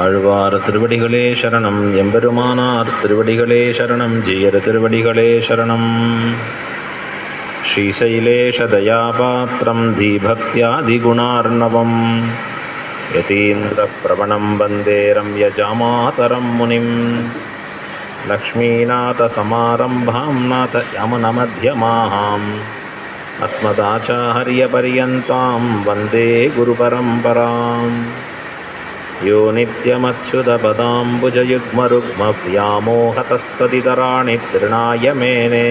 ஆழ்வார் திருவடிகளே சரணம். எம்பெருமானார் திருவடிகளே சரணம். ஜீயர் திருவடிகளே சரணம். ஸ்ரீசைலேஷதயாபாத்திரம் தீபக்தியாதிகுணார்ணவம் யதீந்திரப்ரவணம் வந்தே ரம்யஜாமாதரம் முனிம். லக்ஷ்மீநாதசமாரம்பாம் நாதயமுனமध्यமாம் அஸ்மதாச்சார்யபர்யந்தாம் வந்தே குருபரம்பராம். யோ நித்யமச்சுதபதாம்புஜயுக்மருக்மவ்யாமோஹதஸ்ததிதராணி திருநாய மேனே.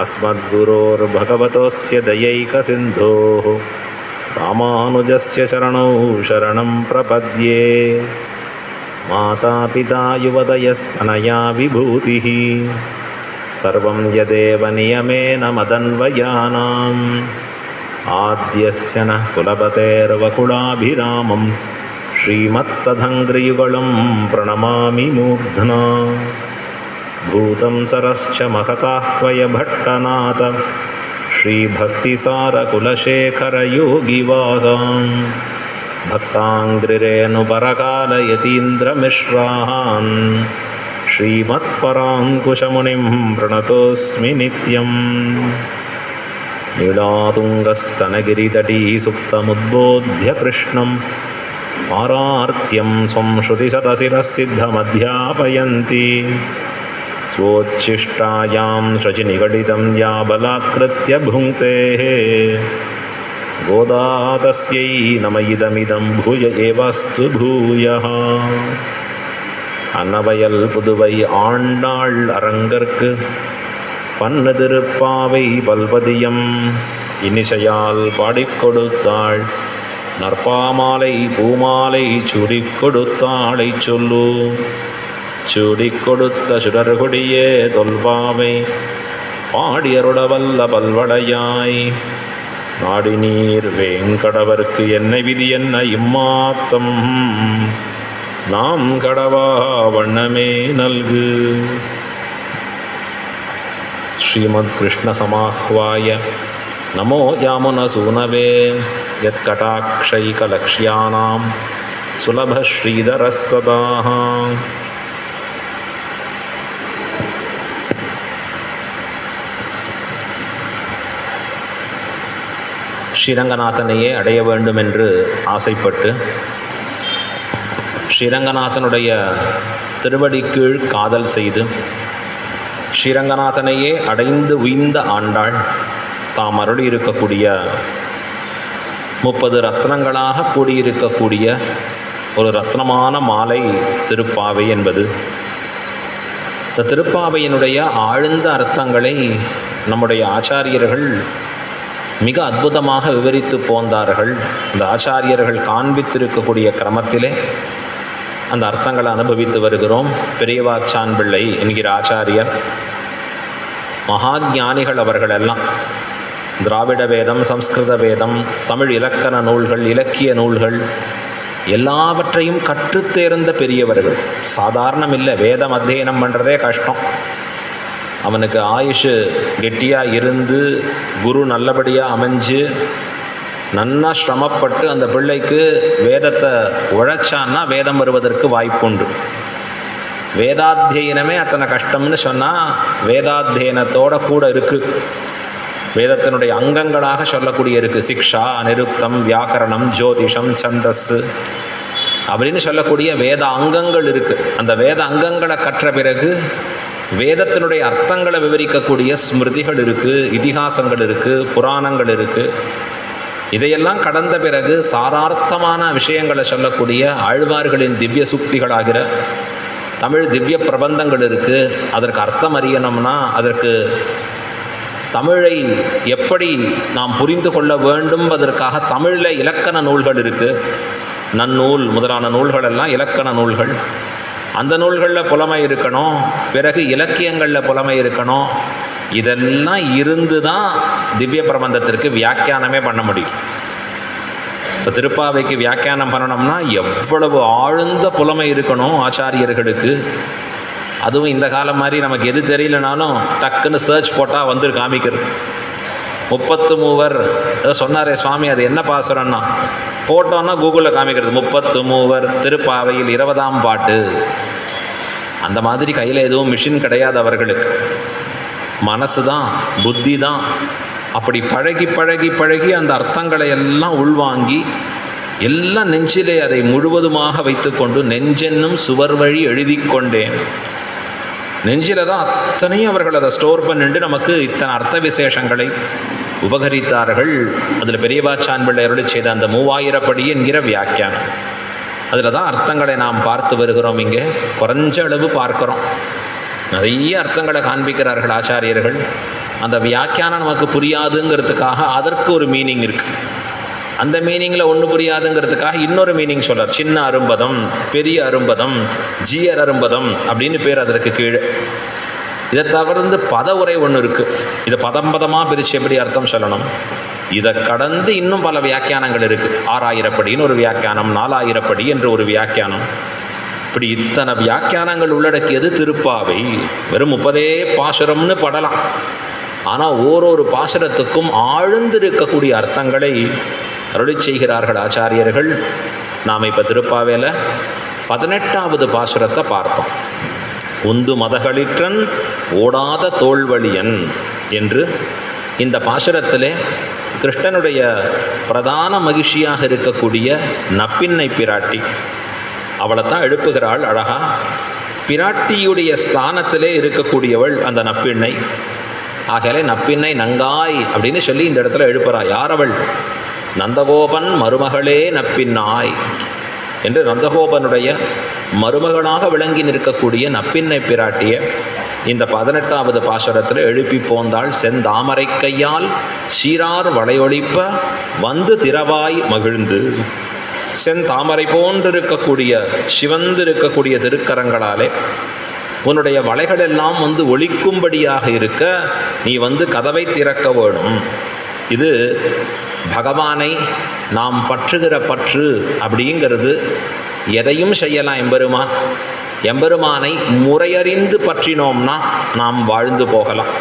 அஸ்மத்குரோர்பகவதோஸ்ய தயைகசிந்தோः ராமானுஜஸ்ய சரணௌ சரணம் பிரபத்யே. மாதாபிதா யுவதயஸ்தனயா விபூதிः சர்வம் யதேவ நியமேன மதன்வயானாம். ஆத்யஸ்ய நः குலபதேர்வகுலாபிராமம் ஸ்ரீமத்ததங்கிரியுகலம் பிரணமாமி மூர்ध्ना. பூதம் சரஸ்ச மகதாஹ்வய பட்டநாத ஸ்ரீபக்திசாரகுலசேகரயோகிவாகாம். பக்தாங்கிரிரேணுபரகாலயதீந்திரமிஸ்ரான் ஸ்ரீமத்பராங்குஷமுனிம் பிரணதோஸ்மி நித்யம். நீளாதுங்கஸ்தனகிரிதடீ சுப்தமுத்போத்ய கிருஷ்ணம் பாரார்த்தியம் ஸ்வம் ஸ்ருதிசதசிரசித்தமத்யாபயந்தி. ஸ்வோச்சிஷ்டாயாம் ஸ்ரஜிநிகடிதம் யா பலாத்கிருத்ய புங்க்தே. கோதா தஸ்யை நம இதமிதம் பூய ஏவஸ்து பூயः. அன்னவயல் புதுவை ஆண்டாள் அரங்கற்கு பன்னு திருப்பாவை பல்பதியம் இனிசையால் பாடிக் கொடுத்தாள். நற்பாமாலை பூமாலை சூடிக் கொடுத்தாளை சொல்லு. சூடிக் கொடுத்த சுடர்கொடியே தொல்பாவை பாடியருடவல்ல பல்வடையாய். நாடி நீர் வேங்கடவர்க்கு என்னை விதி என்ன இம்மாத்தம். நாம் கடவா வண்ணமே நல்கு. ஸ்ரீமத் கிருஷ்ண சமாஹ்வாய நமோ யாமுனசூனவே. யத்கடாக்ஷைகலக்ஷ்யானாம் சுலப ஸ்ரீதரஸ்ஸதாः. ஸ்ரீரங்கநாதனையே அடைய வேண்டும் என்று ஆசைப்பட்டு ஸ்ரீரங்கநாதனுடைய திருவடி கீழ் காதல் செய்து ஸ்ரீரங்கநாதனையே அடைந்து உய்ந்த ஆண்டாள் தாம் அருளி இருக்கக்கூடிய 30 ரத்னங்களாக கூடியிருக்கக்கூடிய ஒரு ரத்னமான மாலை திருப்பாவை என்பது. இந்த திருப்பாவையினுடைய ஆழ்ந்த அர்த்தங்களை நம்முடைய ஆச்சாரியர்கள் மிக அற்புதமாக விவரித்து போந்தார்கள். இந்த ஆச்சாரியர்கள் காண்பித்திருக்கக்கூடிய கிரமத்திலே அந்த அர்த்தங்களை அனுபவித்து வருகிறோம். பெரியவாச்சான் பிள்ளை என்கிற ஆச்சாரியர் மகாஞானிகள் அவர்களெல்லாம் திராவிட வேதம், சம்ஸ்கிருத வேதம், தமிழ் இலக்கண நூல்கள், இலக்கிய நூல்கள் எல்லாவற்றையும் கற்றுத்தேர்ந்த பெரியவர்கள். சாதாரணம் இல்லை, வேதம் அத்தியனம் பண்ணுறதே கஷ்டம். அவனுக்கு ஆயுஷு கெட்டியாக இருந்து குரு நல்லபடியாக அமைஞ்சு நன்னா சிரமப்பட்டு அந்த பிள்ளைக்கு வேதத்தை உழைச்சான்னா வேதம் வருவதற்கு வாய்ப்புண்டு. வேதாத்தியனமே அத்தனை கஷ்டம்னு சொன்னால் வேதாத்தியனத்தோட கூட இருக்குது. வேதத்தினுடைய அங்கங்களாக சொல்லக்கூடிய இருக்குது. சிக்ஷா, நிருக்தம், வியாக்கரணம், ஜோதிஷம், சந்தஸ் அப்படின்னு சொல்லக்கூடிய வேத அங்கங்கள் இருக்குது. அந்த வேத அங்கங்களை கற்ற பிறகு வேதத்தினுடைய அர்த்தங்களை விவரிக்கக்கூடிய ஸ்மிருதிகள் இருக்குது, இதிகாசங்கள் இருக்குது, புராணங்கள் இருக்குது. இதையெல்லாம் கடந்த பிறகு சாரார்த்தமான விஷயங்களை சொல்லக்கூடிய ஆழ்வார்களின் திவ்ய சூக்திகளாகிற தமிழ் திவ்ய பிரபந்தங்கள் இருக்குது. அதற்கு அர்த்தம் அறியணும்னா அதற்கு தமிழை எப்படி நாம் புரிந்து கொள்ள வேண்டும் அதற்காக தமிழில் இலக்கண நூல்கள் இருக்குது. நன்னூல் முதலான நூல்கள் எல்லாம் இலக்கண நூல்கள். அந்த நூல்களில் புலமை இருக்கணும், பிறகு இலக்கியங்களில் புலமை இருக்கணும். இதெல்லாம் இருந்து தான் திவ்ய பிரபந்தத்திற்கு வியாக்கியானமே பண்ண முடியும். இப்போ திருப்பாவைக்கு வியாக்கியானம் பண்ணணும்னா எவ்வளவு ஆழ்ந்த புலமை இருக்கணும் ஆச்சாரியர்களுக்கு. அதுவும் இந்த காலம் மாதிரி நமக்கு எது தெரியலனாலும் டக்குன்னு சர்ச் போட்டால் வந்து காமிக்கிறது. 33 சொன்னாரே சுவாமி, அது என்ன பாசுரம்னா போட்டோன்னா கூகுளில் காமிக்கிறது 33 திருப்பாவையில் 20ஆம் பாட்டு. அந்த மாதிரி கையில் எதுவும் மிஷின் கிடையாது அவர்களுக்கு. மனசு தான், புத்தி தான். அப்படி பழகி பழகி பழகி அந்த அர்த்தங்களை எல்லாம் உள்வாங்கி எல்லாம் நெஞ்சிலே அதை முழுவதுமாக வைத்துக்கொண்டு நெஞ்சென்னும் சுவர் வழி எழுதி கொண்டேன். நெஞ்சில் தான் அத்தனையும் அவர்கள் அதை ஸ்டோர் பண்ணிட்டு நமக்கு இத்தனை அர்த்த விசேஷங்களை உபகரித்தார்கள். அதில் பெரியவாச்சான் பிள்ளை அருளி செய்த அந்த 3000 படி என்கிற வியாக்கியானம், அதில் தான் அர்த்தங்களை நாம் பார்த்து வருகிறோம். இங்கே குறைஞ்ச அளவு பார்க்குறோம், நிறைய அர்த்தங்களை காண்பிக்கிறார்கள் ஆச்சாரியர்கள். அந்த வியாக்கியானம் நமக்கு புரியாதுங்கிறதுக்காக அதற்கு ஒரு மீனிங் இருக்குது. அந்த மீனிங்கில் ஒன்று புரியாதுங்கிறதுக்காக இன்னொரு மீனிங் சொல்கிறார். சின்ன அரும்பதம், பெரிய அரும்பதம், ஜீயர் அரும்பதம் அப்படின்னு பேர் அதற்கு கீழே. இதை தவிர்த்து பத உரை ஒன்று இருக்குது. இதை பதம் பதமாக பிரித்து எப்படி அர்த்தம் சொல்லணும், இதை கடந்து இன்னும் பல வியாக்கியானங்கள் இருக்குது. 6000 படின்னு ஒரு வியாக்கியானம், 4000 படி என்று ஒரு வியாக்கியானம். இப்படி இத்தனை வியாக்கியானங்கள் உள்ளடக்கியது திருப்பாவை. வெறும் 30 பாசுரம்னு படலாம், ஆனால் ஓரொரு பாசுரத்துக்கும் ஆழ்ந்திருக்கக்கூடிய அர்த்தங்களை அருளி செய்கிறார்கள் ஆச்சாரியர்கள். நாம் இப்போ திருப்பாவையில் 18வது பாசுரத்தை பார்த்தோம். உந்து மதகளிற்றன் ஓடாத தோல்வழியன் என்று இந்த பாசுரத்திலே கிருஷ்ணனுடைய பிரதான மகிழ்ச்சியாக இருக்கக்கூடிய நப்பின்னை பிராட்டி, அவளைத்தான் எழுப்புகிறாள் அழகா. பிராட்டியுடைய ஸ்தானத்திலே இருக்கக்கூடியவள் அந்த நப்பின்னை. ஆகவே நப்பின்னை நங்காய் அப்படின்னு சொல்லி இந்த இடத்துல எழுப்புறா. யார் அவள்? நந்தகோபன் மருமகளே நப்பின்னாய் என்று நந்தகோபனுடைய மருமகனாக விளங்கி நிற்கக்கூடிய நப்பின்னை பிராட்டிய இந்த 18வது பாசுரத்தில் எழுப்பி போந்தாள். செந்தாமரை கையால் சீரார் வளையொழிப்ப வந்து திரவாய் மகிழ்ந்து. செந்தாமரை போன்றிருக்கக்கூடிய சிவந்திருக்கக்கூடிய திருக்கரங்களாலே உன்னுடைய வளைகள் எல்லாம் வந்து ஒழிக்கும்படியாக இருக்க நீ வந்து கதவை திறக்க வேணும். இது பகவானை நாம் பற்றுகிற பற்று அப்படிங்கிறது. எதையும் செய்யலாம் எம்பெருமான். எம்பெருமானை முறையறிந்து பற்றினோம்னா நாம் வாழ்ந்து போகலாம்.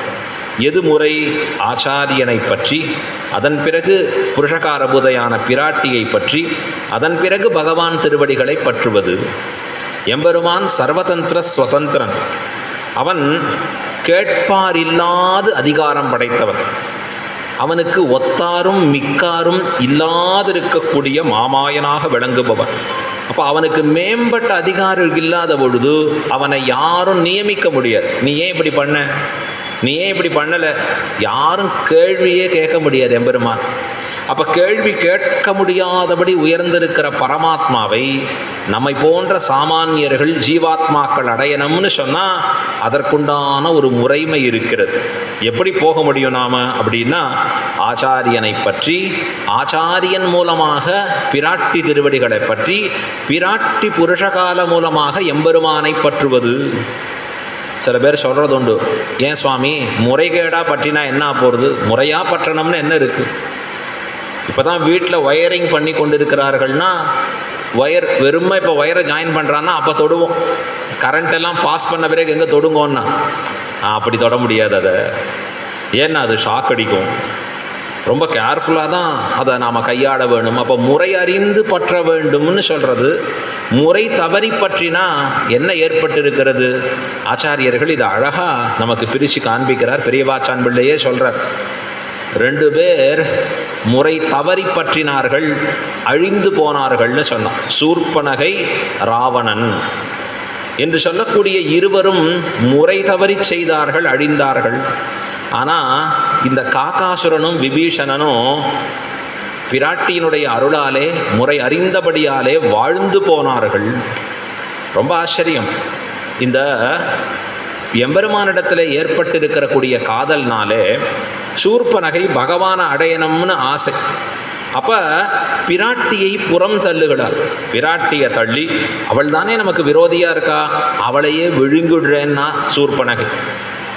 எது முறை? ஆச்சாரியனை பற்றி, அதன் பிறகு புருஷகாரபுதையான பிராட்டியை பற்றி, அதன் பிறகு பகவான் திருவடிகளை பற்றுவது. எம்பெருமான் சர்வதந்திர ஸ்வதந்திரன். அவன் கேட்பாரில்லாத அதிகாரம் படைத்தவன். அவனுக்கு ஒத்தாரும் மிக்காரும் இல்லாதிருக்கக்கூடிய மாமாயனாக விளங்குபவன். அப்போ அவனுக்கு மேம்பட்ட அதிகாரம் இல்லாத பொழுது அவனை யாரும் நியமிக்க முடியாது. நீ ஏன் இப்படி பண்ண, நீ ஏன் இப்படி பண்ணலை, யாரும் கேள்வியே கேட்க முடியாது எம்பெருமான். அப்போ கேள்வி கேட்க முடியாதபடி உயர்ந்திருக்கிற பரமாத்மாவை நம்மை போன்ற சாமானியர்கள் ஜீவாத்மாக்கள் அடையணும்னு சொன்னால் அதற்குண்டான ஒரு முறைமை இருக்கிறது. எப்படி போக முடியும் நாம் அப்படின்னா, ஆச்சாரியனை பற்றி, ஆச்சாரியன் மூலமாக பிராட்டி திருவடிகளை பற்றி, பிராட்டி புருஷகால மூலமாக எம்பெருமானை பற்றுவது. சில பேர் சொல்கிறது உண்டு, ஏன் சுவாமி முறைகேடாக பற்றினா என்ன போகிறது, முறையாக பற்றணும்னு என்ன இருக்குது? இப்போ தான் வீட்டில் ஒயரிங் பண்ணி கொண்டு இருக்கிறார்கள்னா, ஒயர் வெறுமை இப்போ ஒயரை ஜாயின் பண்ணுறான்னா அப்போ தொடுவோம். கரண்ட்டெல்லாம் பாஸ் பண்ண பிறகு எங்கே தொடுங்கோன்னா அப்படி தொட முடியாது. அதை ஏன்னா அது ஷாக் அடிக்கும். ரொம்ப கேர்ஃபுல்லாக தான் அதை நாம் கையாள வேணும். அப்போ முறை அறிந்து பற்ற வேண்டும்னு சொல்கிறது. முறை தவறி பற்றினா என்ன ஏற்பட்டிருக்கிறது? ஆச்சாரியர்கள் இதை அழகாக நமக்கு பிரித்து காண்பிக்கிறார். பெரியவாச்சான் பிள்ளையே சொல்கிறார், 2 பேர் முறை தவறி பற்றினார்கள், அழிந்து போனார்கள்னு சொன்னான். சூர்பனகை, ராவணன் என்று சொல்லக்கூடிய இருவரும் முறை தவறி செய்தார்கள், அழிந்தார்கள். ஆனால் இந்த காகாசுரனும் விபீஷணனும் பிராட்டியினுடைய அருளாலே முறை அறிந்தபடியாலே வாழ்ந்து போனார்கள். ரொம்ப ஆச்சரியம். இந்த எம்பெருமானிடத்தில் ஏற்பட்டிருக்கிறக்கூடிய காதல்னாலே சூர்பனகை பகவானை அடையணும்னு ஆசை. அப்போ பிராட்டியை புறம் தள்ளுகிறார். பிராட்டியை தள்ளி, அவள் தானே நமக்கு விரோதியாக இருக்கா, அவளையே விழுங்குடுறேன்னா சூர்பனகை.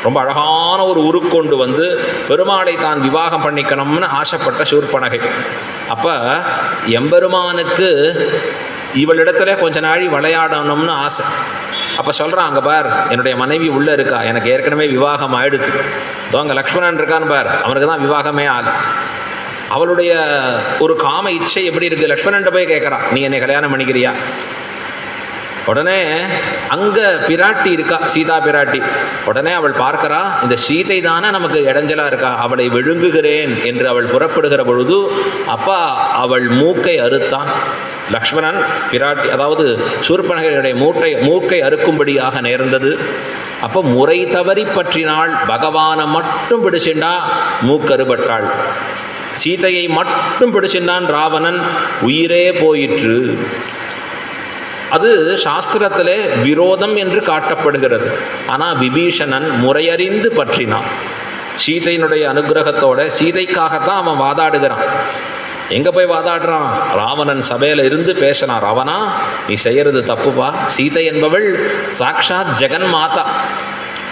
ரொம்ப அழகான ஒரு உருக்கொண்டு வந்து பெருமாளை தான் விவாகம் பண்ணிக்கணும்னு ஆசைப்பட்ட சூர்பனகை. அப்போ எம்பெருமானுக்கு இவளிடத்துல கொஞ்ச நாழி விளையாடணும்னு ஆசை. அப்போ சொல்கிறான், அங்கே பார் என்னுடைய மனைவி உள்ளே இருக்கா, எனக்கு ஏற்கனவே விவாகம் ஆயிடுது. அங்கே லக்ஷ்மணன் இருக்கான்னு பார், அவனுக்கு தான் விவாகமே ஆகலை. அவளுடைய ஒரு காம இச்சை எப்படி இருக்குது? லக்ஷ்மணன்ட்ட போய் கேட்குறா, நீ என்னை கல்யாணம் பண்ணிக்கிறியா? உடனே அங்கே பிராட்டி இருக்கா, சீதா பிராட்டி. உடனே அவள் பார்க்கிறா, இந்த சீதை தானே நமக்கு இடைஞ்சலாக இருக்கா, அவளை விழுங்குகிறேன் என்று அவள் புறப்படுகிற பொழுது அப்பா அவள் மூக்கை அறுத்தான். லக்ஷ்மணன் பிராட்டி, அதாவது சூர்பனகையுடைய மூக்கை அறுக்கும்படியாக நேர்ந்தது. அப்போ முறை தவறி பற்றினாள், பகவானை மட்டும் பிடிச்சிண்டா மூக்கறுபட்டாள். சீதையை மட்டும் பிடிச்சின்றான் ராவணன், உயிரே போயிற்று. அது சாஸ்திரத்திலே விரோதம் என்று காட்டப்படுகிறது. ஆனால் விபீஷணன் முறையறிந்து பற்றினான். சீதையினுடைய அனுகிரகத்தோட சீதைக்காகத்தான் அவன் வாதாடுகிறான். எங்கே போய் வாதாடுறான்? ராவணன் சபையில் இருந்து பேசினான், ராவணா நீ செய்கிறது தப்புப்பா. சீதை என்பவள் சாக்ஷாத் ஜெகன் மாதா.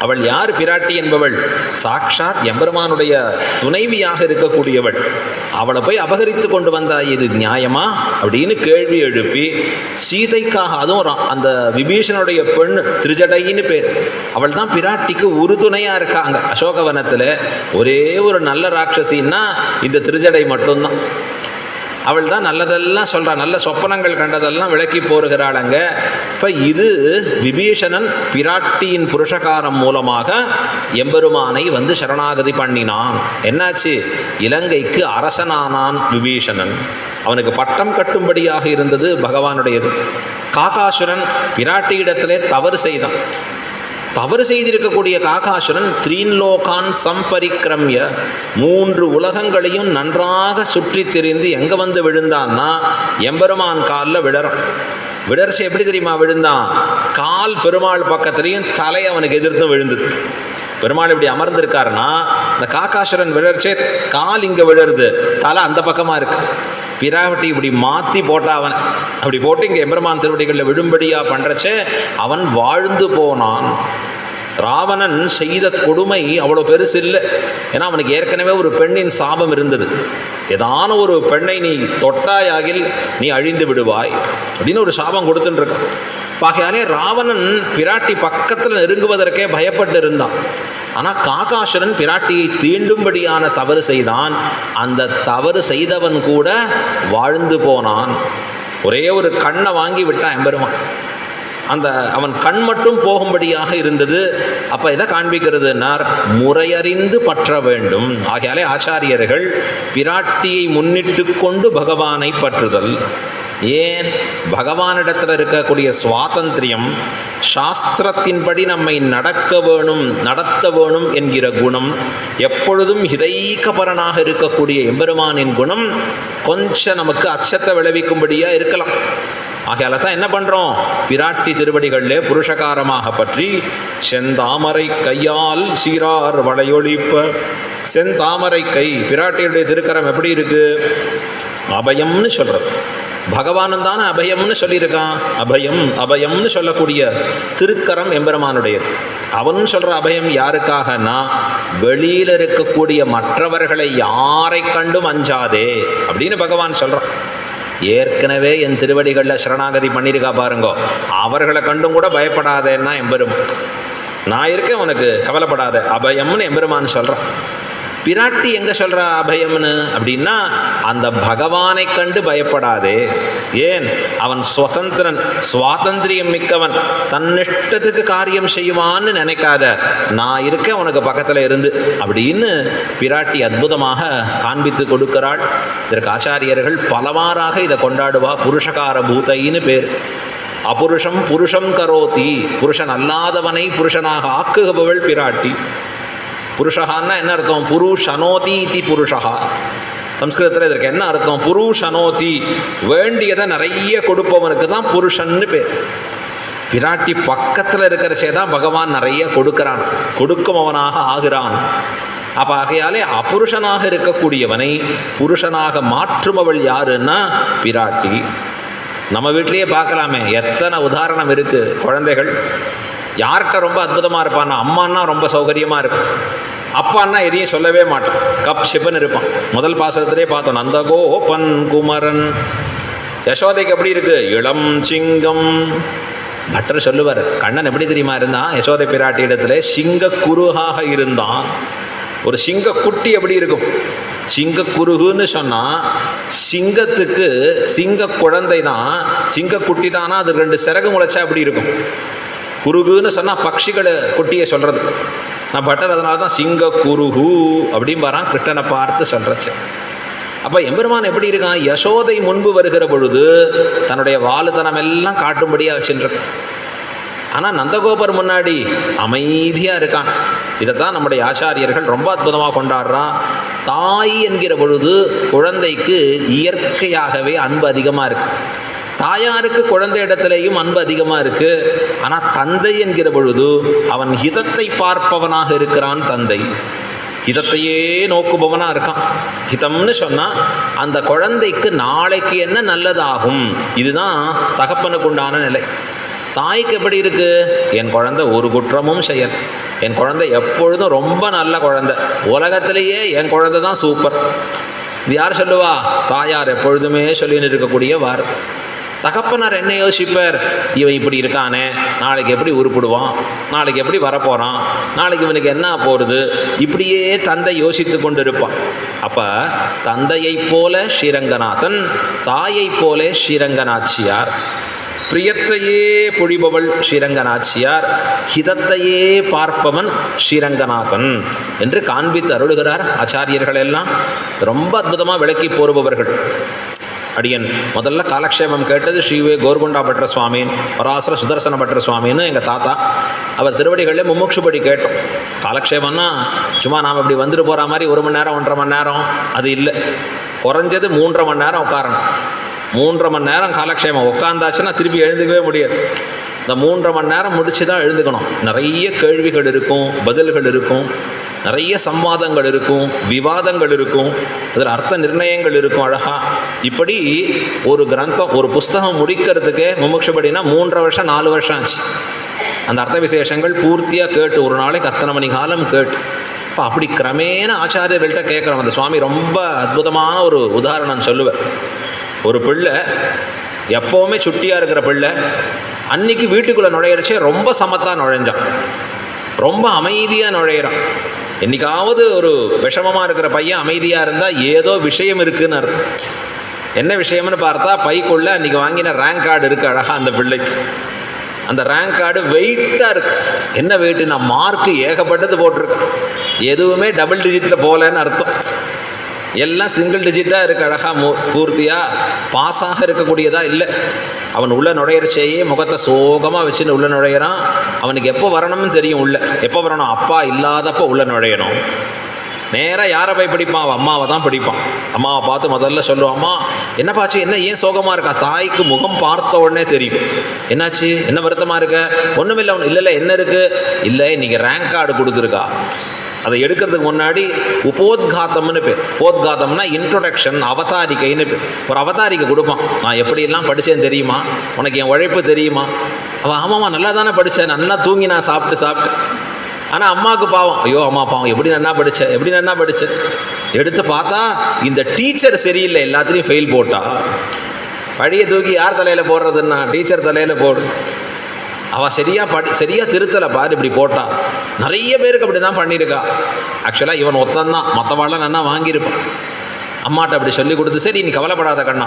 அவள் யார்? பிராட்டி என்பவள் சாக்ஷாத் எம்பெருமானுடைய துணைவியாக இருக்கக்கூடியவள். அவளை போய் அபகரித்து கொண்டு வந்தாய், இது நியாயமா அப்படின்னு கேள்வி எழுப்பி சீதைக்காக, அதுவும் அந்த விபீஷனுடைய பெண் திரிஜடைன்னு பேர், அவள் தான் பிராட்டிக்கு உறுதுணையாக இருக்காங்க. அசோகவனத்தில் ஒரே ஒரு நல்ல ராட்சசின்னா இந்த திரிஜடை மட்டும்தான். அவள் தான் நல்லதெல்லாம் சொல்கிறாள், நல்ல சொப்பனங்கள் கண்டதெல்லாம் விளக்கி போருகிறாளங்க. இப்போ இது விபீஷணன் பிராட்டியின் புருஷகாரம் மூலமாக எம்பெருமானை வந்து சரணாகதி பண்ணினான். என்னாச்சு? இலங்கைக்கு அரசனானான் விபீஷணன். அவனுக்கு பட்டம் கட்டும்படியாக இருந்தது பகவானுடையது. காகாசுரன் பிராட்டியிடத்திலே தவறு செய்தான். தவறு செய்திருக்கக்கூடிய காகாசுரன் த்ரீன்லோகான் சம்பரிக்கிரமிய, 3 உலகங்களையும் நன்றாக சுற்றி திரிந்து எங்கே வந்து விழுந்தான்னா எம்பெருமான் காலில் விழறான். விடர்ச்சி எப்படி தெரியுமா விழுந்தான்? கால் பெருமாள் பக்கத்துலேயும் தலை அவனுக்கு எதிர்த்து விழுந்தது. பெருமாள் இப்படி அமர்ந்திருக்காருன்னா இந்த காகாசுரன் விழர்ச்சே கால் இங்கே விழருது, தலை அந்த பக்கமாக இருக்கு. பிராட்டி இப்படி மாற்றி போட்டா அவன், அப்படி போட்டு இங்கே எம்பெருமான் திருவடிகளில் விழும்படியாக பண்ணுறச்சே அவன் வாழ்ந்து போனான். ராவணன் செய்த கொடுமை அவ்வளோ பெருசு இல்லை. ஏன்னா அவனுக்கு ஏற்கனவே ஒரு பெண்ணின் சாபம் இருந்தது. ஏதான ஒரு பெண்ணை நீ தொட்டாயாகில் நீ அழிந்து விடுவாய் அப்படின்னு ஒரு சாபம் கொடுத்துட்டுருக்கான். ஆகையாலே ராவணன் பிராட்டி பக்கத்தில் நெருங்குவதற்கே பயப்பட்டு இருந்தான். ஆனால் காகாசுரன் பிராட்டியை தீண்டும்படியான தவறு செய்தான். அந்த தவறு செய்தவன் கூட வாழ்ந்து போனான். ஒரே ஒரு கண்ணை வாங்கி விட்டான் எம்பெருமான். அந்த அவன் கண் மட்டும் போகும்படியாக இருந்தது. அப்போ இதை காண்பிக்கிறதுனார் முறையறிந்து பற்ற வேண்டும். ஆகையாலே ஆச்சாரியர்கள் பிராட்டியை முன்னிட்டு கொண்டு பகவானை பற்றுதல். ஏன்? பகவானிடத்தில் இருக்கக்கூடிய சுவாதந்திரியம், சாஸ்திரத்தின்படி நம்மை நடத்த வேணும் என்கிற குணம், எப்பொழுதும் ஹிதைக்கபரனாக இருக்கக்கூடிய எம்பெருமானின் குணம் கொஞ்சம் நமக்கு அச்சத்தை விளைவிக்கும்படியாக இருக்கலாம். ஆகையால தான் என்ன பண்ணுறோம்? பிராட்டி திருவடிகளிலே புருஷகாரமாக பற்றி செந்தாமரை கையால் சீரார் வளையொழிப்ப. செந்தாமரை கை, பிராட்டியுடைய திருக்கரம் எப்படி இருக்கு? அபயம்னு சொல்கிறது. பகவானும் தானே அபயம்னு சொல்லியிருக்கான். அபயம்னு சொல்லக்கூடிய திருக்கரம் எம்பெருமானுடையது. அவன் சொல்கிற அபயம் யாருக்காகனா, வெளியில் இருக்கக்கூடிய மற்றவர்களை யாரை கண்டும் அஞ்சாதே அப்படின்னு பகவான் சொல்கிறான். ஏற்கனவே என் திருவடிகளில் சரணாகதி பண்ணியிருக்கா பாருங்கோ, அவர்களை கண்டும் கூட பயப்படாதேன்னா எம்பெருமான். நான் இருக்கேன், உனக்கு கவலைப்படாத, அபயம்னு எம்பெருமான் சொல்கிறான். பிராட்டி எங்கே சொல்கிறா அபயம்னு அப்படின்னா, அந்த பகவானை கண்டு பயப்படாதே. ஏன்? அவன் சுதந்திரன், சுவாதந்திரியம் மிக்கவன், தன்னிஷ்டத்துக்கு காரியம் செய்வான்னு நினைக்காத, நான் இருக்கேன் உனக்கு பக்கத்தில் இருந்து அப்படின்னு பிராட்டி அற்புதமாக காண்பித்து கொடுக்கிறாள். இதற்கு ஆச்சாரியர்கள் பலவாறாக இதை கொண்டாடுவா. புருஷகார பூதைன்னு பேர். அபுருஷம் புருஷம் கரோதி, புருஷன் அல்லாதவனை புருஷனாக ஆக்குபவள் பிராட்டி. புருஷகான்னா என்ன அர்த்தம்? புருஷனோதி இதி புருஷா. சம்ஸ்கிருதத்தில் இதற்கு என்ன அர்த்தம்? புருஷனோதி, வேண்டியதை நிறைய கொடுப்பவனுக்கு தான் புருஷன்னு பேர். பிராட்டி பக்கத்தில் இருக்கிறச்சே தான் பகவான் நிறைய கொடுக்குறான், கொடுக்குமவனாக ஆகிறான். அப்போ ஆகையாலே அபுருஷனாக இருக்கக்கூடியவனை புருஷனாக மாற்றுமவள் யாருன்னா பிராட்டி. நம்ம வீட்லேயே பார்க்கலாமே, எத்தனை உதாரணம் இருக்குது. குழந்தைகள் யார்கிட்ட ரொம்ப அற்புதமாக இருப்பான்னா, அம்மானா ரொம்ப சௌகரியமாக இருக்கும், அப்பான்னா எதையும் சொல்லவே மாட்டான், கப் ஷிப்பன் இருப்பான். முதல் பாசத்திலே பார்த்தோம், நந்தகோபன் குமரன். யசோதைக்கு எப்படி இருக்கு? இளம் சிங்கம். பட்டர் சொல்லுவார், கண்ணன் எப்படி தெரியுமா இருந்தான்? யசோதை பிராட்டி இடத்துல சிங்க குருகாக இருந்தான். ஒரு சிங்க குட்டி எப்படி இருக்கும்? சிங்கக்குருகுன்னு சொன்னால் சிங்கத்துக்கு சிங்க குழந்தை தான், சிங்கக்குட்டி தானா அது 2 சிறகு முளைச்சா அப்படி இருக்கும். குருகுன்னு சொன்னால் பட்சிகளை குட்டியை சொல்கிறது. நான் பட்டர் அதனால தான் சிங்க குருகு அப்படின்னு வரான் கிருஷ்ணனை பார்த்து சொல்கிறச்சு. அப்போ எம்பெருமான் எப்படி இருக்கான்? யசோதை முன்பு வருகிற பொழுது தன்னுடைய வாலுத்தனம் எல்லாம் காட்டும்படியாக வச்சுருக்கான். ஆனால் நந்தகோபர் முன்னாடி அமைதியாக இருக்கான். இதைத்தான் நம்முடைய ஆச்சாரியர்கள் ரொம்ப அற்புதமாக கொண்டாடுறா. தாய் என்கிற பொழுது குழந்தைக்கு இயற்கையாகவே அன்பு அதிகமாக இருக்குது. தாயாருக்கு குழந்தை இடத்துலையும் அன்பு அதிகமாக இருக்குது. ஆனால் தந்தை என்கிற பொழுது அவன் ஹிதத்தை பார்ப்பவனாக இருக்கிறான். தந்தை ஹிதத்தையே நோக்குபவனாக இருக்கான். ஹிதம்னு சொன்னால் அந்த குழந்தைக்கு நாளைக்கு என்ன நல்லதாகும், இதுதான் தகப்பனுக்கு உண்டான நிலை. தாய்க்கு எப்படி இருக்குது? என் குழந்தை ஒரு குற்றமும் செய்யல், என் குழந்தை எப்பொழுதும் ரொம்ப நல்ல குழந்தை, உலகத்திலேயே என் குழந்தை தான் சூப்பர். இது யார் சொல்லுவா? தாயார் எப்பொழுதுமே சொல்லின்னு இருக்கக்கூடிய வார். தகப்பனார் என்ன யோசிப்பார்? இவன் இப்படி இருக்கானே, நாளைக்கு எப்படி உருப்பிடுவான், நாளைக்கு எப்படி வரப்போகிறான், நாளைக்கு இவனுக்கு என்ன போகிறது, இப்படியே தந்தை யோசித்து கொண்டு இருப்பான். அப்போ தந்தையைப் போல ஸ்ரீரங்கநாதன், தாயைப் போல ஸ்ரீரங்கநாச்சியார். பிரியத்தையே பொழிபவள் ஸ்ரீரங்கநாச்சியார், ஹிதத்தையே பார்ப்பவன் ஸ்ரீரங்கநாதன் என்று காண்பித்து அருளுகிறார் ஆச்சாரியர்கள் எல்லாம். ரொம்ப அற்புதமாக விளக்கி போருபவர்கள். அடியன் முதல்ல காலக்ஷேபம் கேட்டது ஸ்ரீவே கோர்குண்டா பட்ர சுவாமின், பராசர சுதர்சன பட்ர சுவாமின்னு எங்கள் தாத்தா. அவர் திருவடிகளில் மும்முட்சுபடி கேட்டோம். காலக்ஷேபம்னா சும்மா நாம் இப்படி வந்துட்டு போகிற மாதிரி 1 மணி நேரம் 1.5 மணி நேரம் அது இல்லை. குறைஞ்சது 3.5 மணி நேரம் உட்காரணும். 3.5 மணி நேரம் காலக்ஷேபம் உட்காந்தாச்சுன்னா திருப்பி எழுந்துக்கவே முடியாது. இந்த 3.5 மணி நேரம் முடித்து தான் எழுந்துக்கணும். நிறைய கேள்விகள் இருக்கும், பதில்கள் இருக்கும், நிறைய சம்வாதங்கள் இருக்கும், விவாதங்கள் இருக்கும், அதில் அர்த்த நிர்ணயங்கள் இருக்கும் அழகாக. இப்படி ஒரு கிரந்தம், ஒரு புஸ்தகம் முடிக்கிறதுக்கே முமுட்சுபடினா 3.5 வருஷம் 4 வருஷம் ஆச்சு. அந்த அர்த்த விசேஷங்கள் பூர்த்தியாக கேட்டு ஒரு நாளைக்கு அத்தனை மணி காலம் கேட்டு. இப்போ அப்படி கிரமேண ஆச்சாரியர்கள்ட்ட கேட்குறோம். அந்த சுவாமி ரொம்ப அற்புதமான ஒரு உதாரணம் சொல்லுவேன். ஒரு பிள்ளை எப்போவுமே சுட்டியாக இருக்கிற பிள்ளை அன்னைக்கு வீட்டுக்குள்ளே நுழையிறச்சே ரொம்ப சமத்தாக நுழைஞ்சான், ரொம்ப அமைதியாக நுழையிறான். என்றைக்காவது ஒரு விஷமமாக இருக்கிற பையன் அமைதியாக இருந்தால் ஏதோ விஷயம் இருக்குதுன்னு அர்த்தம். என்ன விஷயம்னு பார்த்தா பைக்குள்ளே அன்றைக்கி வாங்கின ரேங்க் கார்டு இருக்குது அழகாக அந்த பிள்ளைக்கு. அந்த ரேங்க் கார்டு வெயிட்டாக இருக்குது. என்ன வெயிட்டு? நான் மார்க்கு ஏகப்பட்டது போட்டிருக்கேன், எதுவுமே டபுள் டிஜிட்டில் போகலன்னு அர்த்தம். எல்லாம் சிங்கிள் டிஜிட்டாக இருக்குது அழகாக பூர்த்தியாக பாஸாக இருக்கக்கூடியதாக இல்லை. அவன் உள்ளே நுழையிறச்சேயே முகத்தை சோகமாக வச்சுன்னு உள்ளே நுழையிறான். அவனுக்கு எப்போ வரணும்னு தெரியும், உள்ளே எப்போ வரணும், அப்பா இல்லாதப்போ உள்ளே நுழையணும். நேராக யாரை போய் பிடிப்பான்? அவன் அம்மாவை தான் பிடிப்பான். அம்மாவை பார்த்து முதல்ல சொல்லுவான், அம்மா என்னப்பாச்சு, என்ன ஏன் சோகமாக இருக்கா? தாய்க்கு முகம் பார்த்த உடனே தெரியும். என்னாச்சு, என்ன வருத்தமாக இருக்க? ஒன்றுமில்லை. இல்லை என்ன இருக்குது? இல்லை இன்றைக்கி ரேங்க் கார்டு கொடுத்துருக்கா. அதை எடுக்கிறதுக்கு முன்னாடி உபோத்காத்தம்னு பேர். உபோத்காத்தம்னா இன்ட்ரொடக்ஷன், அவதாரிக்கைன்னு பேர். ஒரு அவதாரிக்கை கொடுப்பான். நான் எப்படியெல்லாம் படித்தேன்னு தெரியுமா, உனக்கு என் உழைப்பு தெரியுமா? அவன் ஆமாம்மா நல்லா தானே படித்தேன், நல்லா தூங்கி நான் சாப்பிட்டு. ஆனால் அம்மாவுக்கு பாவம், ஐயோ அம்மா பாவம், எப்படி நன்னா படித்தேன். எடுத்து பார்த்தா இந்த டீச்சர் சரியில்லை, எல்லாத்துலேயும் ஃபெயில் போட்டா. பழியை தூக்கி யார் தலையில் போடுறதுன்னா டீச்சர் தலையில் போடு. அவள் சரியாக திருத்தலை பாரு, இப்படி போட்டா. நிறைய பேருக்கு அப்படி தான் பண்ணியிருக்கா. ஆக்சுவலாக இவன் ஒத்தந்தான், மற்றவாள்லாம் நல்லா வாங்கியிருப்பான். அம்மாட்ட அப்படி சொல்லி கொடுத்து, சரி நீ கவலைப்படாத கண்ணா,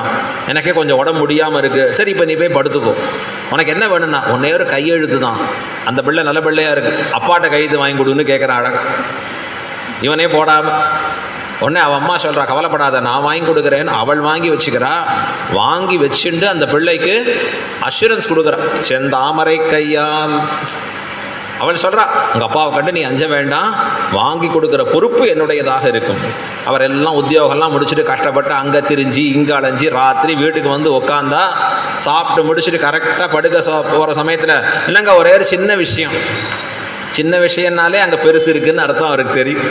எனக்கே கொஞ்சம் உடம்பு முடியாமல் இருக்குது, சரி இப்போ நீ போய் படுத்துக்கோ, உனக்கு என்ன வேணும்னா ஒன்றே ஒரு கையெழுத்து தான். அந்த பிள்ளை நல்ல பிள்ளையாக இருக்குது, அப்பாட்ட கையெழுத்து வாங்கி கொடுன்னு கேட்குறான் அழகா. இவனே போடாமல் உடனே அவன் அம்மா சொல்கிறா, கவலைப்படாத நான் வாங்கி கொடுக்குறேன்னு. அவள் வாங்கி வச்சுக்கிறா. வாங்கி வச்சுட்டு அந்த பிள்ளைக்கு அஷூரன்ஸ் கொடுக்குறா, செந்தாமரை கையால். அவள் சொல்கிறா, உங்கள் அப்பாவை கண்டு நீ அஞ்ச வேண்டாம், வாங்கி கொடுக்குற பொறுப்பு என்னுடையதாக இருக்கும். அவர் எல்லாம் உத்தியோகம்லாம் முடிச்சுட்டு கஷ்டப்பட்டு அங்கே திரிஞ்சு இங்கே அலைஞ்சி ராத்திரி வீட்டுக்கு வந்து உக்காந்தா, சாப்பிட்டு முடிச்சுட்டு கரெக்டாக படுக்க போகிற சமயத்தில் இல்லைங்க ஒரே ஒரு சின்ன விஷயம்னாலே அங்கே பெருசு இருக்குதுன்னு அர்த்தம் அவருக்கு தெரியும்.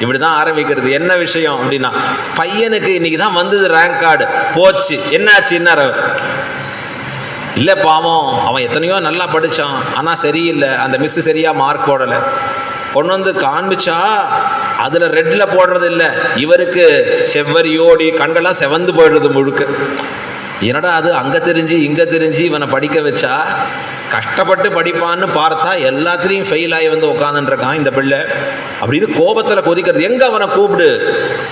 இப்படி தான் ஆரம்பிக்கிறது. என்ன விஷயம் அப்படின்னா, பையனுக்கு இன்றைக்கி தான் வந்தது ரேங்க் கார்டு, போச்சு, என்னாச்சு என்ன? இல்லை பாவம், அவன் எத்தனையோ நல்லா படித்தான், ஆனால் சரியில்லை, அந்த மிஸ்ஸு சரியாக மார்க் போடலை. கொண்டு வந்து காண்பிச்சா அதில் ரெட்டில் போடுறது இல்லை, இவருக்கு செவ்வரியோடி கண்கள்லாம் செவந்து போயிடுறது முழுக்க. என்னடா அது அங்கே தெரிஞ்சு இங்கே தெரிஞ்சு இவனை படிக்க வச்சா கஷ்டப்பட்டு படிப்பான்னு பார்த்தா எல்லாத்துலேயும் ஃபெயில் ஆகி வந்து உட்காந்துருக்கான் இந்த பிள்ளை அப்படின்னு கோபத்தில் கொதிக்கிறது. எங்கே அவனை கூப்பிடு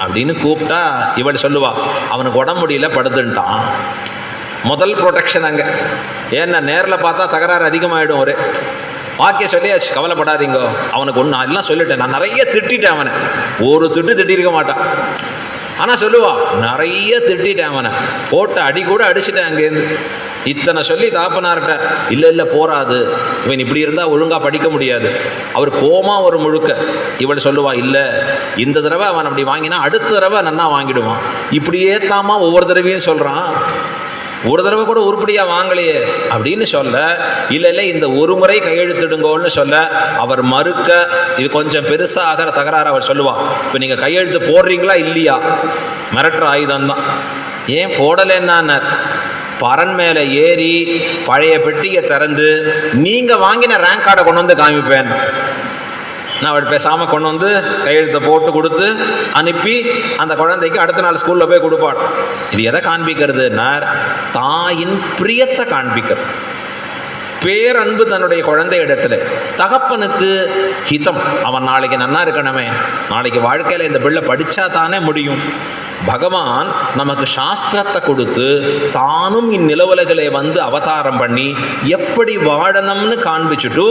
அப்படின்னு கூப்பிட்டா இவள் சொல்லுவா, அவனுக்கு உடம்பு முடியல படுத்துட்டான். முதல் ப்ரொடெக்ஷன் அங்கே. ஏன்னா நேரில் பார்த்தா தகராறு அதிகமாகிடும். ஒரு வாக்கிய சொல்லியாச்சு, கவலைப்படாதீங்கோ, அவனுக்கு ஒன்று எல்லாம் சொல்லிட்டேன், நான் நிறைய திட்டேன் அவனை, ஒரு திட்டிருக்க மாட்டான். ஆனால் சொல்லுவா, நிறைய திட்டேன் அவனை, போட்ட அடி கூட அடிச்சுட்டேன் அங்கேருந்து. இத்தனை சொல்லி தாப்பனார்கிட்ட, இல்லை போராது, இவன் இப்படி இருந்தால் ஒழுங்காக படிக்க முடியாது. அவர் கோமா ஒரு முழுக்க. இவள் சொல்லுவா, இல்லை இந்த தடவை அவன் அப்படி வாங்கினா அடுத்த தடவை நன்னா வாங்கிடுவான். இப்படியே தாமா ஒவ்வொரு தடவையும் சொல்கிறான், ஒரு தடவை கூட உருப்படியாக வாங்கலையே அப்படின்னு சொல்ல, இல்லை இந்த ஒரு முறை கையெழுத்திடுங்கோன்னு சொல்ல அவர் மறுக்க, இது கொஞ்சம் பெருசாக ஆகிற தகராறு. அவர் சொல்லுவா, இப்போ நீங்கள் கையெழுத்து போடுறீங்களா இல்லையா, மிரட்டுற ஆயுதம் தான். ஏன் போடலைன்னா, பரன் மேலே ஏறி பழைய பெட்டியை திறந்து நீங்கள் வாங்கின ரேங்க் கார்டை கொண்டு வந்து காமிப்பேன். நான் அவள் பேசாமல் கொண்டு வந்து கையெழுத்தை போட்டு கொடுத்து அனுப்பி அந்த குழந்தைக்கு அடுத்த நாள் ஸ்கூலில் போய் கொடுப்பாள். இது எதை காண்பிக்கிறதுன்னா, தாயின் பிரியத்தை காண்பிக்கிறது. பேரன்பு தன்னுடைய குழந்தை இடத்துல. தகப்பனுக்கு ஹிதம், அவன் நாளைக்கு நன்னா இருக்கணுமே, நாளைக்கு வாழ்க்கையில் இந்த பிள்ளை படித்தா தானே முடியும். பகவான் நமக்கு சாஸ்திரத்தை கொடுத்து தானும் இந்நிலவுலகிலே வந்து அவதாரம் பண்ணி எப்படி வாழணும்னு காண்பிச்சுட்டு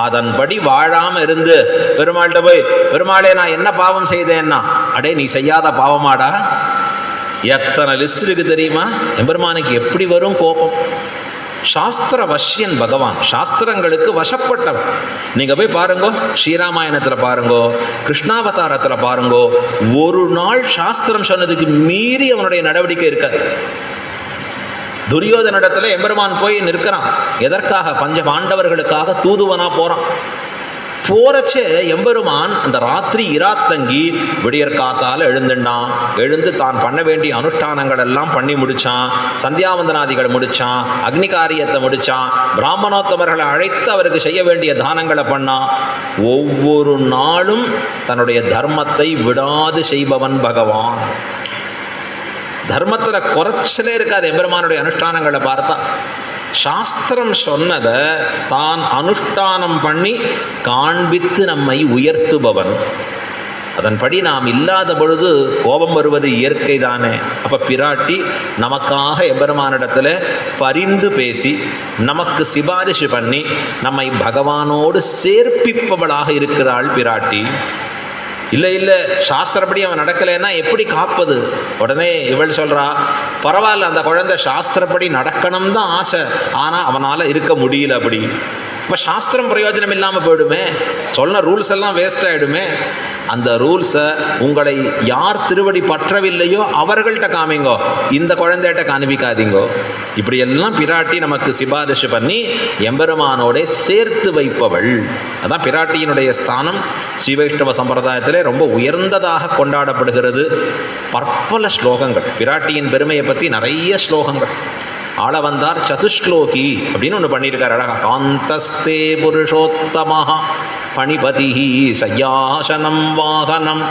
அதன்படி வாழாமல் இருந்து பெருமாள்கிட்ட போய், பெருமாளே நான் என்ன பாவம் செய்தேன்னா, அடே நீ செய்யாத பாவமாடா, எத்தனை லிஸ்ட் இருக்கு தெரியுமா. எம்பெருமானுக்கு எப்படி வரும் கோபம். சாஸ்திர வசியன் பகவான், சாஸ்திரங்களுக்கு வசப்பட்டவன். நீங்கள் போய் பாருங்கோ, ஸ்ரீராமாயணத்தில் பாருங்கோ, கிருஷ்ணாவதாரத்தில் பாருங்கோ, ஒரு நாள் சாஸ்திரம் சொன்னதுக்கு மீறி அவனுடைய நடவடிக்கை இருக்காது. துரியோதனிடத்தில் எம்பெருமான் போய் நிற்கிறான். எதற்காக? பஞ்ச பாண்டவர்களுக்காக தூதுவனா போகிறான். போறச்சே எம்பெருமான் அந்த ராத்திரி இராத்தங்கி விடியற் காத்தால் எழுந்துட்டான். எழுந்து தான் பண்ண வேண்டிய அனுஷ்டானங்கள் எல்லாம் பண்ணி முடித்தான். சந்தியாவந்தனாதிகளை முடித்தான், அக்னி காரியத்தை முடித்தான், பிராமணோத்தமர்களை அழைத்து அவருக்கு செய்ய வேண்டிய தானங்களை பண்ணான். ஒவ்வொரு நாளும் தன்னுடைய தர்மத்தை விடாது செய்பவன் பகவான். தர்மத்தில் குறைச்சலே இருக்காது எம்பெருமானுடைய அனுஷ்டானங்களை பார்த்தா. சாஸ்திரம் சொன்னதை தான் அனுஷ்டானம் பண்ணி காண்பித்து நம்மை உயர்த்துபவன். அதன்படி நாம் இல்லாத பொழுது கோபம் வருவது இயற்கை தானே. அப்போ பிராட்டி நமக்காக எம்பெருமானிடத்தில் பரிந்து பேசி நமக்கு சிபாரிசு பண்ணி நம்மை பகவானோடு சேர்ப்பிப்பவளாக இருக்கிறாள் பிராட்டி. இல்லை சாஸ்திரப்படி அவன் நடக்கலைன்னா எப்படி காப்பது? உடனே இவள் சொல்கிறா, பரவாயில்ல, அந்த குழந்தை சாஸ்திரப்படி நடக்கணும் தான் ஆசை, ஆனால் அவனால் இருக்க முடியல. அப்படி இப்போ சாஸ்திரம் பிரயோஜனம் இல்லாமல் போயிடுமே, சொன்ன ரூல்ஸ் எல்லாம் வேஸ்ட் ஆகிடுமே. அந்த ரூல்ஸை உங்களை யார் திருவடி பற்றவில்லையோ அவர்கள்ட்ட காமிங்கோ, இந்த குழந்தைகிட்ட காண்பிக்காதீங்கோ. இப்படியெல்லாம் பிராட்டி நமக்கு சிபாரிசு பண்ணி எம்பெருமானோட சேர்த்து வைப்பவள். அதான் பிராட்டியினுடைய ஸ்தானம் ஸ்ரீவைஷ்ணவ சம்பிரதாயத்திலே ரொம்ப உயர்ந்ததாக கொண்டாடப்படுகிறது. பற்பல ஸ்லோகங்கள், பிராட்டியின் பெருமையை பற்றி நிறைய ஸ்லோகங்கள். ஆள வந்தார் சதுஷ்லோகி அப்படின்னு ஒன்று பண்ணியிருக்கார் அழகா. காந்தஸ்தே புருஷோத்தமஹா பணிபதி சய்யாசனம் வாகனம்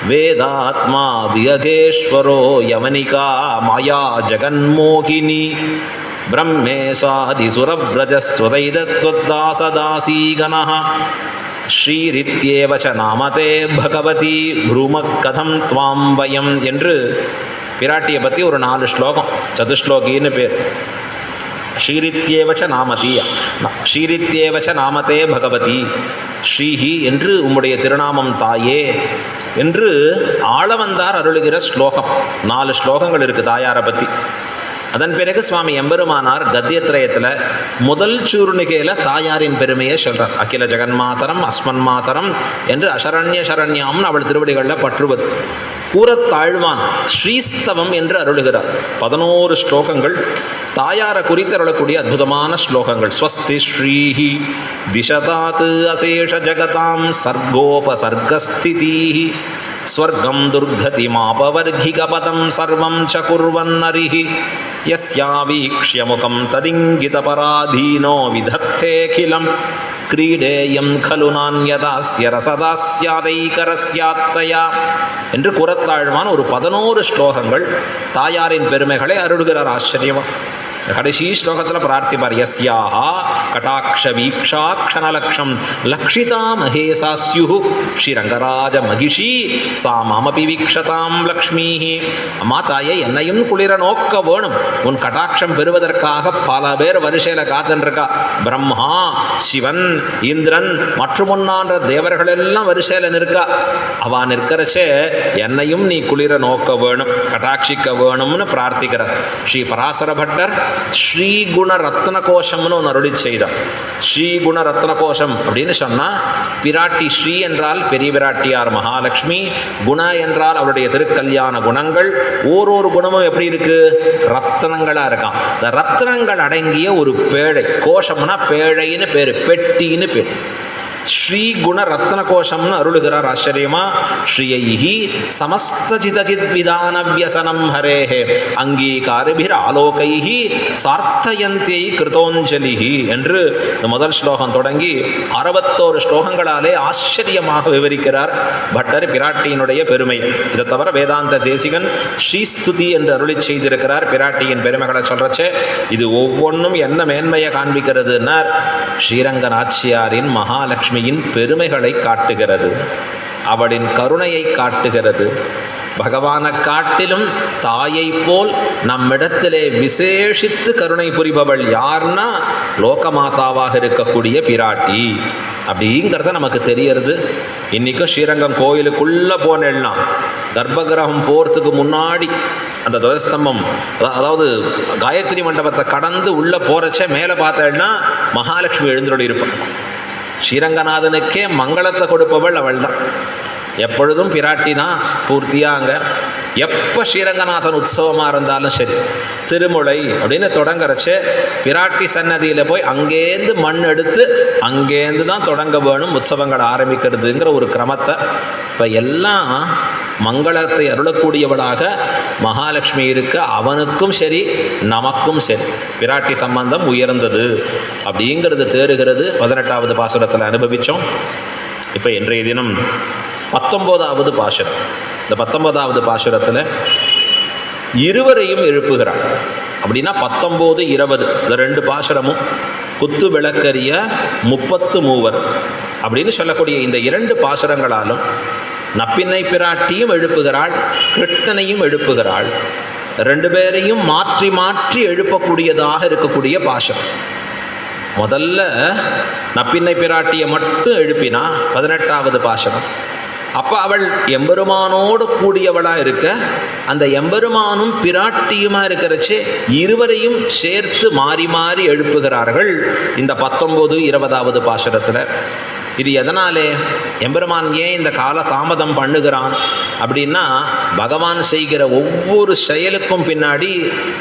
வேதாத்மா வியகேஸ்வரோ யவனிகா மாயா ஜெகன்மோகினி பிரம்மேசாதிசுரவ்ரஜஸ்வதைதத்வதாசதாசீகணः ஸ்ரீரித்யேவச நாமதே பகவதி ப்ரூமக் கதம் த்வாம் வயம் என்று பிராட்டியை பற்றி ஒரு 4 ஸ்லோகம், சதுஷ்லோகின்னு பேர். ஸ்ரீரித்யேவச நாமதி, ஸ்ரீரித்யேவச நாமதே பகவதி, ஸ்ரீஹி என்று உம்முடைய திருநாமம் தாயே என்று ஆளவந்தார் அருளுகிற ஸ்லோகம். 4 ஸ்லோகங்கள் இருக்குது தாயாரை பற்றி. அதன் பிறகு சுவாமி எம்பெருமானார் கத்தியத்ரயத்தில் முதல் சூர்ணிகையில் தாயாரின் பெருமையை சொல்கிறார். அகில ஜெகன்மாதரம் அஸ்மன் மாதரம் என்று அசரண்ய சரண்யாம்னு அவள் திருவடிகளில் பற்றுவது. கூறத்தாழ்வான் ஸ்ரீஸ்தவம் என்று அருளுகிறார். 11 ஸ்லோகங்கள் தாயாரை குறித்து அருளக்கூடிய அற்புதமான ஸ்லோகங்கள். ஸ்வஸ்தி ஸ்ரீஹி திசதாத் அசேஷ ஜகதாம் சர்கோபசர்கஸ்திதீஹி ஸ்வர்கம் துர்கதிமாபவர்கிகபதம் சர்வம் ச குர்வன்னரிஹி யஸ்யாவீக்ஷ்ய முகம் ததிங்கிதபராதீனோ விதத்தேகிலம் கிரீடேயம் கலு நான்யதாஸ்ய ரசதாஸ்யாதைகரஸ்யாத்தயா என்று குரத்தாழ்வான் ஒரு 11 ஸ்லோகங்கள் தாயாரின் பெருமைகளை அருள்கிறார். ஆச்சரியமா கடைசி ஸ்லோகத்தில் பிரார்த்திப்பார். யஸ்யாஹா கடாட்ச வீக்ஷாக்ஷணலக்ஷம் லக்ஷிதா மகேசாஸ்யு ஸ்ரீரங்கராஜ மகிஷி சா மாமபி வீக்ஷதாம் லக்ஷ்மீஹி. அம்மா தாயே, என்னையும் குளிர நோக்க வேணும். உன் கடாட்சம் பெறுவதற்காக பல பேர் வரிசையில் காத்துருக்கா. பிரம்மா, சிவன், இந்திரன் மற்றும் ஒன்னான்ற தேவர்கள் எல்லாம் வரிசையில் நிற்கா. அவா நிற்கிறச்சே என்னையும் நீ குளிர நோக்க வேணும், கடாட்சிக்க வேணும்னு பிரார்த்திக்கிறார். ஸ்ரீ பராசர பட்டர் ஸ்ரீகுண ரத்ன கோஷம்னு ஒன்று அருளி செய்தார். ஸ்ரீகுண ரத்ன கோஷம் அப்படின்னு சொன்னால், பிராட்டி ஸ்ரீ என்றால் பெரிய பிராட்டியார் மகாலட்சுமி, குண என்றால் அவருடைய திருக்கல்யாண குணங்கள். ஓரொரு குணமும் எப்படி இருக்கு? ரத்னங்களாக இருக்கான். இந்த ரத்னங்கள் அடங்கிய ஒரு பேழை. கோஷம்னா பேழைன்னு பேர், பெட்டின்னு பேர். ஸ்ரீகுண ரத்ன கோஷம்னு அருளுகிறார். ஆச்சரியமா ஸ்ரீயைஹி சமஸ்தஜிதஜித் விதான வியசனம் ஹரேஹே அங்கீகாரபிர் ஆலோகைஹி சார்த்தயந்தியை கிருதோஞ்சலிஹி என்று இந்த முதல் ஸ்லோகம் தொடங்கி 61 ஸ்லோகங்களாலே ஆச்சரியமாக விவரிக்கிறார் பட்டர் பிராட்டியினுடைய பெருமை. இதை தவிர வேதாந்த தேசிகன் ஸ்ரீஸ்துதி என்று அருளி செய்திருக்கிறார். பிராட்டியின் பெருமைகளை சொல்றச்சே இது ஒவ்வொன்றும் என்ன மேன்மையை காண்பிக்கிறதுன்னார், ஸ்ரீரங்க நாச்சியாரின் மகாலட்சுமியின் பெருமைகளை காட்டுகிறது, அவளின் கருணையை காட்டுகிறது. பகவானை காட்டிலும் தாயை போல் நம்மிடத்திலே விசேஷித்து கருணை புரிபவள் யார்னா லோகமாதாவாக இருக்கக்கூடிய பிராட்டி அப்படிங்கிறத நமக்கு தெரியறது. இன்றைக்கும் ஸ்ரீரங்கம் கோயிலுக்குள்ளே போனேன்னா கர்ப்பகிரகம் போகிறதுக்கு முன்னாடி அந்த துவஜஸ்தம்பம், அதாவது காயத்ரி மண்டபத்தை கடந்து உள்ளே போகிறச்சே மேலே பார்த்தேன்னா மகாலட்சுமி எழுந்தோடு இருப்பாள். ஸ்ரீரங்கநாதனுக்கே மங்களத்தை கொடுப்பவள் அவள் தான். எப்பொழுதும் பிராட்டி தான் பூர்த்தியாக அங்கே. எப்போ ஸ்ரீரங்கநாதன் உற்சவமாக இருந்தாலும் சரி, திருமுலை அப்படின்னு தொடங்குறச்சு பிராட்டி சன்னதியில் போய் அங்கேருந்து மண் எடுத்து அங்கேருந்து தான் தொடங்க வேணும் உற்சவங்களை ஆரம்பிக்கிறதுங்கிற ஒரு கிரமத்தை. இப்போ எல்லாம் மங்களத்தை அருளக்கூடியவளாக மகாலட்சுமி இருக்க, அவனுக்கும் சரி நமக்கும் சரி பிராட்டி சம்பந்தம் உயர்ந்தது அப்படிங்கிறது தேறுகிறது. 18வது பாசுரத்தில் அனுபவித்தோம். இப்போ இன்றைய தினம் 19வது பாசுரம். இந்த 19வது பாசுரத்தில் இருவரையும் எழுப்புகிறாள். அப்படின்னா 19, 20 இந்த 2 பாசுரமும் குத்து விளக்கரிய 30 மூவர் அப்படின்னு சொல்லக்கூடிய இந்த 2 பாசுரங்களாலும் நப்பின்னை பிராட்டியும் எழுப்புகிறாள், கிருஷ்ணனையும் எழுப்புகிறாள். 2 பேரையும் மாற்றி மாற்றி எழுப்பக்கூடியதாக இருக்கக்கூடிய பாசுரம். முதல்ல நப்பின்னை பிராட்டியை மட்டும் எழுப்பினா 18வது பாசுரம். அப்போ அவள் எம்பெருமானோடு கூடியவளாக இருக்க, அந்த எம்பெருமானும் பிராட்டியுமா இருக்கிறச்சு இருவரையும் சேர்த்து மாறி மாறி எழுப்புகிறார்கள் இந்த 19, 20வது பாசுரத்தில். இது எதனாலே? எம்பெருமான் ஏன் இந்த கால தாமதம் பண்ணுகிறான் அப்படின்னா, பகவான் செய்கிற ஒவ்வொரு செயலுக்கும் பின்னாடி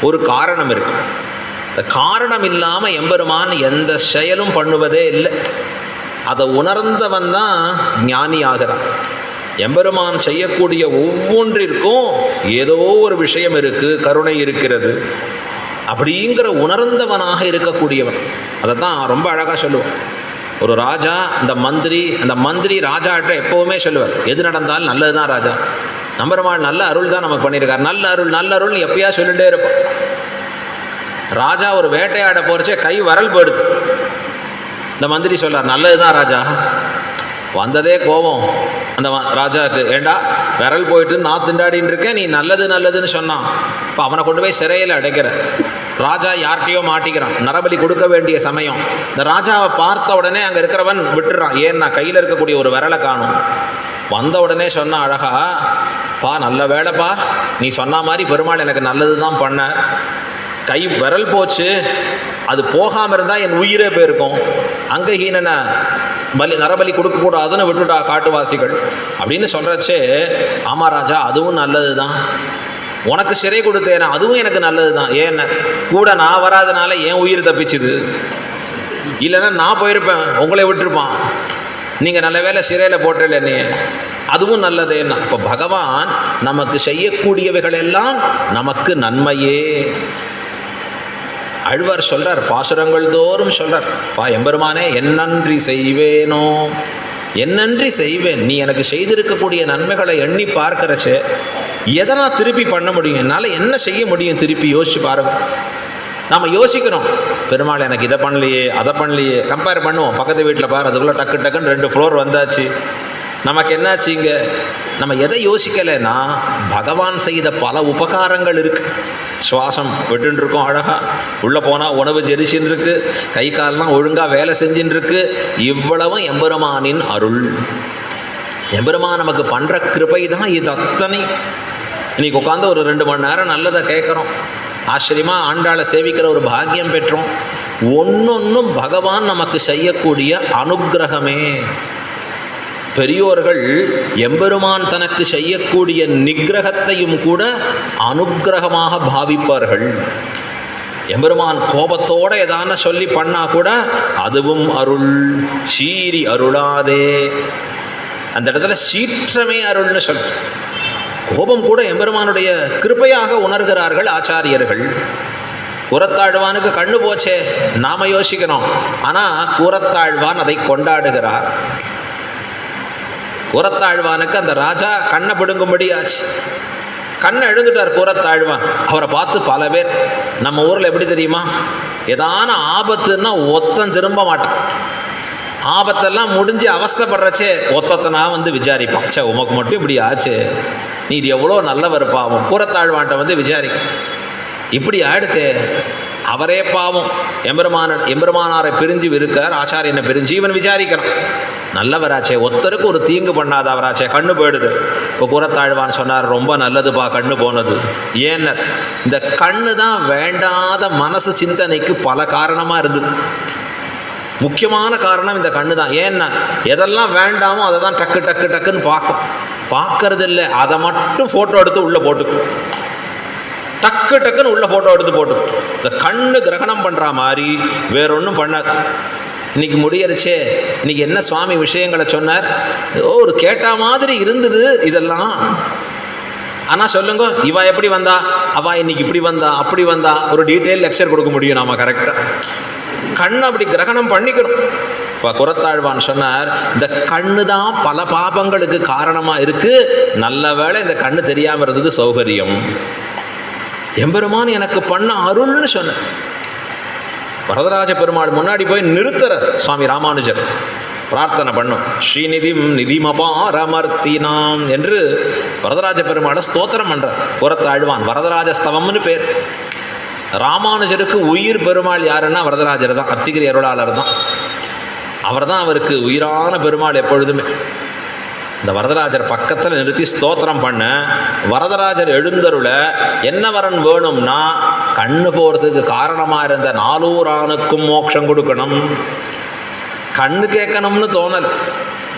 ஒரு காரணம் இருக்கு. இந்த காரணம் இல்லாமல் எம்பெருமான் எந்த செயலும் பண்ணுவதே இல்லை. அதை உணர்ந்தவன் தான் ஞானி ஆகிறான். எம்பெருமான் செய்யக்கூடிய ஒவ்வொன்றிற்கும் ஏதோ ஒரு விஷயம் இருக்குது, கருணை இருக்கிறது அப்படிங்கிற உணர்ந்தவனாக இருக்கக்கூடியவன். அதை தான் ரொம்ப அழகாக சொல்லுவான். ஒரு ராஜா அந்த மந்திரி ராஜாட்ட எப்போவுமே சொல்லுவார், எது நடந்தாலும் நல்லது தான் ராஜா, நம்பெருமாள் நல்ல அருள் தான் நமக்கு பண்ணியிருக்கார், நல்ல அருள்னு எப்பயா சொல்லிகிட்டே இருப்பான். ராஜா ஒரு வேட்டையாட போகிறச்சே கை வரல் போடுது. இந்த மந்திரி சொல்லார், நல்லது தான் ராஜா. வந்ததே கோபம் அந்த ராஜாவுக்கு, ஏண்டா விரல் போயிட்டு நான் திண்டாடின்னு இருக்கேன், நீ நல்லதுன்னு சொன்னான். இப்போ அவனை கொண்டு போய் சிறையில் அடைக்கிற. ராஜா யார்கிட்டையோ மாட்டிக்கிறான், நரபலி கொடுக்க வேண்டிய சமயம். இந்த ராஜாவை பார்த்த உடனே அங்கே இருக்கிறவன் விட்டுறான். ஏன்னா கையில் இருக்கக்கூடிய ஒரு விரலை காணும். வந்த உடனே சொன்னான் அழகா, பா நல்ல வேலைப்பா, நீ சொன்ன மாதிரி பெருமாள் எனக்கு நல்லது தான் பண்ண. கை விரல் போச்சு, அது போகாமல் இருந்தால் என் உயிரே போயிருக்கும். அங்கஹீனனை நரபலி கொடுக்கக்கூடாதுன்னு விட்டுட்டா காட்டுவாசிகள் அப்படின்னு சொல்கிறச்சே, ஆமாம் ராஜா அதுவும் நல்லது தான். உனக்கு சிறை கொடுத்தேனா அதுவும் எனக்கு நல்லது தான். ஏன்னா கூட நான் வராதனால என் உயிர் தப்பிச்சுது, இல்லைன்னா நான் போயிருப்பேன், உங்களை விட்டுருப்பான். நீங்கள் நல்ல வேலை சிறையில் போட்டல நீ, அதுவும் நல்லதேன்னா. இப்போ பகவான் நமக்கு செய்யக்கூடியவைகள் எல்லாம் நமக்கு நன்மையே. ஆழ்வார் சொல்கிறார், பாசுரங்கள் தோறும் சொல்கிறார், பா எம்பெருமானே என்னன்றி செய்வேனோ, என்னன்றி செய்வேன். நீ எனக்கு செய்திருக்கக்கூடிய நன்மைகளை எண்ணி பார்க்கறச்சே எதை நான் திருப்பி பண்ண முடியும், என்னால் என்ன செய்ய முடியும் திருப்பி யோசிச்சு பாருங்க. நாம் யோசிக்கணும், பெருமாள் எனக்கு இதை பண்ணலையே அதை பண்ணலையே, கம்பேர் பண்ணுவோம். பக்கத்து வீட்டில் பாரு, அதுக்குள்ளே டக்கு டக்குன்னு 2 ஃப்ளோர் வந்தாச்சு, நமக்கு என்னாச்சு இங்கே? நம்ம எதை யோசிக்கலைன்னா பகவான் செய்த பல உபகாரங்கள் இருக்குது. சுவாசம் விட்டுன்னு இருக்கோம் அழகாக, உள்ளே போனால் உணவு ஜெரிச்சின்னு இருக்கு, கை கால்லாம் ஒழுங்காக வேலை செஞ்சுன்னு இருக்கு. இவ்வளவும் எம்பெருமானின் அருள். எம்பெருமான் நமக்கு பண்ணுற கிருபை தான் இது அத்தனை. இன்றைக்கி உட்காந்து ஒரு 2 மணி நேரம் நல்லதை கேட்குறோம், ஆச்சரியமாக ஆண்டாளை சேவிக்கிற ஒரு பாக்கியம் பெற்றோம். ஒன்னொன்றும் பகவான் நமக்கு செய்யக்கூடிய அனுக்கிரகமே. பெரியோர்கள் எம்பெருமான் தனக்கு செய்யக்கூடிய நிகிரகத்தையும் கூட அனுக்கிரகமாக பாவிப்பார்கள். எம்பெருமான் கோபத்தோடு எதான சொல்லி பண்ணா கூட அதுவும் அருள், சீரி அருளாதே. அந்த இடத்துல சீற்றமே அருள்னு சொல். கோபம் கூட எம்பெருமானுடைய கிருபையாக உணர்கிறார்கள் ஆச்சாரியர்கள். கூரத்தாழ்வானுக்கு கண்ணு போச்சே, நாம யோசிக்கணும். ஆனால் கூரத்தாழ்வான் அதை கொண்டாடுகிறார். கூரத்தாழ்வானுக்கு அந்த ராஜா கண்ணை பிடுங்கும்படி ஆச்சு. கண்ணை எழுந்துட்டார் கூரத்தாழ்வான். அவரை பார்த்து பல பேர், நம்ம ஊரில் எப்படி தெரியுமா, ஏதான ஆபத்துன்னா ஒத்தன் திரும்ப மாட்டான். ஆபத்தெல்லாம் முடிஞ்சு அவஸ்தைப்படுறச்சே ஒத்தனை வந்து விசாரிப்பான், சே உமக்கு மட்டும் இப்படி ஆச்சு, நீ இது எவ்வளோ நல்லவர் பாவம். கூரத்தாழ்வான்ட்ட வந்து விசாரிக்க, இப்படி ஆயிடுத்தே, அவரே பாவம் எம்பெருமானாரை பிரிஞ்சு இருக்கார், ஆச்சாரியனை பிரிஞ்சு இவன் விசாரிக்கிறான், நல்லவராச்சே, ஒருத்தருக்கு ஒரு தீங்கு பண்ணாதவராச்சே, கண்ணு போயிடுது. இப்போ கூரத்தாழ்வான் சொன்னார், ரொம்ப நல்லதுப்பா கண்ணு போனது. ஏன்னு, இந்த கண்ணு தான் வேண்டாத மனசு சிந்தனைக்கு பல காரணமாக இருந்தது. முக்கியமான காரணம் இந்த கண்ணு தான். ஏன்னா எதெல்லாம் வேண்டாமோ அதை தான் டக்கு டக்கு டக்குன்னு பார்க்கறது இல்லை, அதை மட்டும் ஃபோட்டோ எடுத்து உள்ளே போட்டுக்கும், டக்கு டக்குன்னு உள்ள ஃபோட்டோ எடுத்து போட்டுக்கும். இந்த கண்ணு கிரகணம் பண்ணுற மாதிரி வேற ஒன்றும் பண்ணாது. இன்னைக்கு முடியறச்சே, இன்னைக்கு என்ன சுவாமி விஷயங்களை சொன்னார், ஒரு கேட்ட மாதிரி இருந்தது இதெல்லாம். ஆனால் சொல்லுங்க, இவா எப்படி வந்தா, அவா இன்னைக்கு இப்படி வந்தா அப்படி வந்தா, ஒரு டீட்டெயில் லெக்சர் கொடுக்க முடியும் நாம கரெக்டாக. கண் அப்படி கிரகணம் பண்ணிக்கணும். இப்போ கூரத்தாழ்வான் சொன்னார், இந்த கண்ணு தான் பல பாபங்களுக்கு காரணமாக இருக்கு, நல்ல வேளை இந்த கண்ணு தெரியாமல் இருந்தது சௌகரியம். எம்பெருமான் எனக்கு பண்ண அருள்னு சொன்ன. வரதராஜ பெருமாள் முன்னாடி போய் நிறுத்துற சுவாமி ராமானுஜர் பிரார்த்தனை பண்ணும், ஸ்ரீநிதிம் நிதிமபாரமர்த்தினாம் என்று வரதராஜ பெருமாளை ஸ்தோத்திரம் பண்ற கூரத்தாழ்வான். வரதராஜ ஸ்தவம்னு பேர். ராமானுஜருக்கு உயிர் பெருமாள் யாருன்னா வரதராஜர் தான், அத்திகிரி அருளாளர் தான். அவர் தான் அவருக்கு உயிரான பெருமாள் எப்பொழுதுமே. இந்த வரதராஜர் பக்கத்தில் நிறுத்தி ஸ்தோத்திரம் பண்ண, வரதராஜர் எழுந்தருள என்ன வரன் வேணும்னா, கண்ணு போகிறதுக்கு காரணமாக இருந்த 4 ஆணுக்கும் மோட்சம் கொடுக்கணும். கண்ணு கேட்கணும்னு தோணல்.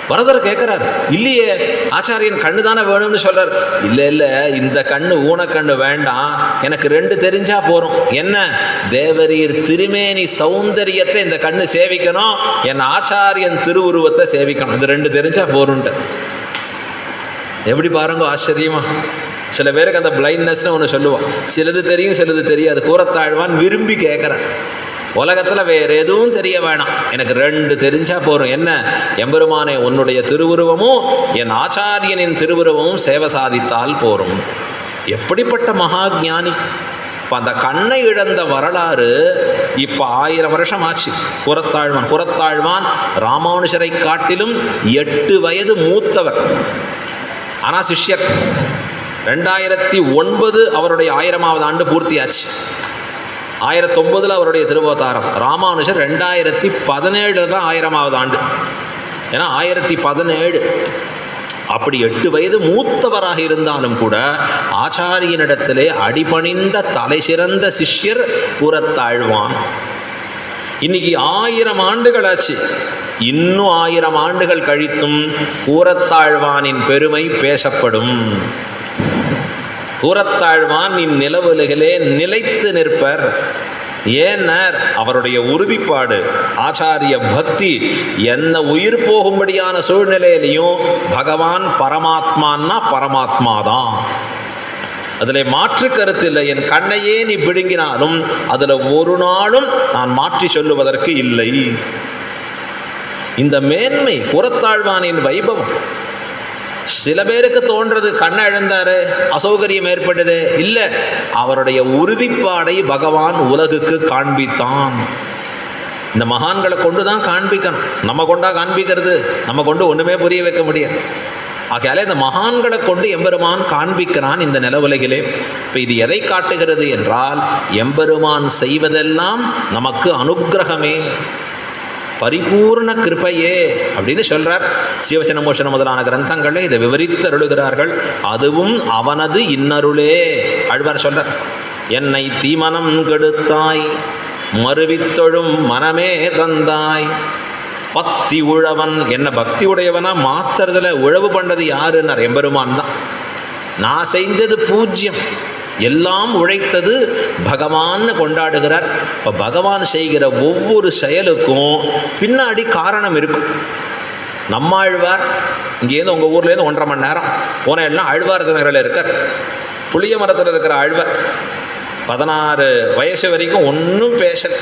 வரதர் கேட்குறாரு, இல்லையே ஆச்சாரியன் கண்ணு தானே வேணும்னு சொல்கிறார். இல்லை இல்லை, இந்த கண்ணு ஊனக்கண்ணு வேண்டாம், எனக்கு 2 தெரிஞ்சா போகிறோம். என்ன, தேவரீர் திருமேனி சௌந்தரியத்தை இந்த கண்ணு சேவிக்கணும், என் ஆச்சாரியன் திருவுருவத்தை சேவிக்கணும், இது 2 தெரிஞ்சா போகிறோன்ட்டு. எப்படி பாருங்க ஆச்சரியமா. சில பேருக்கு அந்த பிளைண்ட்னஸ்னு ஒன்று சொல்லுவான், சிலது தெரியும் சிலது தெரியாது. கூரத்தாழ்வான் விரும்பி கேட்குறான், உலகத்தில் வேறு எதுவும் தெரிய வேணாம், எனக்கு 2 தெரிஞ்சா போகிறோம். என்ன, எம்பெருமானே உன்னுடைய திருவுருவமும் என் ஆச்சாரியனின் திருவுருவமும் சேவை சாதித்தால் போகிறோம். எப்படிப்பட்ட மகா ஞானி. இப்போ அந்த கண்ணை இழந்த வரலாறு இப்போ 1000 வருஷம் ஆச்சு. கூரத்தாழ்வான் ராமானுஜரை காட்டிலும் 8 வயது மூத்தவர். ஆனால் சிஷ்யர் 2009 அவருடைய 1000வது ஆண்டு பூர்த்தியாச்சு. 1009 அவருடைய திருவதாரம். ராமானுஜர் 2017 தான் 1000வது ஆண்டு. ஏன்னா 1017. அப்படி 8 வயது மூத்தவராக இருந்தாலும் கூட ஆச்சாரியனிடத்திலே அடிபணிந்த தலை சிறந்த சிஷ்யர் கூரத்தாழ்வான். இன்னைக்கு 1000 ஆண்டுகள் ஆச்சு. இன்னும் 1000 ஆண்டுகள் கழித்தும் கூரத்தாழ்வானின் பெருமை பேசப்படும். கூரத்தாழ்வான் இந்நிலவுலகிலே நிலைத்து நிற்பர். ஏன்னர் அவருடைய உறுதிப்பாடு, ஆச்சாரிய பக்தி. என்ன உயிர் போகும்படியான சூழ்நிலையிலையும் பகவான் பரமாத்மான்னா பரமாத்மா தான். அதில் மாற்று கருத்து இல்லை. என் கண்ணையே நீ பிடுங்கினாலும் அதில் ஒரு நாளும் நான் மாற்றி சொல்லுவதற்கு இல்லை. இந்த மேன்மை கூறத்தாழ்வானின் வைபவம். சில பேருக்கு தோன்றது கண்ணை இழந்தாரு, அசௌகரியம் ஏற்பட்டது. இல்லை, அவருடைய உறுதிப்பாடை பகவான் உலகுக்கு காண்பித்தான். இந்த மகான்களை கொண்டு தான் காண்பிக்கணும். நம்ம கொண்டா காண்பிக்கிறது? நம்ம கொண்டு ஒன்றுமே புரிய வைக்க முடியாது. ஆகையாலே இந்த மகான்களை கொண்டு எம்பெருமான் காண்பிக்கிறான் இந்த நில உலகிலே. இப்போ இது எதை காட்டுகிறது என்றால், எம்பெருமான் செய்வதெல்லாம் நமக்கு அனுக்கிரகமே, பரிபூர்ண கிருபையே அப்படின்னு சொல்கிறார். சிவவச்சன மோசனம் முதலான கிரந்தங்களில் இதை விவரித்து அருளுகிறார்கள். அதுவும் அவனது இன்னருளே. ஆழ்வார் சொல்கிறார், என்னை தீமனம் கெடுத்தாய், மறுவித்தொழும் மனமே தந்தாய், பக்தி உழவன். என்ன பக்தி உடையவனா மாத்துறதுல உழவு பண்ணது யாருன்னார்? எம்பெருமான் தான். நான் செஞ்சது பூஜ்யம், எல்லாம் உழைத்தது பகவான்னு கொண்டாடுகிறார். இப்போ பகவான் செய்கிற ஒவ்வொரு செயலுக்கும் பின்னாடி காரணம் இருக்கும். நம்மாழ்வார் இங்கேருந்து உங்கள் ஊர்லேருந்து 1.5 மணி நேரம் போன எல்லாம் ஆழ்வார் தினங்களில் இருக்கார். புளிய மரத்தில் இருக்கிற ஆழ்வார் 16 வயசு வரைக்கும் ஒன்றும் பேசல.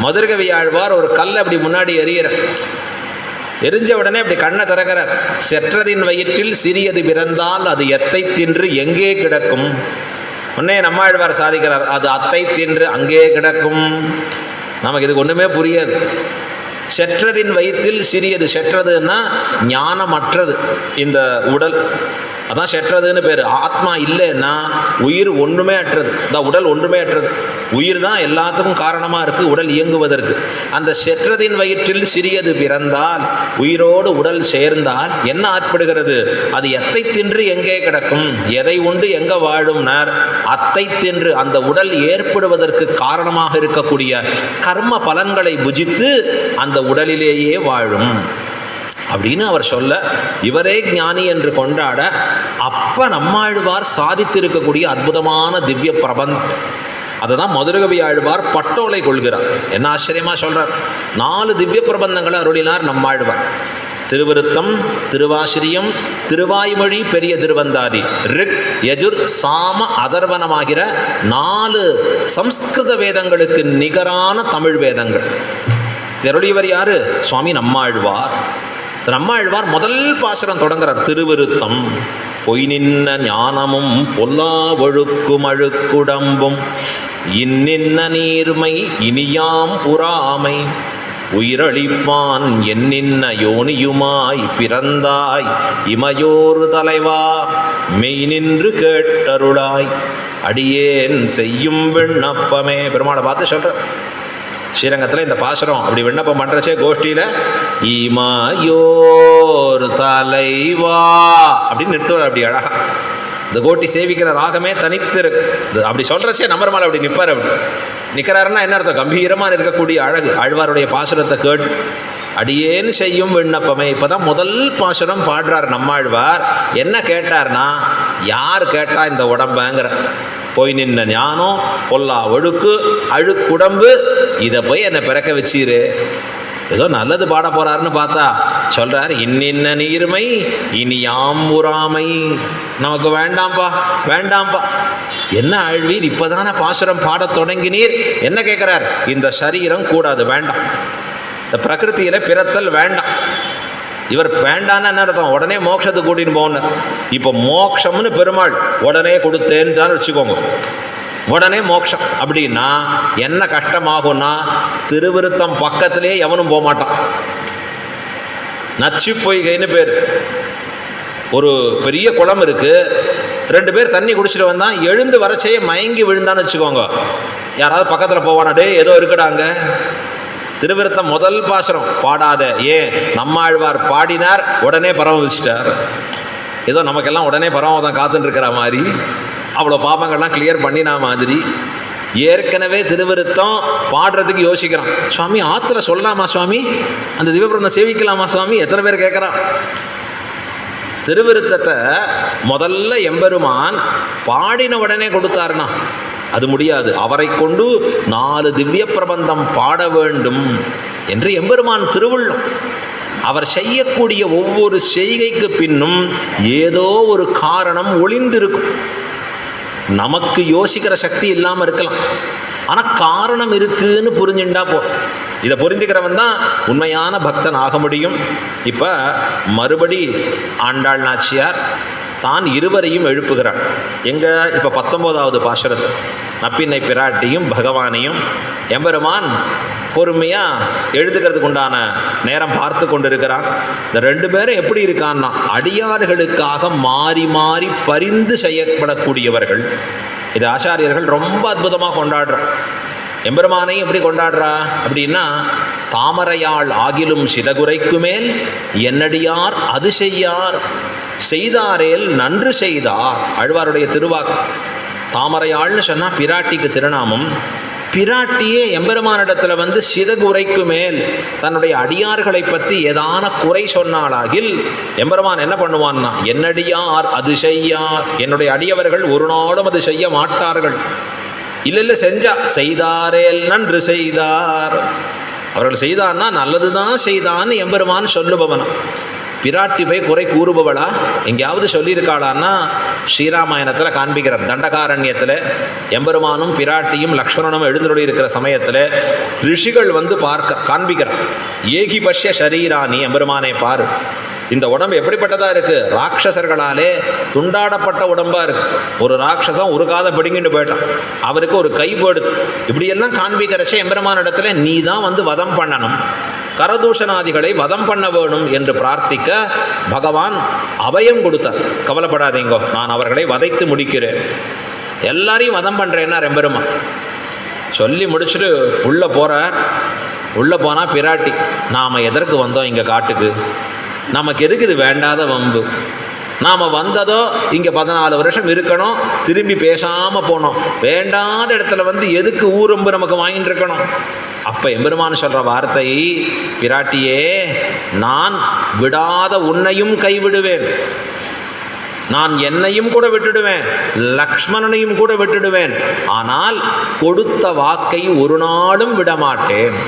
மதுரகவி ஆழ்வார் ஒரு கல் அப்படி முன்னாடி எரிஞ்ச உடனே அப்படி கண்ணை திறக்கிறார். செற்றதின் வயிற்றில் சிறியது பிறந்தால் அது எத்தை தின்று எங்கே கிடக்கும்? உடனே நம்மாழ்வார் சாதிக்கிறார், அது அத்தை தின்று அங்கே கிடக்கும். நமக்கு இதுக்கு ஒன்றுமே புரியாது. செற்றதின் வயிற்றில் சிறியது, செற்றதுன்னா ஞானமற்றது இந்த உடல், அதான் செற்றதுன்னு பேர். ஆத்மா இல்லைன்னா உயிர் ஒன்றுமே அற்றது, இந்த உடல் ஒன்றுமே அற்றது. உயிர் தான் எல்லாத்துக்கும் காரணமாக இருக்குது உடல் இயங்குவதற்கு. அந்த செற்றதின் வயிற்றில் சிறியது பிறந்தால், உயிரோடு உடல் சேர்ந்தால் என்ன ஆட்படுகிறது? அது எத்தை தின்று எங்கே கிடக்கும்? எதை உண்டு எங்கே வாழும்னார்? அத்தை தின்று அந்த உடல் ஏற்படுவதற்கு காரணமாக இருக்கக்கூடிய கர்ம பலன்களை புஜித்து அந்த உடலிலேயே வாழும் அப்படின்னு அவர் சொல்ல, இவரே ஞானி என்று கொண்டாட, அப்போ நம்மாழ்வார் சாதித்திருக்கக்கூடிய அற்புதமான திவ்ய பிரபந்தம், அதை தான் மதுரகவி ஆழ்வார் பட்டோலை கொள்கிறார். என்ன ஆச்சரியமாக சொல்கிறார். 4 திவ்ய பிரபந்தங்களை அருளினார் நம்மாழ்வார். திருவிருத்தம், திருவாசிரியம், திருவாய்மொழி, பெரிய திருவந்தாதி, ரிக், யஜுர், சாம, அதர்வனமாகிற 4 சம்ஸ்கிருத வேதங்களுக்கு நிகரான தமிழ் வேதங்கள். தெருளியவர் யாரு? சுவாமி நம்மாழ்வார். நம்மாழ்வார் முதல் பாசுரம் தொடங்குறார். திருவிருத்தம், பொய் நின்ன ஞானமும் பொல்லா ஒழுக்கும் அழுக்குடம்பும் இன்னின்ன நீர்மை இனியாம் புறாமை உயிரளிப்பான் என்னின்ன யோனியுமாய் பிறந்தாய் இமையோரு தலைவா மெய் நின்று கேட்டருளாய் அடியேன் செய்யும் விண்ணப்பமே. பெருமாளை பார்த்து சொல்ற. ஸ்ரீரங்கத்தில் இந்த பாசுரம் அப்படி விண்ணப்பம் பண்ணுறச்சே கோஷ்டியில் இமாயோர் தலைவா அப்படின்னு நிறுத்துவார். அப்படி அழகா இந்த கோட்டி சேவிக்கிற ராகமே தனித்து இருக்கு. அப்படி சொல்கிறச்சே நம்பர் அப்படி நிற்பார். அப்படி நிற்கிறாருன்னா என்ன அர்த்தம்? கம்பீரமாக இருக்கக்கூடிய அழகு. ஆழ்வாருடைய பாசுரத்தை கேட்டு அடியேன்னு செய்யும் விண்ணப்பமே. இப்போ தான் முதல் பாசுரம் பாடுறார் நம்மாழ்வார். என்ன கேட்டார்னா, யார் கேட்டா இந்த உடம்புங்கிற போய் நின்ன ஞானம் பொல்லா ஒழுக்கு அழுக்குடம்பு, இதை போய் என்னை பிறக்க வச்சிரு. ஏதோ நல்லது பாட போகிறாருன்னு பார்த்தா சொல்கிறார், இன்னின்ன நீர்மை இனி யாம்புறாமை. நமக்கு வேண்டாம்ப்பா வேண்டாம்ப்பா. என்ன ஆழ்வீர் இப்போ தானே பாசுரம் பாடத் தொடங்கினீர்? என்ன கேட்குறார்? இந்த சரீரம் கூடாது, வேண்டாம். இந்த பிரகிருத்தியில் பிறத்தல் வேண்டாம். இவர் வேண்டான்னு என்ன அர்த்தம்? உடனே மோட்சத்துக்கு கூட்டின்னு போகணும். இப்போ மோட்சம்னு பெருமாள் உடனே கொடுத்தேன்னு வச்சுக்கோங்க. உடனே மோட்சம் அப்படின்னா என்ன கஷ்டமாகும்னா, திருவிருத்தம் பக்கத்திலே எவனும் போக மாட்டான். நச்சு பொய்கைன்னு பேர். ஒரு பெரிய குளம் இருக்குது, 2 பேர் தண்ணி குடிச்சிட்டு வந்தான், எழுந்து வரச்சே மயங்கி விழுந்தான்னு வச்சுக்கோங்க. யாராவது பக்கத்தில் போவானா? டே ஏதோ இருக்குடாங்க. திருவிருத்தம் முதல் பாசுரம் பாடாத. ஏன்? நம்மாழ்வார் பாடினார், உடனே பரமவிச்சிட்டார். ஏதோ நமக்கெல்லாம் உடனே பரமதம் காத்துன்னு இருக்கிற மாதிரி, அவ்வளோ பாப்பங்கள்லாம் கிளியர் பண்ணினா மாதிரி. ஏற்கனவே திருவிருத்தம் பாடுறதுக்கு யோசிக்கிறான். சுவாமி ஆற்றுல சொல்லலாமா சுவாமி? அந்த திவ்யபிரபந்தம் சேவிக்கலாமா சுவாமி? எத்தனை பேர் கேட்குறான். திருவிருத்தத்தை முதல்ல எம்பெருமான் பாடின உடனே கொடுத்தாருன்னா அது முடியாது. அவரை கொண்டு 4 திவ்ய பிரபந்தம் பாட வேண்டும் என்று எம்பெருமான் திருவுள்ளம். அவர் செய்யக்கூடிய ஒவ்வொரு செய்கைக்கு பின்னும் ஏதோ ஒரு காரணம் ஒளிந்திருக்கும். நமக்கு யோசிக்கிற சக்தி இல்லாமல் இருக்கலாம், ஆனால் காரணம் இருக்குன்னு புரிஞ்சுண்டா போ. இதை புரிஞ்சுக்கிறவன் தான் உண்மையான பக்தன் ஆக முடியும். இப்போ மறுபடி ஆண்டாள் நாச்சியார் தான் இருவரையும் எழுப்புகிறாள். எங்கே? இப்போ 19வது பாசுரத்து நப்பின்னை பிராட்டியும் பகவானையும் எம்பெருமான் பொறுமையாக எழுதுகிறதுக்கு உண்டான நேரம் பார்த்து கொண்டிருக்கிறான். இந்த 2 பேரும் எப்படி இருக்கான்னா, அடியார்களுக்காக மாறி மாறி பரிந்து செய்யப்படக்கூடியவர்கள். இது ஆச்சாரியர்கள் ரொம்ப அற்புதமாக கொண்டாடுறார். எம்பெருமானையும் எப்படி கொண்டாடுறா அப்படின்னா, தாமரையாள் ஆகிலும் சிதகுரைக்கு மேல் என்னடியார் அது செய்யார், செய்தாரேல் நன்று செய்தார். ஆழ்வாருடைய திருவாக்கு. தாமரையாள்னு சொன்னால் பிராட்டிக்கு திருநாமம். பிராட்டியே எம்பெருமானிடத்தில் வந்து சிதகுரைக்கு மேல் தன்னுடைய அடியார்களை பற்றி ஏதான குறை சொன்னாலாகில் எம்பெருமான் என்ன பண்ணுவான்னா, என்னடியார் அது செய்யார், என்னுடைய அடியவர்கள் ஒரு நாளும் அது செய்ய மாட்டார்கள். இல்லை செஞ்சா செய்தாரேல் நன்று செய்தார், அவர்கள் செய்தான்னா நல்லது தான் செய்தான்னு எம்பெருமான் சொல்லுபவனா. பிராட்டி போய் குறை கூறுபவளா எங்கேயாவது சொல்லியிருக்காளான்னா ஸ்ரீராமாயணத்தில் காண்பிக்கிறார். தண்டகாரண்யத்தில் எம்பெருமானும் பிராட்டியும் லக்ஷ்மணனும் எழுந்தருளி இருக்கிற சமயத்தில் ரிஷிகள் வந்து பார்க்க காண்பிக்கிறார். ஏகி பஷ்ய ஷரீராணி, எம்பெருமானை பாரு, இந்த உடம்பு எப்படிப்பட்டதாக இருக்குது, ராட்சசர்களாலே துண்டாடப்பட்ட உடம்பாக இருக்குது. ஒரு ராட்சசம் ஒரு காதை பிடிங்கிட்டு போயிட்டான், அவருக்கு ஒரு கை போடுது. இப்படியெல்லாம் காண்பிக்கிறச்சே எம்பெருமான இடத்துல நீ தான் வந்து வதம் பண்ணணும், கரதூஷணாதிகளை வதம் பண்ண வேணும் என்று பிரார்த்திக்க பகவான் அபயம் கொடுத்தார். கவலைப்படாதீங்கோ, நான் அவர்களை வதைத்து முடிக்கிறேன், எல்லாரையும் வதம் பண்ணுறேன்னா எம்பெருமான் சொல்லி முடிச்சுட்டு உள்ளே போகிறார். உள்ளே போனால் பிராட்டி, நாம் எதற்கு வந்தோம் இங்கே காட்டுக்கு, நமக்கு எதுக்கு இது வேண்டாத வம்பு, நாம் வந்ததோ இங்கே 14 வருஷம் இருக்கணும், திரும்பி பேசாமல் போனோம், வேண்டாத இடத்துல வந்து எதுக்கு ஊரம்பு நமக்கு வாங்கிட்டு இருக்கணும். அப்போ எம்பெருமான் சொல்கிற வார்த்தை, பிராட்டியே நான் விடாத உன்னையும் கைவிடுவேன், நான் என்னையும் கூட விட்டுடுவேன், லக்ஷ்மணனையும் கூட விட்டுடுவேன், ஆனால் கொடுத்த வாக்கை ஒரு நாளும் விடமாட்டேன்.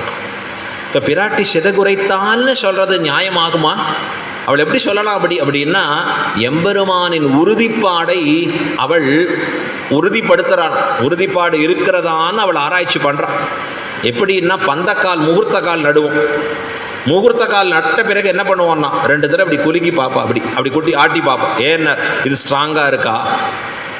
இப்போ பிராட்டி சிதகுரைத்தான்னு சொல்கிறது நியாயமாகுமா? அவள் எப்படி சொல்லலாம் அப்படின்னா, எம்பெருமானின் உறுதிப்பாடை அவள் உறுதிப்படுத்துகிறாள். உறுதிப்பாடு இருக்கிறதான்னு அவள் ஆராய்ச்சி பண்ணுறான். எப்படின்னா, பந்தக்கால் முகூர்த்த கால் நடுவோம். முகூர்த்த கால் நட்ட பிறகு என்ன பண்ணுவோன்னா 2 தடவை அப்படி குலுக்கி பார்ப்பா, அப்படி குட்டி ஆட்டி பார்ப்பா, ஏன்னா இது ஸ்ட்ராங்காக இருக்கா.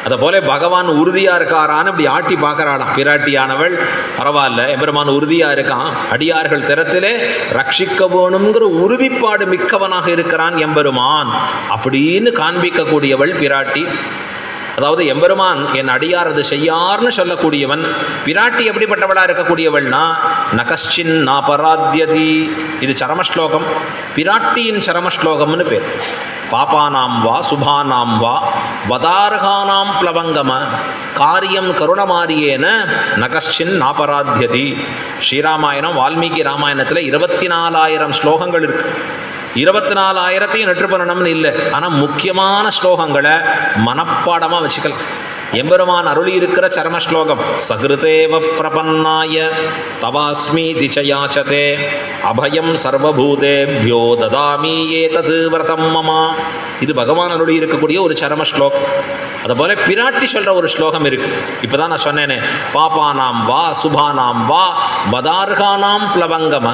அதை போல பகவான் உறுதியாக இருக்காரான்னு இப்படி ஆட்டி பார்க்குறாளாம். பிராட்டியானவள் பரவாயில்ல, எம்பெருமான் உறுதியாக இருக்கான், அடியார்கள் திறத்திலே ரட்சிக்க வேணுங்கிற உறுதிப்பாடு மிக்கவனாக இருக்கிறான் எம்பெருமான் அப்படின்னு காண்பிக்கக்கூடியவள் பிராட்டி. அதாவது எம்பெருமான் என் அடியார் அது செய்யார்னு சொல்லக்கூடியவன். பிராட்டி எப்படிப்பட்டவளாக இருக்கக்கூடியவள்னா, நகஸ்சின் நாபராத்யதி. இது சரமஸ்லோகம், பிராட்டியின் சரமஸ்லோகம்னு பேர். பாபானாம் வா சுபானாம் வா வதார்கானாம் பிளவங்கம காரியம் கருணமாரியேன நகஸ்சின் நாபராத்யதி. ஸ்ரீராமாயணம் வால்மீகி ராமாயணத்தில் 24,000 ஸ்லோகங்கள் இருக்குது. 24,000 நெற்று பண்ணணும்னு இல்லை, ஆனால் முக்கியமான ஸ்லோகங்களை மனப்பாடமாக வச்சுக்கலாம். எம்பெருமான் அருளி இருக்கிற சரமஸ்லோகம், சகிருதேவ பிரபன்னாய தவாஸ்மி திசயாச்சதே அபயம் சர்வபூதேபியோ ததாமி ஏதது விரதம் மமா. இது பகவான் அருளி இருக்கக்கூடிய ஒரு சரமஸ்லோகம். அதுபோல பிராட்டி சொல்கிற ஒரு ஸ்லோகம் இருக்குது. இப்போ தான் நான் சொன்னேனே, பாபானாம் வா சுபானாம் வா வதார்கானாம் பிளவங்கம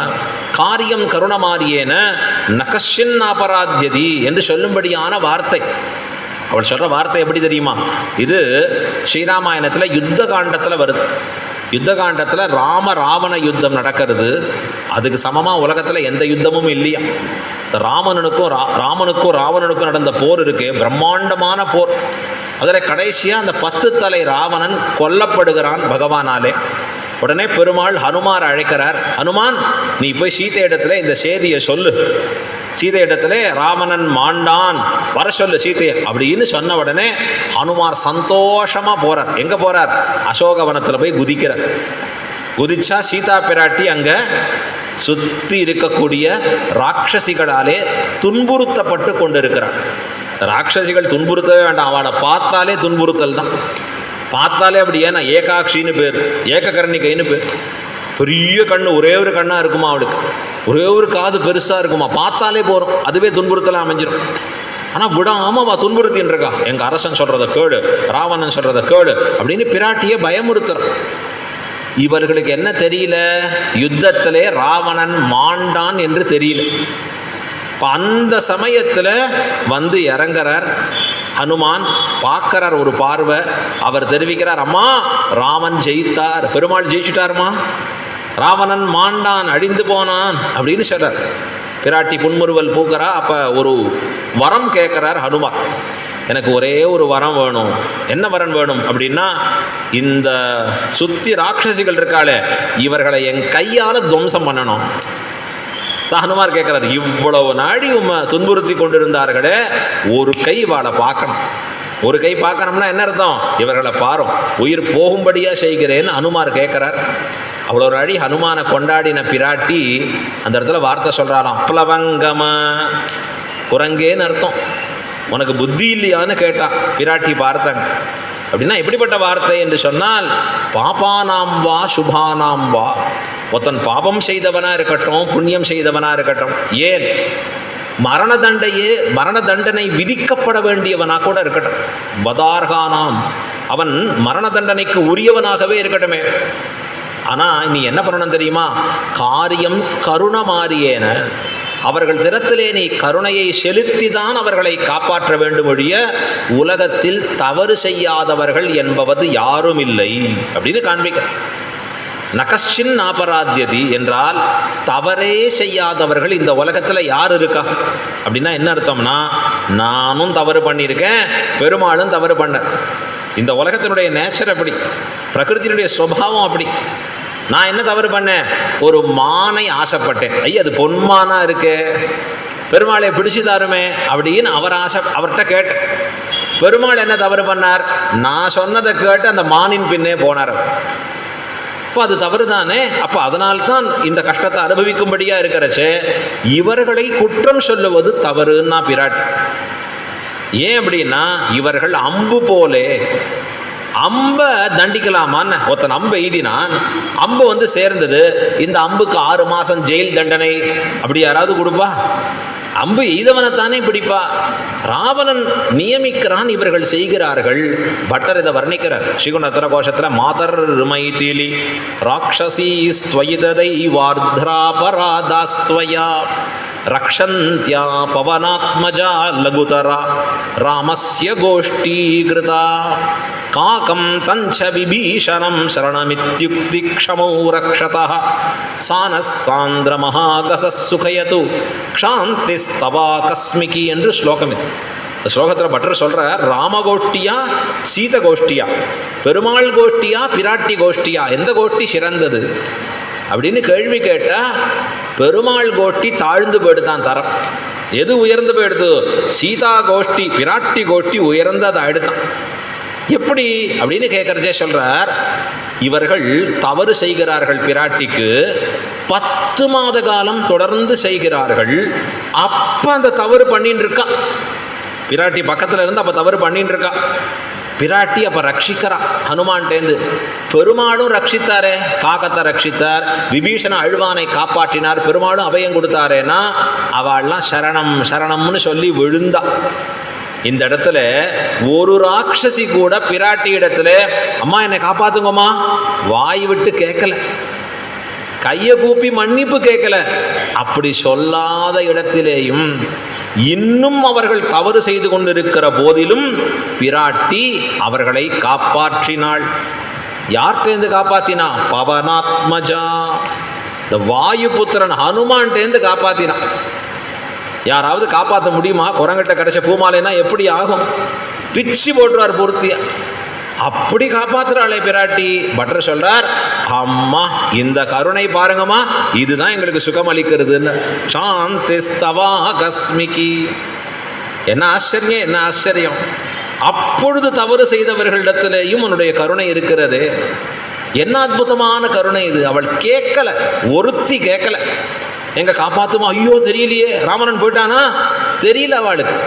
காரியம் கருணமாரியேன நகஸ்சின் அபராத்யதி என்று சொல்லும்படியான வார்த்தை. அவள் சொல்கிற வார்த்தை எப்படி தெரியுமா? இது ஸ்ரீராமாயணத்தில் யுத்த காண்டத்தில் வருது. யுத்த காண்டத்தில் ராவண யுத்தம் நடக்கிறது. அதுக்கு சமமாக உலகத்தில் எந்த யுத்தமும் இல்லையா. ராமனுக்கும் ராவணனுக்கும் நடந்த போர் இருக்கு, பிரம்மாண்டமான போர். அதில் கடைசியாக அந்த 10 தலை ராவணன் கொல்லப்படுகிறான் பகவானாலே. உடனே பெருமாள் ஹனுமார் அழைக்கிறார். ஹனுமான், நீ போய் சீதை இடத்துல இந்த செய்தியை சொல்லு, சீதை இடத்துல ராவணன் மாண்டான், வர சொல்லு சீதையை அப்படின்னு சொன்ன உடனே ஹனுமார் சந்தோஷமாக போகிறார். எங்கே போகிறார்? அசோகவனத்தில் போய் குதிக்கிறார். குதிச்சா சீதா பிராட்டி அங்கே சுற்றி இருக்கக்கூடிய ராட்சசிகளாலே துன்புறுத்தப்பட்டு கொண்டு இருக்கிறார். ராட்சசிகள் துன்புறுத்தவே வேண்டாம், அவளை பார்த்தாலே துன்புறுத்தல் தான். பார்த்தாலே அப்படி, ஏன்னா ஏகாட்சின்னு பேர், ஏககரணிகைன்னு பேர். பெரிய கண்ணு, ஒரே ஒரு கண்ணாக இருக்குமா அவளுக்கு, ஒரே ஒரு காது பெருசாக இருக்குமா, பார்த்தாலே போகிறோம், அதுவே துன்புறுத்தலாம் அமைஞ்சிடும். ஆனால் விடாமல் அவள் துன்புறுத்தின்னு இருக்கா. எங்கள் அரசன் சொல்கிறத கேளு, ராவணன் சொல்கிறத கேளு அப்படின்னு பிராட்டியை பயமுறுத்துறான். இவர்களுக்கு என்ன தெரியல, யுத்தத்திலே ராவணன் மாண்டான் என்று தெரியல. இப்போ அந்த சமயத்தில் வந்து இறங்குறார் ஹனுமான், பார்க்குறார் ஒரு பார்வை. அவர் தெரிவிக்கிறார், அம்மா ராமன் ஜெயித்தார், பெருமாள் ஜெயிச்சுட்டாருமா, ராவணன் மாண்டான், அழிந்து போனான் அப்படின்னு சொல்கிறார். பிராட்டி புன்முறுவல் பூக்கிறா. அப்போ ஒரு வரம் கேட்குறார் ஹனுமான், எனக்கு ஒரே ஒரு வரம் வேணும். என்ன வரம் வேணும் அப்படின்னா, இந்த சுத்தி ராட்சசிகள் இருக்காளே இவர்களை என் கையால் துவம்சம் பண்ணணும். ஹனுமார் கேட்குறாரு, இவ்வளவு நாடி துன்புறுத்தி கொண்டிருந்தார்களே, ஒரு கை வாழை பார்க்கணும். ஒரு கை பார்க்கணும்னா என்ன அர்த்தம், இவர்களை பாரும், உயிர் போகும்படியாக செய்கிறேன்னு ஹனுமார் கேட்குறார். அவ்வளோ நாடி ஹனுமானை கொண்டாடின பிராட்டி அந்த இடத்துல வார்த்தை சொல்கிறாராம், பிளவங்கம, குரங்கேன்னு அர்த்தம். உனக்கு புத்தி இல்லையான்னு கேட்டான் பிராட்டி பார்த்தாங்க. அப்படின்னா எப்படிப்பட்ட வார்த்தை என்று சொன்னால், பாபானாம் வா சுபானாம் வா, ஒருத்தன் பாபம் செய்தவனாக இருக்கட்டும் புண்ணியம் செய்தவனாக இருக்கட்டும், ஏன் மரண தண்டனை விதிக்கப்பட வேண்டியவனாக கூட இருக்கட்டும், வதார்கானாம், அவன் மரண தண்டனைக்கு உரியவனாகவே இருக்கட்டுமே. ஆனால் நீ என்ன பண்ணணும் தெரியுமா, காரியம் கருணமாரியேன, அவர்கள் திறத்திலே நீ கருணையை செலுத்தி தான் அவர்களை காப்பாற்ற வேண்டும் ஒழிய உலகத்தில் தவறு செய்யாதவர்கள் என்பது யாரும் இல்லை அப்படின்னு காண்பிக்க. நகஷின் அபராத்தியதி என்றால் தவறே செய்யாதவர்கள் இந்த உலகத்தில் யார் இருக்கா அப்படின்னா என்ன அர்த்தம்னா, நானும் தவறு பண்ணியிருக்கேன், பெருமாளும் தவறு பண்ண. இந்த உலகத்தினுடைய நேச்சர் அப்படி, பிரகிருத்தினுடைய சுபாவம் அப்படி. நான் என்ன தவறு பண்ணேன், ஒரு மானை ஆசைப்பட்டேன், அது பொன்மானா இருக்கு, பெருமாளை பிடிச்சு தாருமே அப்படின்னு அவர்கிட்ட கேட்டேன். பெருமாள் என்ன தவறு பண்ணார், நான் சொன்னதை கேட்டு அந்த மானின் பின்னே போனார். அப்போ அது தவறு தானே. அப்போ அதனால்தான் இந்த கஷ்டத்தை அனுபவிக்கும்படியாக இருக்கிறச்சே இவர்களை குற்றம் சொல்லுவது தவறுன்னா பிராட்டி. ஏன் அப்படின்னா, இவர்கள் அம்பு போலே, அம்பை தண்டிக்கலாமான்னு ஒருத்தன் அம்பு எய்தினான், அம்பு வந்து சேர்ந்தது, இந்த அம்புக்கு 6 மாதம் ஜெயில் தண்டனை அப்படி யாராவது கொடுப்பா? அம்பு எய்தவனைத்தானே பிடிப்பா. ராவணன் நியமிக்கிறான், இவர்கள் செய்கிறார்கள். பட்டர் இதை வர்ணிக்கிறார் ஸ்ரீகுணத்திர கோஷத்தில், மாதர் மைதிலி ராட்சசி ஸ்வயிததை வார்த்ராபராதாஸ்த்வயா ரக்ஷந்த்யா பவனாத்மஜா லகுதரா ராமஸ்ய கோஷ்டீகிருதா காகம் தஞ்ச விபீஷணம் சரணமித்யுக்தி க்ஷமௌ ரக்ஷதः சானஸ் சாந்திர மகாகச சுகயது க்ஷாந்திஸ்தவா கஸ்மிகி என்று ஸ்லோகம் இது. இந்த ஸ்லோகத்தில் பட்டர் சொல்கிறார், ராமகோஷ்டியா சீத கோஷ்டியா, பெருமாள் கோஷ்டியா பிராட்டி கோஷ்டியா, எந்த கோஷ்டி சிறந்தது அப்படின்னு கேள்வி கேட்டால் பெருமாள் கோஷ்டி தாழ்ந்து போயிடுதான் தரம். எது உயர்ந்து போயிடுது, சீதா கோஷ்டி பிராட்டி கோஷ்டி உயர்ந்து அதை எடுத்தான். எப்படி அப்படின்னு கேட்கறதே சொல்றார், இவர்கள் தவறு செய்கிறார்கள், பிராட்டிக்கு 10 மாத காலம் தொடர்ந்து செய்கிறார்கள். அப்ப அந்த தவறு பண்ணிட்டு இருக்கா பிராட்டி, பக்கத்துல இருந்து அப்ப தவறு பண்ணிட்டு இருக்கா பிராட்டி. அப்ப ரட்சிக்கிறா ஹனுமான்டேந்து. பெருமாளும் ரட்சித்தாரே, காக்கத்தை ரட்சித்தார், விபீஷண அழுவானை காப்பாற்றினார், பெருமாளும் அபயம் கொடுத்தாரேன்னா அவள்லாம் சரணம் சரணம்னு சொல்லி விழுந்தா. இந்த இடத்துல ஒரு ராட்சசி கூட பிராட்டி இடத்துல அம்மா என்னை காப்பாத்துங்கம்மா வாய் விட்டு கேட்கல, கையை கூப்பி மன்னிப்பு கேட்கல. அப்படி சொல்லாத இடத்திலேயும் இன்னும் அவர்கள் தவறு செய்து கொண்டிருக்கிற போதிலும் பிராட்டி அவர்களை காப்பாற்றினாள். யார்கிட்டேருந்து காப்பாத்தினா, பவனாத்மஜா, இந்த வாயுபுத்திரன் ஹனுமான்டேந்து காப்பாத்தினான். யாராவது காப்பாற்ற முடியுமா? குரங்கிட்ட கிடைச்ச பூமாலைனா எப்படி ஆகும், பிச்சு போட்டுருவார் பூர்த்தியா. அப்படி காப்பாற்றுறாளே பிராட்டி. பட்டர் சொல்றார், அம்மா இந்த கருணை பாருங்கம்மா, இதுதான் எங்களுக்கு சுகம் அளிக்கிறதுன்னு. சாந்திஸ்தவா கஸ்மிகி, என்ன ஆச்சரியம், என்ன ஆச்சரியம். அப்பொழுது தவறு செய்தவர்களிடத்திலேயும் உன்னுடைய கருணை இருக்கிறது. என்ன அற்புதமான கருணை இது. அவள் கேட்கல, ஒருத்தி கேட்கல, எங்க காப்பாத்துமா, ஐயோ தெரியலையே, ராமனன் போயிட்டானா தெரியல, அவளுக்கு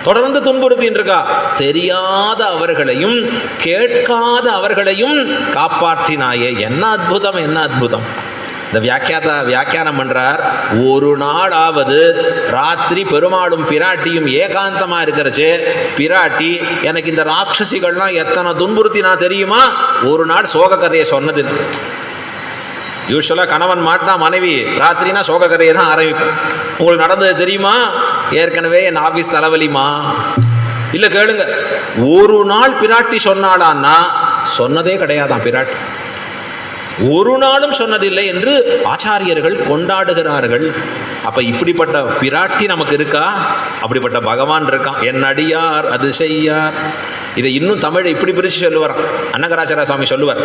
தொடர்ந்து துன்புறுத்தின் இருக்கா. தெரியாத அவர்களையும் கேட்காத அவர்களையும் காப்பாற்றினாயே, என்ன அற்புதம், என்ன அற்புதம். இந்த வியாக்கியானம் பண்ணுறார், ஒரு நாளாவது ராத்திரி பெருமாளும் பிராட்டியும் ஏகாந்தமாக இருக்கிறச்சே, பிராட்டி எனக்கு இந்த ராட்சசிகள்லாம் எத்தனை துன்புறுத்தினா தெரியுமா, ஒரு நாள் சோக கதையை சொன்னது. யூஸ்வலாக கணவன் மாட்டினா மனைவி ராத்திரினா சோக கதையை தான் ஆரம்பிப்போம். உங்களுக்கு நடந்தது தெரியுமா, ஏற்கனவே என் ஆஃபீஸ் தலைவலிமா, இல்லை கேளுங்க, ஒரு நாள் பிராட்டி சொன்னாளான்னா சொன்னதே கிடையாதான் பிராட்டி, ஒரு நாளும் சொன்னதில்லை என்று ஆச்சாரியர்கள் கொண்டாடுகிறார்கள். அப்போ இப்படிப்பட்ட பிராட்டி நமக்கு இருக்கா, அப்படிப்பட்ட பகவான் இருக்கான். என் அடியார் அது செய்யார். இதை இன்னும் தமிழை இப்படி பிரித்து சொல்லுவார் அன்னகராச்சார சுவாமி சொல்லுவார்,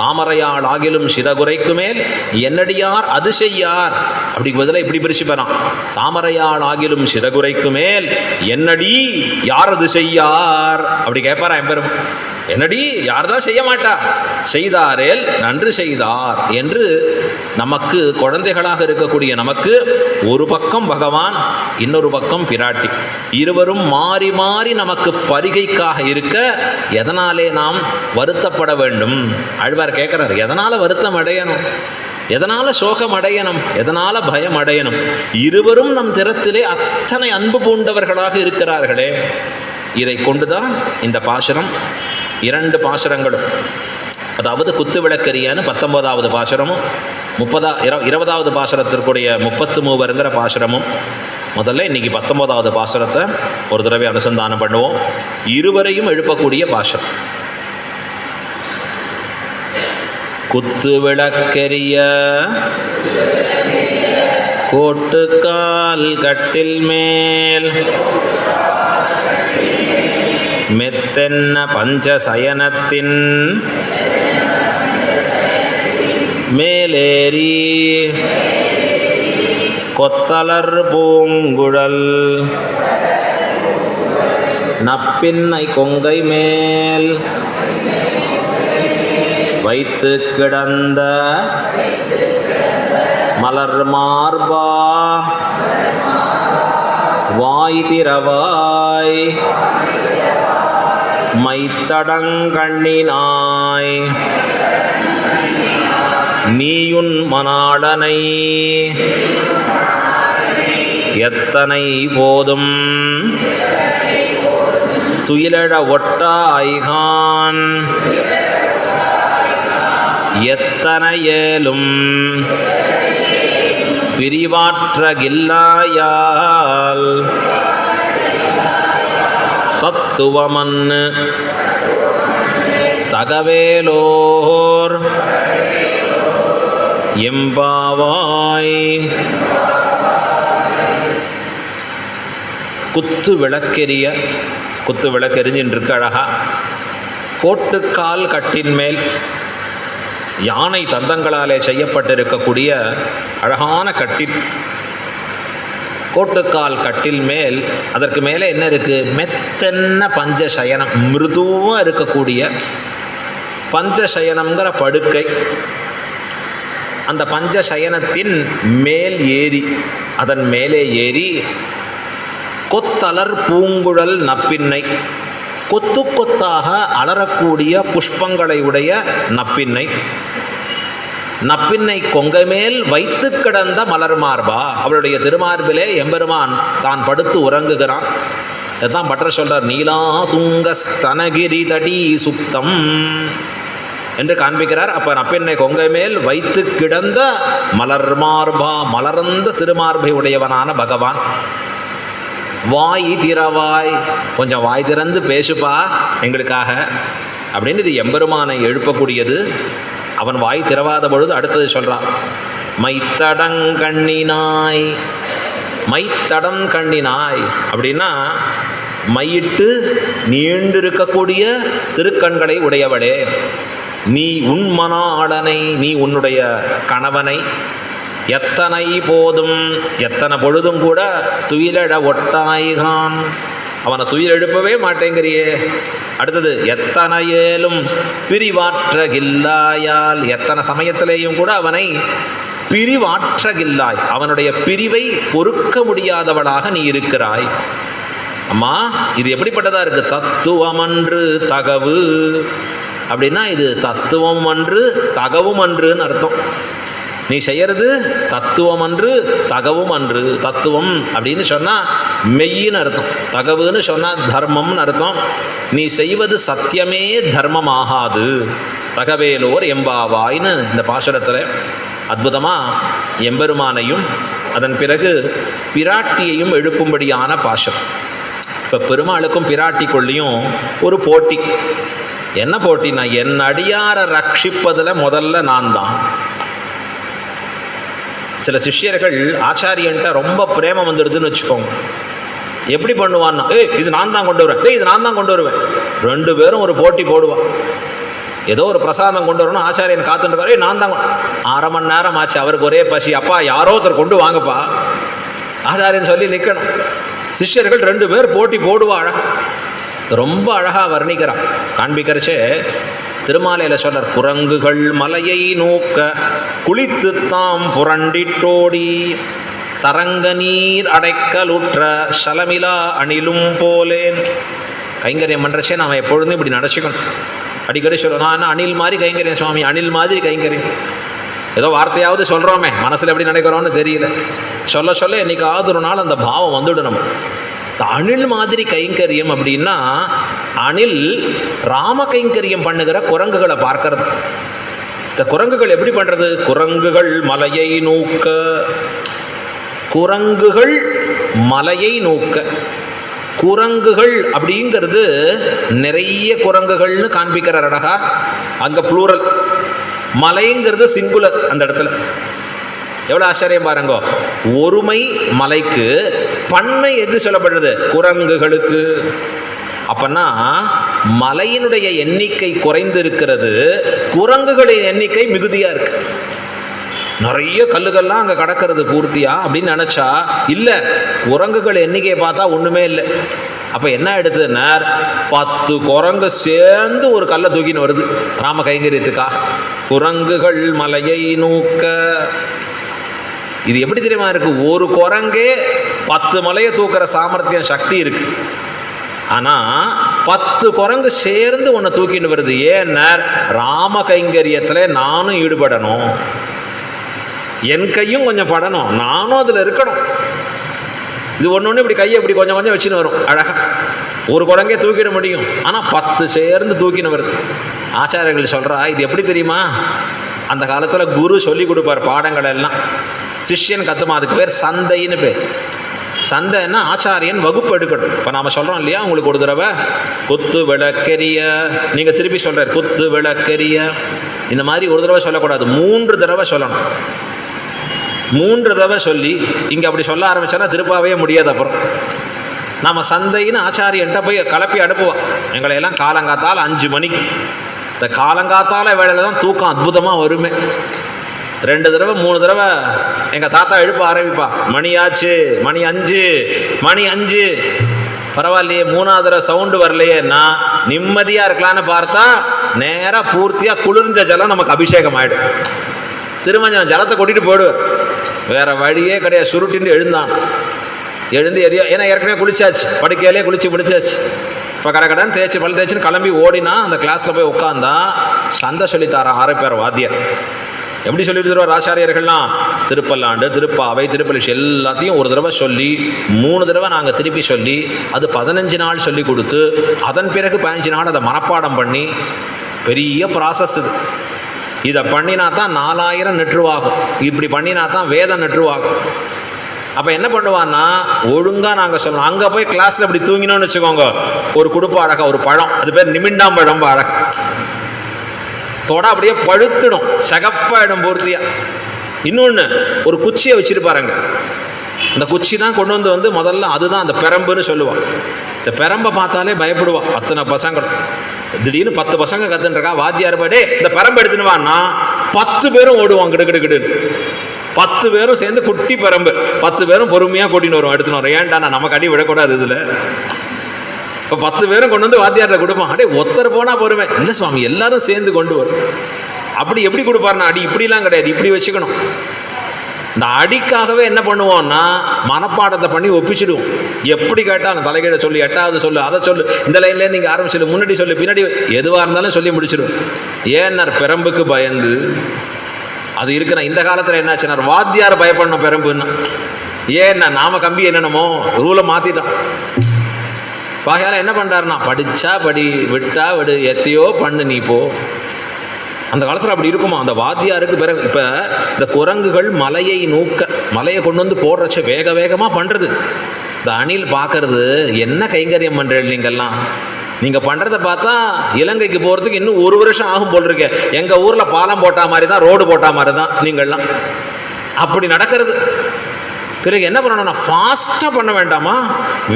தாமரையாள் ஆகிலும் சிதகுரைக்கு மேல் என்னடியார் அது செய்யார். அப்படி பதிலாக இப்படி பிரித்து பெறான், தாமரையாள் ஆகிலும் சிதகுரைக்கு மேல் என்னடி யார் அது செய்யார். அப்படி கேட்பாரா எம்பெரும், என்னடி யார் தான் செய்ய மாட்டா, செய்தாரேல் நன்று செய்தார் என்று நமக்கு குழந்தைகளாக இருக்கக்கூடிய நமக்கு ஒரு பக்கம் பகவான், இன்னொரு பக்கம் பிராட்டி, இருவரும் மாறி மாறி நமக்கு பரிகைக்காக இருக்க எதனாலே நாம் வருத்தப்பட வேண்டும். ஆழ்வார் கேட்கிறார், எதனால வருத்தம் அடையணும், எதனால சோகம் அடையணும், எதனால பயம் அடையணும், இருவரும் நம் திறத்திலே அத்தனை அன்பு பூண்டவர்களாக இருக்கிறார்களே. இதை கொண்டுதான் இந்த பாசுரம், இரண்டு பாசுரங்களும், அதாவது குத்து விளக்கரியான்னு 19வது பாசுரமும் 20வது பாசுரத்திற்குடைய 33ங்கிற பாசுரமும். முதல்ல இன்னைக்கு 19வது பாசுரத்தை ஒரு தடவை அனுசந்தானம் பண்ணுவோம். இருவரையும் எழுப்பக்கூடிய பாசுரம். குத்து விளக்கரிய கோட்டுக்கால் கட்டில் மேல் மெத்தென்ன பஞ்சசயனத்தின் மேலேறி கொத்தலர் பூங்குழல் நப்பின்னை கொங்கை மேல் வைத்து கிடந்த மலர் மார்பா வாய் திறவாய் மைத்தடங்கண்ணினாய் நீயுன் மணாளனை எத்தனை போதும் துயிலழ ஒட்டாய்கான் எத்தனையேலும் பிரிவாற்றகில்லாயால் தத்துவமன்னு தகவேலோர் எம்பாவாய். குத்து விளக்கெரிஞ்சின்னு இருக்கு அழகா. கோட்டுக்கால் கட்டின் மேல் யானை தந்தங்களாலே செய்யப்பட்டிருக்கக்கூடிய அழகான கட்டில், கோட்டுக்கால் கட்டில் மேல், அதற்கு மேலே என்ன இருக்குது, மெத்தென்ன பஞ்சசயனம், மிருதுவாக இருக்கக்கூடிய பஞ்சசயனம்ங்கிற படுக்கை. அந்த பஞ்சசயனத்தின் மேல் ஏறி, அதன் மேலே ஏறி கொத்தலர் பூங்குழல் நப்பின்னை, கொத்து கொத்தாக அலறக்கூடிய புஷ்பங்களை உடைய நப்பின்னை, நப்பின்னை கொங்கை மேல் வைத்து கிடந்த மலர் மார்பா, அவளுடைய திருமார்பிலே எம்பெருமான் தான் படுத்து உறங்குகிறான். இதுதான் பட்டர் சொல்றார், நீலா துங்க ஸ்தனகிரி தடி சுப்தம் என்று காண்பிக்கிறார். அப்போ நப்பின்னை கொங்கை மேல் வைத்து கிடந்த மலர் மார்பா, மலர்ந்த திருமார்பை உடையவனான பகவான். வாய் திறவாய், கொஞ்சம் வாய் திறந்து பேசுப்பா எங்களுக்காக அப்படின்னு இது எம்பெருமானை எழுப்பக்கூடியது. அவன் வாய் திறவாத பொழுது அடுத்தது சொல்கிறான், மைத்தடங்கண்ணினாய். மைத்தடம் கண்ணினாய் அப்படின்னா மையிட்டு நீண்டிருக்கக்கூடிய திருக்கண்களை உடையவளே, நீ உன் மணாளனை, நீ உன்னுடைய கணவனை எத்தனை போதும், எத்தனை பொழுதும் கூட துயிலழ ஒட்டாய்கான், அவனை துயில் எழுப்பவே மாட்டேங்கிறியே. அடுத்தது எத்தனையேலும் பிரிவாற்றகில்லாயால், எத்தனை சமயத்திலேயும் கூட அவனை பிரிவாற்றகில்லாய், அவனுடைய பிரிவை பொறுக்க முடியாதவளாக நீ இருக்கிறாய். அம்மா இது எப்படிப்பட்டதாக இருக்குது, தத்துவம் அன்று தகவு அப்படின்னா இது தத்துவம் அன்று தகவும் அன்றுன்னு அர்த்தம். நீ செய்யறது தத்துவம் அன்று தகவும் அன்று. தத்துவம் அப்படின்னு சொன்னால் மெய்யின்னு அர்த்தம், தகவுன்னு சொன்னால் தர்மம்னு அர்த்தம். நீ செய்வது சத்தியமே தர்மமாகாது. தகவேலோர் எம்பாவாயின்னு இந்த பாசுரத்தில் அற்புதமாக எம்பெருமானையும் அதன் பிறகு பிராட்டியையும் எழுப்பும்படியான பாசுரம். இப்போ பெருமாளுக்கும் பிராட்டிக்குள்ளேயும் ஒரு போட்டி. என்ன போட்டினா, என் அடியாரை ரட்சிப்பதில் முதல்ல நான் தான். சில சிஷ்யர்கள் ஆச்சாரியன்ட்ட ரொம்ப பிரேமம் வந்துடுதுன்னு வச்சுக்கோங்க. எப்படி பண்ணுவான்னா, இது நான் தான் கொண்டு வருவேன், இது நான் தான் கொண்டு வருவேன். ரெண்டு பேரும் ஒரு போட்டி போடுவான். ஏதோ ஒரு பிரசாதம் கொண்டு வரணும், ஆச்சாரியன் காத்துட்டு நான் தான். 1/2 மணி நேரம் ஆச்சு, அவருக்கு ஒரே பசி. அப்பா யாரோ ஒருத்தர் கொண்டு வாங்கப்பா, ஆச்சாரியன் சொல்லி நிற்கணும். சிஷ்யர்கள் 2 பேர் போட்டி போடுவாள். ரொம்ப அழகாக வர்ணிக்கிறான். காண்பிக்கிறச்சே திருமாலையில் சொல்றார், குரங்குகள் மலையை நோக்க குளித்து தாம் புரண்டிட்டோடி தரங்க நீர் அடைக்கலுற்ற சலமிலா அணிலும் போலேன். கைங்கரியம் பண்ணுறச்சே நாம் எப்பொழுதும் இப்படி நினச்சிக்கணும். அடிக்கடி சொல்லணும், நான் அணில் மாதிரி கைங்கரியம் சுவாமி, அணில் மாதிரி கைங்கரியம். ஏதோ வார்த்தையாவது சொல்கிறோமே, மனசில் எப்படி நினைக்கிறோன்னு தெரியல. சொல்ல சொல்ல என்னைக்காவது ஒரு நாள் அந்த பாவம் வந்துவிடும். நம்ம அணில் மாதிரி கைங்கரியம் அப்படின்னா, அணில் ராம கைங்கரியம் பண்ணுகிற குரங்குகளை பார்க்கறது. இந்த குரங்குகள் எப்படி பண்ணுறது? குரங்குகள் மலையை நோக்க, குரங்குகள் மலையை நோக்க. குரங்குகள் அப்படிங்கிறது நிறைய குரங்குகள்னு காண்பிக்கிறார் அழகா. அங்கே ப்ளூரல், மலைங்கிறது சிங்குலர். அந்த இடத்துல எவ்வளோ ஆச்சரியம் பாருங்க. ஒருமை மலைக்கு, பன்மை எது சொல்லப்படுறது? குரங்குகளுக்கு. அப்பன்னா மலையினுடைய எண்ணிக்கை குறைந்து இருக்கிறது, குரங்குகளின் எண்ணிக்கை மிகுதியாக இருக்கு. நிறைய கல்லுகள்லாம் அங்கே கடக்கிறது பூர்த்தியா அப்படின்னு நினச்சா இல்லை, குரங்குகள் எண்ணிக்கையை பார்த்தா ஒன்றுமே இல்லை. அப்போ என்ன எடுத்துன்னா, 10 குரங்கு சேர்ந்து ஒரு கல்லை தூக்கின்னு வருது ராம கைங்கரியத்துக்கா. குரங்குகள் மலையை நோக்க. இது எப்படி தெரியுமா இருக்கு? ஒரு குரங்கே 10 மலையை தூக்குற சாமர்த்தியம், சக்தி இருக்கு. ஆனால் 10 குரங்கு சேர்ந்து ஒன்றை தூக்கின்னு வருது. ஏன்னா ராம கைங்கரியத்தில் நானும் ஈடுபடணும், என் கையும் கொஞ்சம் படணும், நானும் அதில் இருக்கணும். இது ஒன்று இப்படி கையை இப்படி கொஞ்சம் கொஞ்சம் வச்சுன்னு வரும் அழகாக. ஒரு குரங்கே தூக்கிட முடியும், ஆனால் 10 சேர்ந்து தூக்கின்னு வருது. ஆச்சாரியர்கள் சொல்கிறா, இது எப்படி தெரியுமா? அந்த காலத்தில் குரு சொல்லி கொடுப்பார் பாடங்கள் எல்லாம், சிஷ்யன் கற்றுமா. அதுக்கு பேர் சந்தைன்னு பேர். சந்தைன்னா ஆச்சாரியன் வகுப்பு எடுக்கணும். இப்போ நாம் சொல்கிறோம் இல்லையா, உங்களுக்கு ஒரு தடவை குத்து விளக்கெரிய, நீங்கள் திருப்பி சொல்கிறார் குத்து விளக்கெரிய. இந்த மாதிரி ஒரு தடவை சொல்லக்கூடாது, 3 தடவை சொல்லணும். 3 தடவை சொல்லி இங்கே அப்படி சொல்ல ஆரம்பித்தோன்னா திருப்பாவே முடியாது. அப்புறம் நாம் சந்தைன்னு ஆச்சாரியன்ட்ட போய் கலப்பி அனுப்புவோம். எங்களையெல்லாம் காலங்காத்தால் 5 மணிக்கு, இந்த காலங்காத்தால வேலையில் தான் தூக்கம் அற்புதமாக வருமே. 2 தடவை 3 தடவை எங்கள் தாத்தா எழுப்ப ஆரம்பிப்பா. மணி ஆச்சு, மணி 5, மணி 5. பரவாயில்லையே, 3ஆவது தடவை சவுண்டு வரலையேன்னா நிம்மதியாக இருக்கலான்னு பார்த்தா நேராக பூர்த்தியாக குளிர்ந்த ஜலம் நமக்கு அபிஷேகம் ஆகிடும். திருமஞ்சம் ஜலத்தை கொட்டிட்டு போயிடுவார். வேறு வழியே கிடையாது. சுருட்டின்னு எழுந்து எதையோ, ஏன்னா ஏற்கனவே குளிச்சாச்சு, படுக்கையிலே குளிச்சு முடிச்சாச்சு. இப்போ கடன் தேய்ச்சி பல் தேய்ச்சின்னு கிளம்பி ஓடினா அந்த கிளாஸில் போய் உட்காந்தா சந்தை சொல்லித்தாரான் ஆரம்பிப்பார் வாத்தியார். எப்படி சொல்லி தருவார் ஆச்சாரியர்கள்லாம்? திருப்பல்லாண்டு, திருப்பாவை, திருப்பலிஷ் எல்லாத்தையும் ஒரு தடவை சொல்லி 3 தடவை நாங்கள் திருப்பி சொல்லி, அது 15 நாள் சொல்லி கொடுத்து, அதன் பிறகு 15 நாள் அதை மனப்பாடம் பண்ணி, பெரிய ப்ராசஸ் இது. இதை பண்ணினா தான் 4000 நெற்றுவாகும். இப்படி பண்ணினா தான் வேதம் நெற்றுவாகும். அப்போ என்ன பண்ணுவான்னா, ஒழுங்காக நாங்கள் சொல்லணும். அங்கே போய் கிளாஸில் இப்படி தூங்கினோன்னு வச்சுக்கோங்க, ஒரு குடுப்பு அழகா, ஒரு பழம், அது பேர் நிமிண்டாம் பழம் அழகா, தொட அப்படியே பழுத்துடும், சகப்பாயிடும் பூர்த்தியாக. இன்னொன்று, ஒரு குச்சியை வச்சுருப்பாருங்க. இந்த குச்சி தான் கொண்டு வந்து முதல்ல அதுதான் அந்த பெரம்புன்னு சொல்லுவான். இந்த பெரம்பை பார்த்தாலே பயப்படுவான் அத்தனை பசங்களும். திடீர்னு 10 பசங்க கத்துன்றக்கா, வாத்தியார் போய்டே இந்த பெரம்பு எடுத்துனுவான்னா 10 பேரும் ஓடுவான் கிடுக்கிடுன்னு. 10 பேரும் சேர்ந்து குட்டி பெரம்பு, 10 பேரும் பொறுமையாக கூட்டின்னு வரும், எடுத்துன்னு வரும். ஏன்டா நான் நமக்கு அடி விடக்கூடாது இதில். இப்போ 10 பேரும் கொண்டு வந்து வாத்தியார்ட்ட கொடுப்பான். அடே ஒருத்தர் போனால் பொறுமை இல்லை சுவாமி, எல்லாரும் சேர்ந்து கொண்டு வரும். அப்படி எப்படி கொடுப்பாருன்னா, அடி இப்படிலாம் கிடையாது, இப்படி வச்சுக்கணும். இந்த அடிக்காகவே என்ன பண்ணுவோம்னா, மனப்பாடத்தை பண்ணி ஒப்பிச்சிடுவோம். எப்படி கேட்டால் தலைகீழ சொல்லி, 8வது சொல்லு, அதை சொல்லு, இந்த லைன்லேருந்து இங்கே ஆரம்பிச்சிடு, முன்னாடி சொல்லு, பின்னாடி, எதுவாக இருந்தாலும் சொல்லி முடிச்சிடுவோம். ஏன்னர் பெரம்புக்கு பயந்து. அது இருக்கிற இந்த காலத்தில் என்னாச்சுன்னா வாத்தியார் பயப்படணும் பெரம்புன்னா. ஏன்னா நாம கம்பி என்னென்னமோ ரூலை மாற்றிட்டோம். பாகையால் என்ன பண்ணுறாருன்னா, படித்தா படி, விட்டா விடு, எத்தையோ பண்ணு நீ போ. அந்த காலத்தில் அப்படி இருக்குமா? அந்த வாத்தியாருக்கு பிறகு இப்போ இந்த குரங்குகள் மலையை நூக்க, மலையை கொண்டு வந்து போடுறச்ச வேக வேகமாக பண்ணுறது. இந்த அணில் பார்க்கறது, என்ன கைங்கரியம் பண்ணுறீங்க நீங்கள்லாம், நீங்கள் பண்ணுறதை பார்த்தா இலங்கைக்கு போகிறதுக்கு இன்னும் 1 வருஷம் ஆகும் போல் இருக்கு. எங்கள் ஊரில் பாலம் போட்டா மாதிரி தான், ரோடு போட்டா மாதிரி தான் நீங்கள்லாம். அப்படி நடக்கிறது. பிறகு என்ன பண்ணணும்னா, ஃபாஸ்ட்டாக பண்ண வேண்டாமா,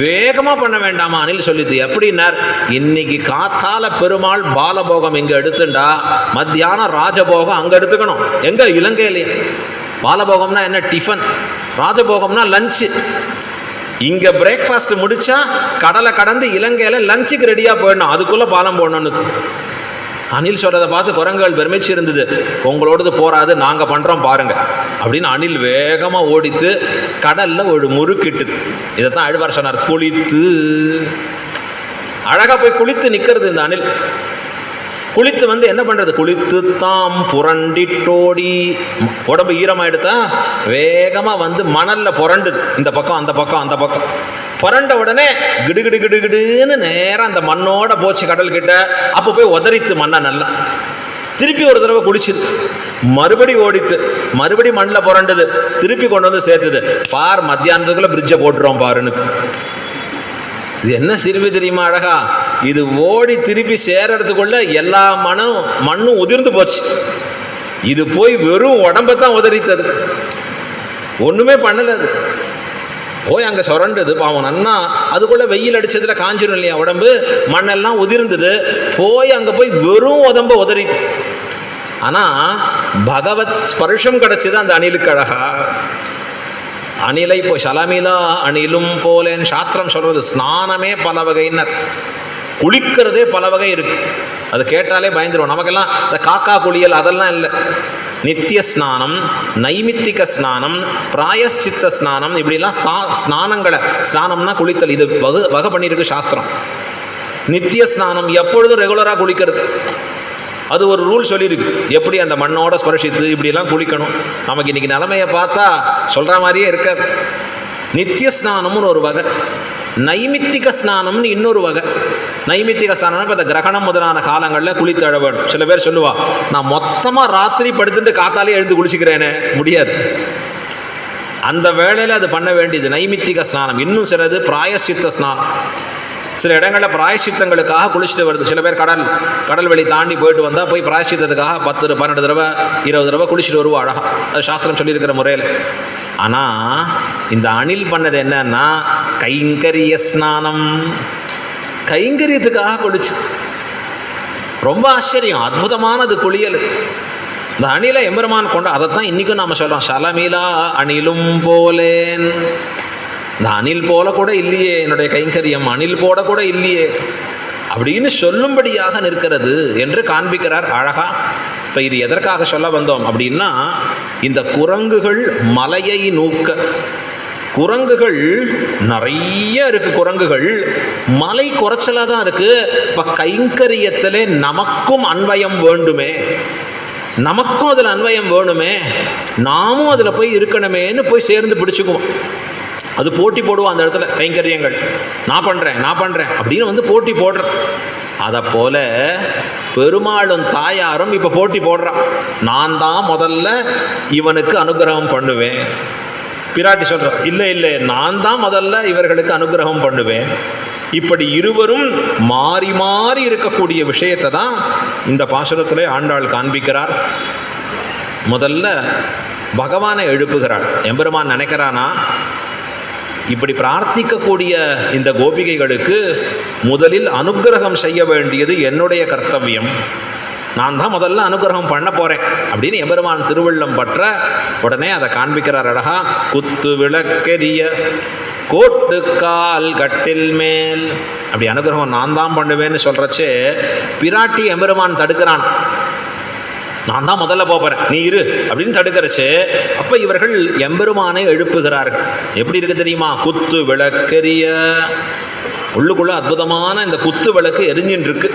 வேகமாக பண்ண வேண்டாமா அனில் சொல்லிது. எப்படின்னார், இன்னைக்கு காத்தால பெருமாள் பாலபோகம் இங்கே எடுத்துண்டா மத்தியானம் ராஜபோகம் அங்கே எடுத்துக்கணும். எங்கே? இலங்கையிலேயே. பாலபோகம்னா என்ன? டிஃபன். ராஜபோகம்னா லஞ்சு. இங்கே பிரேக்ஃபாஸ்ட் முடித்தா கடலை கடந்து இலங்கையில் லஞ்சுக்கு ரெடியாக போயிடணும். அதுக்குள்ளே பாலம் போடணும்னு அனில் சொல்கிறத பார்த்து குரங்குகள் பெருமிச்சு இருந்தது. உங்களோடது போராது, நாங்கள் பண்ணுறோம் பாருங்கள் அப்படின்னு அனில் வேகமாக ஓடித்து கடலில் ஒரு முறுக்கிட்டுது. இதைத்தான் ஆழ்வார் சொன்னார், குளித்து. அழகாக போய் குளித்து நிற்கிறது இந்த அனில். குளித்து வந்து என்ன பண்ணுறது, குளித்து தாம் புரண்டிட்டோடி, உடம்பு ஈரமாயிடுதா வேகமாக வந்து மணலில் புரண்டுது. இந்த பக்கம் அந்த பக்கம் அந்த பக்கம் புரண்ட உடனே கிடுகிடு கிடுகிடுன்னு நேரம் அந்த மண்ணோட போச்சு கடல் கிட்ட. அப்போ போய் உதறித்து மண்ணை நல்லா. திருப்பி ஒரு தடவை குடிச்சுது, மறுபடி ஓடித்து, மறுபடி மண்ணில் புரண்டுது, திருப்பி கொண்டு வந்து சேர்த்துது. பார் மத்தியானத்துக்குள்ள பிரிட்ஜை போட்டுறோம் பாருன்னு. இது என்ன சிறுமி தெரியுமா அழகா, இது ஓடி திருப்பி சேர்றதுக்குள்ள எல்லா மண்ணும் உதிர்ந்து போச்சு. இது போய் வெறும் உடம்பத்தான் உதறித்தது, ஒன்றுமே பண்ணலை. அது போய் அங்கே சுரண்டுது பாவம். நன்னா அதுக்குள்ளே வெயில் அடித்ததில் காஞ்சிடும் இல்லையா உடம்பு, மண்ணெல்லாம் உதிர்ந்தது. போய் அங்கே போய் வெறும் உடம்ப உதறிது. ஆனால் பகவத் ஸ்பர்ஷம் கிடச்சிது அந்த அணிலுக்கு அழகா. அணிலை போய் சலமிலா அணிலும் போலேன்னு சாஸ்திரம் சொல்கிறது. ஸ்நானமே பல வகையினர், குளிக்கிறதே பல வகை இருக்குது. அது கேட்டாலே பயந்துடும். நமக்கெல்லாம் இந்த காக்கா குளியல் அதெல்லாம் இல்லை. நித்திய ஸ்நானம், நைமித்திக ஸ்நானம், பிராயஷ்சித்த ஸ்நானம், இப்படிலாம் ஸ்நானங்களை, ஸ்நானம்னா குளித்தல், இது வகை பண்ணியிருக்கு சாஸ்திரம். நித்திய ஸ்நானம் எப்பொழுதும் ரெகுலராக குளிக்கிறது. அது ஒரு ரூல் சொல்லியிருக்கு, எப்படி அந்த மண்ணோட ஸ்பர்ஷித்து இப்படிலாம் குளிக்கணும். நமக்கு இன்றைக்கி நிலைமையை பார்த்தா சொல்கிற மாதிரியே இருக்காது. நித்திய ஸ்நானம்னு ஒரு வகை, நைமித்திக ஸ்நானம்னு இன்னொரு வகை. நைமித்திக ஸ்நானம் இப்போ இந்த கிரகணம் முதலான காலங்களில் குளித்தழ வேண்டும். சில பேர் சொல்லுவா, நான் மொத்தமாக ராத்திரி படுத்துட்டு காத்தாலே எழுந்து குளிச்சுக்கிறேனே, முடியாது. அந்த வேளையில் அது பண்ண வேண்டியது நைமித்திக ஸ்நானம். இன்னும் சிலது பிராயஷ்சித்த ஸ்நானம். சில இடங்களில் பிராயஷ்சித்தங்களுக்காக குளிச்சுட்டு வருது. சில பேர் கடல் வெளி தாண்டி போயிட்டு வந்தால் போய் பிராயஷ்சித்தத்துக்காக 10, 12 தடவை 20 தடவை குளிச்சுட்டு வருவோம் அழகா. அது சாஸ்திரம் சொல்லியிருக்கிற முறையில். ஆனால் இந்த அணில் பண்ணது என்னன்னா, கைங்கரிய ஸ்நானம், கைங்கரியத்துக்காக குளிச்சு. ரொம்ப ஆச்சரியம், அற்புதமானது குளியல். இந்த அணிலை எம்பெருமான் கொண்டு, அதைத்தான் இன்றைக்கும் நாம் சொல்கிறோம், சலமிலா அணிலும் போலேன். இந்த அணில் போல கூட இல்லையே என்னுடைய கைங்கரியம், அணில் போல கூட இல்லையே அப்படின்னு சொல்லும்படியாக நிற்கிறது என்று காண்பிக்கிறார் அழகா. இப்போ இது எதற்காக சொல்ல வந்தோம் அப்படின்னா, இந்த குரங்குகள் மலையை நூக்க, குரங்குகள் நிறைய இருக்கு. குரங்குகள் மலை குறைச்சலாக தான் இருக்கு. இப்போ கைங்கரியத்திலே நமக்கும் அன்வயம் வேண்டுமே, நமக்கும் அதில் அன்வயம் வேணுமே, நாமும் அதில் போய் இருக்கணுமேன்னு போய் சேர்ந்து பிடிச்சிக்குவோம். அது போட்டி போடுவோம் அந்த இடத்துல. கைங்கரியங்கள் நான் பண்ணுறேன் அப்படின்னு வந்து போட்டி போடுறேன். அதை போல பெருமாளும் தாயாரும் இப்போ போட்டி போடுறான். நான் தான் முதல்ல இவனுக்கு அனுகிரகம் பண்ணுவேன். பிராட்டி சொல்கிறான், இல்லை நான் தான் முதல்ல இவர்களுக்கு அனுகிரகம் பண்ணுவேன். இப்படி இருவரும் மாறி மாறி இருக்கக்கூடிய விஷயத்தை தான் இந்த பாசுரத்தில் ஆண்டாள் காண்பிக்கிறார். முதல்ல பகவானை எழுப்புகிறாள். எம்பெருமான் நினைக்கிறானா, இப்படி பிரார்த்திக்கக்கூடிய இந்த கோபிகைகளுக்கு முதலில் அனுகிரகம் செய்ய வேண்டியது என்னுடைய கர்த்தவியம். நான் தான் முதல்ல அனுகிரகம் பண்ண போகிறேன் அப்படின்னு எம்பெருமான் திருவள்ளம் பற்ற உடனே அதை காண்பிக்கிறார் அழகா. குத்து விளக்கெரிய கோட்டுக்கால் கட்டில் மேல், அப்படி அனுகிரகம் நான் தான் பண்ணுவேன்னு சொல்கிறச்சே பிராட்டி எம்பெருமான் தடுக்கிறான். நான் தான் முதல்ல போகிறேன், நீ இரு அப்படின்னு தடுக்கிறச்சு. அப்போ இவர்கள் எம்பெருமானை எழுப்புகிறார்கள். எப்படி இருக்கு தெரியுமா? குத்து விளக்கெரிய, உள்ளுக்குள்ளே அற்புதமான இந்த குத்து விளக்கு எரிஞ்சின்னு இருக்கு.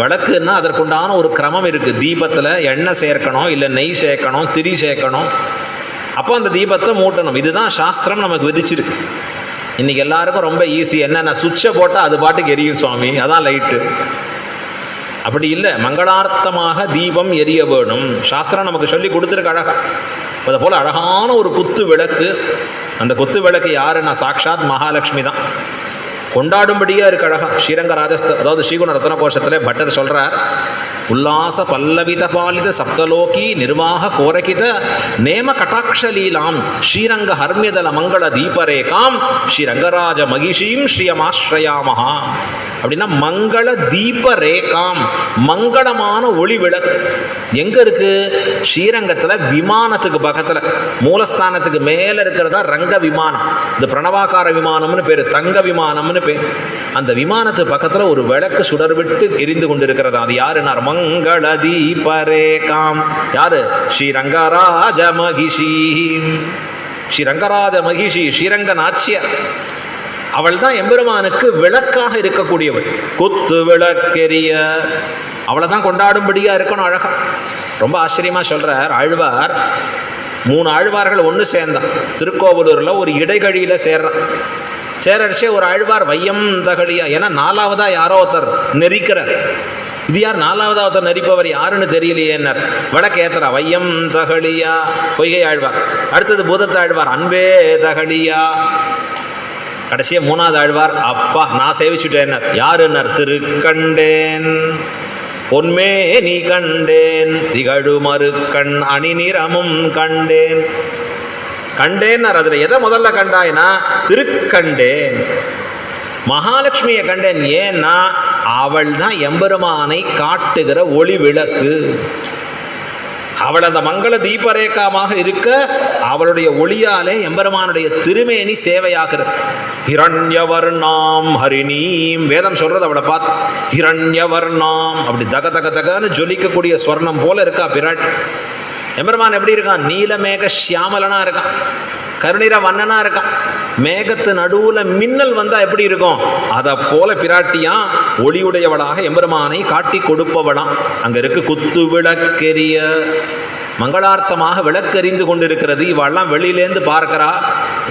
விளக்குன்னா அதற்குண்டான ஒரு கிரமம் இருக்குது. தீபத்தில் எண்ணெய் சேர்க்கணும், இல்லை நெய் சேர்க்கணும், திரி சேர்க்கணும், அப்போ அந்த தீபத்தை மூட்டணும். இதுதான் சாஸ்திரம் நமக்கு விதிச்சிருக்கு. இன்றைக்கி எல்லாருக்கும் ரொம்ப ஈஸி, என்னென்ன சுவிட்சை போட்டால் அது பாட்டுக்கு எரியும் சுவாமி, அதான் லைட்டு. அப்படி இல்லை, மங்களார்த்தமாக தீபம் எரிய வேணும். சாஸ்திரம் நமக்கு சொல்லி கொடுத்துருக்கு அழகாக. அதை போல் அழகான ஒரு குத்து விளக்கு. அந்த குத்து விளக்கு யாருன்னா சாக்ஷாத் மகாலட்சுமி தான். கொண்டாடும்படியாக இருக்கு அழகா. ஸ்ரீரங்க ராஜஸ்த, அதாவது ஸ்ரீகுண ரத்ன கோஷத்தில் பட்டர் சொல்கிறார், உல்லாச பல்லவித பாலித சப்தலோகி நிர்வாக கோரகித நேம கட்டாட்சலீலாம் ஸ்ரீரங்க ஹர்மியதல மங்கள தீபரேகாம் ஸ்ரீரங்கராஜ மகிஷீம் ஸ்ரீயமாஸ்ரயாமஹா. அப்படின்னா மங்கள தீபரேகாம், மங்களமான ஒளி விளக்கு எங்கே இருக்குது? ஸ்ரீரங்கத்தில் விமானத்துக்கு பக்கத்தில், மூலஸ்தானத்துக்கு மேலே இருக்கிறதா ரங்க விமானம். இந்த பிரணவாக்கார விமானம்னு பேர், தங்க விமானம்னு பேர். அந்த விமானத்துக்கு பக்கத்தில் ஒரு விளக்கு சுடர் விட்டு எரிந்து கொண்டு இருக்கிறதா. அது யாருன்னா மங்கள தீபரேகாம். யாரு? ஸ்ரீரங்கராஜ மகிஷி. ஸ்ரீரங்கராஜ மகிஷி, ஸ்ரீரங்க நாச்சியார். அவள் தான் எம்பெருமானுக்கு விளக்காக இருக்கக்கூடியவள். குத்து விளக்கெரிய, அவளை தான் கொண்டாடும்படியாக இருக்கணும் அழகா. ரொம்ப ஆச்சரியமாக சொல்கிறார் ஆழ்வார். 3 ஆழ்வார்கள் ஒன்று சேர்ந்தான். திருக்கோவலூரில் ஒரு இடைகழியில் சேர்றான். சேரடிச்சே ஒரு ஆழ்வார் வையம் தகழியா, ஏன்னா 4வதா யாரோ ஒருத்தர் நெரிக்கிறார். இது யார் 4வதா ஒருத்தர் நெரிப்பவர் யாருன்னு தெரியலையேன்னார். வடக்கு ஏத்தரா வையம் தகழியா, பொய்கை ஆழ்வார். அடுத்தது பூதத்த ஆழ்வார் அன்பே தகழியா. கடைசியாக 3வது ஆழ்வார் அப்பா நான் சேவிச்சுட்டேன். யாருன்னார்? திருக்கண்டேன் பொன்மே நீ கண்டேன் திகழுமறு கண் அணி நிறமும் கண்டேன். கண்டேன்னார். அதில் எதை முதல்ல கண்டாய்னா திருக்கண்டேன், மகாலட்சுமியை கண்டேன். ஏன்னா அவள் தான் எம்பெருமானை காட்டுகிற ஒளி விளக்கு. அவள் அந்த மங்கள தீபரேகாமாக இருக்க அவளுடைய ஒளியாலே எம்பெருமானுடைய திருமேனி சேவையாகிறது. ஹிரண்யவர்ணாம் ஹரிணீம், வேதம் சொல்றது அவளை பார்த்து. ஹிரண்யவர்ணாம், அப்படி தக தக தகன்னு ஜொலிக்கக்கூடிய ஸ்வர்ணம் போல இருக்கா பிராட்டி. எம்பெருமான் எப்படி இருக்கான்? நீலமேக சியாமலனா இருக்கான், கருணிர வண்ணனா இருக்கான். மேகத்து நடுவில் மின்னல் வந்தால் எப்படி இருக்கும்? அதை போல பிராட்டியா ஒளியுடையவளாக எம்பெருமானை காட்டி கொடுப்பவளாம். அங்கே இருக்கு குத்து விளக்கெரிய, மங்களார்த்தமாக விளக்கெறிந்து கொண்டிருக்கிறது. இவெல்லாம் வெளியிலேருந்து பார்க்குறா,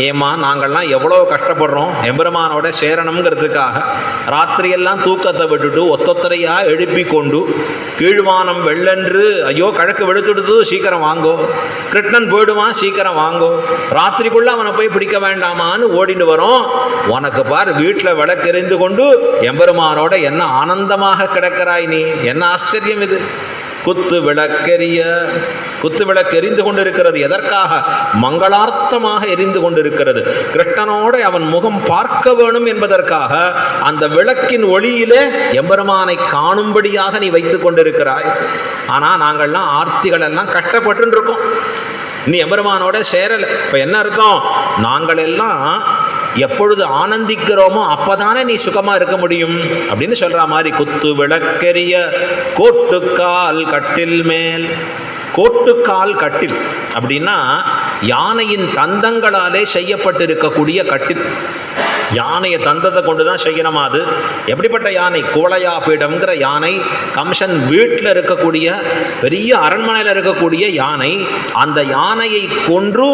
ஏமா நாங்கள்லாம் எவ்வளோ கஷ்டப்படுறோம் எம்பெருமானோட சேரணுங்கிறதுக்காக. ராத்திரியெல்லாம் தூக்கத்தை விட்டுட்டு ஒத்தொத்தரையாக எழுப்பி கொண்டு கீழ்வானம் வெள்ளன்று, ஐயோ கிழக்கு வெளுத்துடுது சீக்கிரம் வாங்கோ, கிருஷ்ணன் போயிடுவான் சீக்கிரம் வாங்கோ, ராத்திரிக்குள்ளே அவனை போய் பிடிக்க வேண்டாமான்னு ஓடிட்டு வரோம். உனக்கு பார் வீட்டில் விளக்கெறிந்து கொண்டு எம்பெருமானோட என்ன ஆனந்தமாக கிடக்கிறாய் நீ, என்ன ஆச்சரியம் இது. குத்து விளக்கெரிய, குத்து விளக்கு எரிந்து கொண்டிருக்கிறது. எதற்காக? மங்களார்த்தமாக எரிந்து கொண்டிருக்கிறது. கிருஷ்ணனோடு அவன் முகம் பார்க்க வேணும் என்பதற்காக அந்த விளக்கின் ஒளியிலே எம்பெருமானை காணும்படியாக நீ வைத்து கொண்டிருக்கிறாய். ஆனால் நாங்கள்லாம் ஆர்த்திகள் எல்லாம் கஷ்டப்பட்டு இருக்கோம், நீ எம்பெருமானோட சேரலை. இப்போ என்ன அர்த்தம்? நாங்கள் எல்லாம் எப்பொழுது ஆனந்திக்கிறோமோ அப்போதானே நீ சுகமாக இருக்க முடியும் அப்படின்னு சொல்கிற மாதிரி. குத்து விளக்கெரிய கோட்டுக்கால் கட்டில் மேல். கோட்டுக்கால் கட்டில் அப்படின்னா யானையின் தந்தங்களாலே செய்யப்பட்டிருக்கக்கூடிய கட்டில். யானையை தந்தத்தை கொண்டு தான் செய்யணுமா? அது எப்படிப்பட்ட யானை? குவளையாபீடம்ங்கிற யானை, கம்சன் வீட்டில் இருக்கக்கூடிய பெரிய அரண்மனையில் இருக்கக்கூடிய யானை. அந்த யானையை கொன்று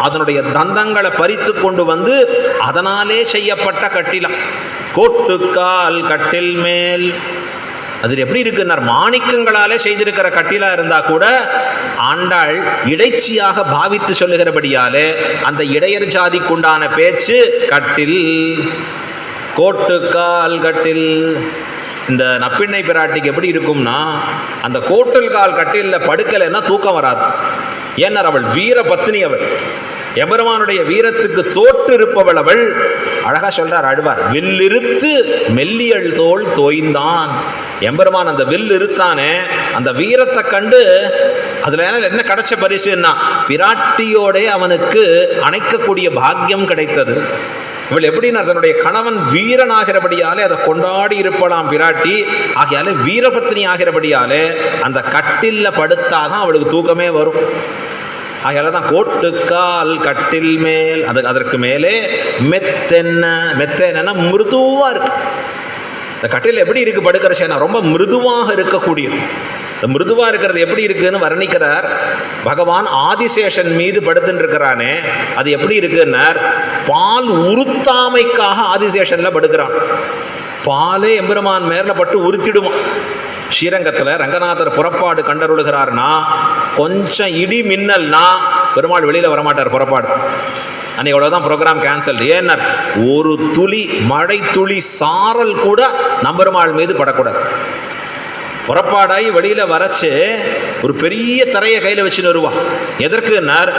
அதனுடைய தந்தங்களை பறித்து கொண்டு வந்து அதனாலே செய்யப்பட்ட கட்டிலம். கோட்டுக்கால் கட்டில் மேல். அது எப்படி இருக்குன்னார்? மாணிக்கங்களாலே செய்திருக்கிற கட்டிலாக இருந்தால் கூட ஆண்டாள் இடைச்சியாக பாவித்து சொல்லுகிறபடியாலே அந்த இடையர் ஜாதிக்குண்டான பேச்சு கட்டில். கோட்டுக்கால் கட்டில். இந்த நப்பிண்ணை பிராட்டிக்கு எப்படி இருக்கும்னா, அந்த கோட்டல் கால் கட்டிலில் படுக்கலைன்னா தூக்கம் வராது. ஏன்னார் அவள் வீர பத்னி, அவள் எம்பெருமானுடைய வீரத்துக்கு தோற்று இருப்பவள் அவள். அழகா சொல்றார் ஆழ்வார், வில்லிருத்து மெல்லியல் தோள் தோய்ந்தான். எம்பெருமான் அந்த வில் இருத்தானே, அந்த வீரத்தை கண்டு அதுல என்ன கிடைச்ச பரிசுன்னா பிராட்டியோட அவனுக்கு அணைக்கக்கூடிய பாக்கியம் கிடைத்தது. இவள் எப்படின்னா தன்னுடைய கணவன் வீரனாகிறபடியாலே அதை கொண்டாடி இருப்பலாம் பிராட்டி. ஆகையாலே வீரபத்னி ஆகிறபடியாலே அந்த கட்டில்ல படுத்தாதான் அவளுக்கு தூக்கமே வரும். ஆகையால தான் கோட்டுக்கால் கட்டில் மேல். அதற்கு மேலே மெத்தென்ன. மெத்தென்னா மிருதுவாக இருக்கு. இந்த கட்டில் எப்படி இருக்குது படுக்கிற சேனா? ரொம்ப மிருதுவாக இருக்கக்கூடியது. இந்த மிருதுவாக இருக்கிறது எப்படி இருக்குதுன்னு வர்ணிக்கிறார். பகவான் ஆதிசேஷன் மீது படுத்துன்னு இருக்கிறானே, அது எப்படி இருக்குன்னார், பால் உருத்தாமைக்காக ஆதிசேஷனில் படுக்கிறான். பாலே எம்பெருமான் மேலே பட்டு உருத்திடுமா. ஸ்ரீரங்கத்தில் ரங்கநாதர் புறப்பாடு கண்டருளுகிறார்னா, கொஞ்சம் இடி மின்னல்னா பெருமாள் வெளியில் வரமாட்டார். புறப்பாடு அன்றைக்கி அவ்வளோதான், ப்ரோக்ராம் கேன்சல். ஏன்னா ஒரு துளி மழை துளி சாரல் கூட நம்பெருமாள் மீது படக்கூடாது. புறப்பாடாகி வெளியில் வரைச்சு ஒரு பெரிய தரையை கையில் வச்சுன்னு வருவான். எதற்குன்னார்,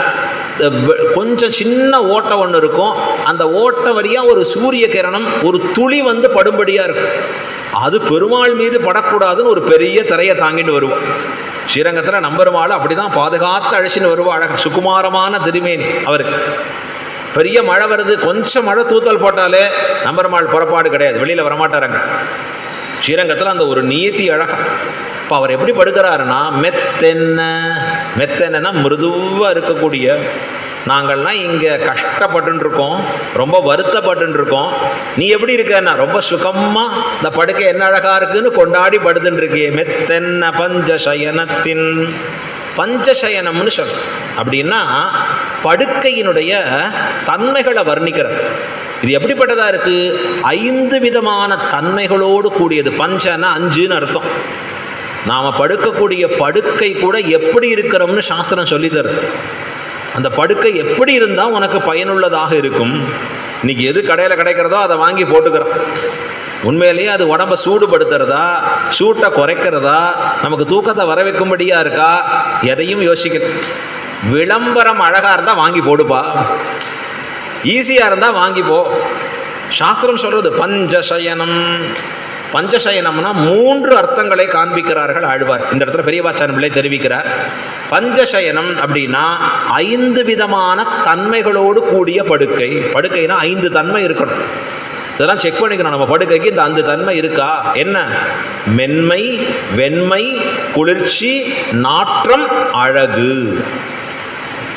கொஞ்சம் சின்ன ஓட்டை ஒன்று இருக்கும், அந்த ஓட்டை வழியாக ஒரு சூரிய கிரணம் ஒரு துளி வந்து படும்படியாக இருக்கும். அது பெருமாள் மீது படக்கூடாதுன்னு ஒரு பெரிய தரையை தாங்கிட்டு வருவான். ஸ்ரீரங்கத்தில் நம்பெருமாள் அப்படி தான் பாதுகாத்து அழைச்சின்னு வருவா. அழகாக சுகுமாரமான திருமேனி அவருக்கு. பெரிய மழை வருது, கொஞ்சம் மழை தூத்தல் போட்டாலே நம்பெருமாள் புறப்பாடு கிடையாது, வெளியில் வரமாட்டாராங்க. ஸ்ரீரங்கத்தில் அந்த ஒரு நீதி அழகா. இப்போ அவர் எப்படி படுக்கிறாருன்னா, மெத்தென்னா மிருதுவாக இருக்கக்கூடிய. நாங்கள்லாம் இங்கே கஷ்டப்பட்டுருக்கோம், ரொம்ப வருத்தப்பட்டுருக்கோம். நீ எப்படி இருக்கன்னா ரொம்ப சுகமாக இந்த படுக்கை என்ன அழகாக இருக்குன்னு கொண்டாடி படுத்துட்டுருக்கியே. மெத்தென்ன பஞ்சசயனத்தின், பஞ்சசயனம்னு சொல். அப்படின்னா படுக்கையினுடைய தன்மைகளை வர்ணிக்கிறார். இது எப்படிப்பட்டதாக இருக்குது? 5 விதமான தன்மைகளோடு கூடியது. பஞ்சன்னா 5ன்னு அர்த்தம். நாம் படுக்கக்கூடிய படுக்கை கூட எப்படி இருக்கிறோம்னு சாஸ்திரம் சொல்லித்தரு. அந்த படுக்கை எப்படி இருந்தால் உனக்கு பயனுள்ளதாக இருக்கும். இன்றைக்கி எது கடையில் கிடைக்கிறதோ அதை வாங்கி போட்டுக்கிறோம். உண்மையிலேயே அது உடம்பை சூடுபடுத்துறதா, சூட்டை குறைக்கிறதா, நமக்கு தூக்கத்தை வர வைக்கும்படியாக இருக்கா, எதையும் யோசிக்க. விளம்பரம் அழகாக இருந்தால் வாங்கி போடுப்பா, ஈஸியாக இருந்தால் வாங்கிப்போ. சாஸ்திரம் சொல்கிறது பஞ்சசயனம். பஞ்சசயனம்னா 3 அர்த்தங்களை காண்பிக்கிறார்கள் ஆழ்வார். இந்த இடத்துல பெரியவாச்சான் பிள்ளை தெரிவிக்கிறார். பஞ்சசயனம் அப்படின்னா 5 விதமான தன்மைகளோடு கூடிய படுக்கை. படுக்கைனா 5 தன்மை இருக்கணும். இதெல்லாம் செக் பண்ணிக்கணும். நம்ம படுக்கைக்கு இந்த 5 தன்மை இருக்கா? என்ன? மென்மை, வெண்மை, குளிர்ச்சி, நாற்றம், அழகு.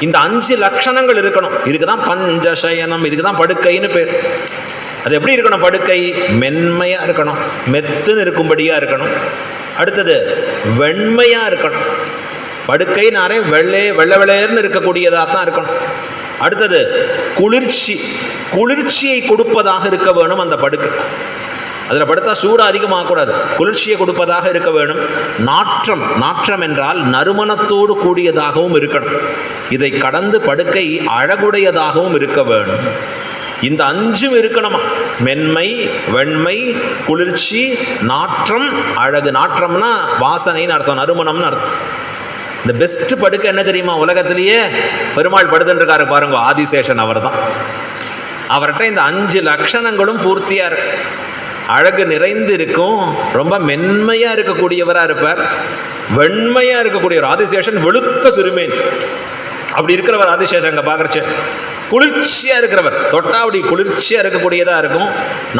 இந்த 5 லட்சணங்கள் இருக்கணும். இதுக்கு தான் பஞ்சசயனம், இதுக்கு தான் படுக்கைன்னு பேர். அது எப்படி இருக்கணும்? படுக்கை மென்மையாக இருக்கணும், மெத்துன்னு இருக்கும்படியாக இருக்கணும். அடுத்தது வெண்மையாக இருக்கணும். படுக்கை நாரே வெள்ளை வெள்ளைன்னு இருக்கக்கூடியதாக தான் இருக்கணும். அடுத்தது குளிர்ச்சி, குளிர்ச்சியை கொடுப்பதாக இருக்க வேணும் அந்த படுக்கை. அதில் படுத்தா சூடு அதிகமாகக்கூடாது, குளிர்ச்சியை கொடுப்பதாக இருக்க வேணும். நாற்றம், நாற்றம் என்றால் நறுமணத்தோடு கூடியதாகவும் இருக்கணும். இதை கடந்து படுக்கை அழகுடையதாகவும் இருக்க வேணும். இந்த 5ம் இருக்கணுமா? மென்மை, வெண்மை, குளிர்ச்சி, நாற்றம், அழகு. நாற்றம்னா வாசனைன்னு அர்த்தம், நறுமணம்னு அர்த்தம். இந்த பெஸ்ட் படுக்கை என்ன தெரியுமா? உலகத்திலேயே பெருமாள் படுத்துட்டுருக்காரு பாருங்க, ஆதிசேஷன் அவர் தான். அவர்கிட்ட இந்த 5 லட்சணங்களும் பூர்த்தியாக இருக்கு. அழகு நிறைந்து இருக்கும், ரொம்ப மென்மையாக இருக்கக்கூடியவராக இருப்பார், வெண்மையாக இருக்கக்கூடியவர். ஆதிசேஷன் வெளுத்த திருமேனி அப்படி இருக்கிறவர் ஆதிசேஷன். அங்கே பார்க்குறச்சு குளிர்ச்சியாக இருக்கிறவர், தொட்டா அப்படி குளிர்ச்சியாக இருக்கக்கூடியதாக இருக்கும்,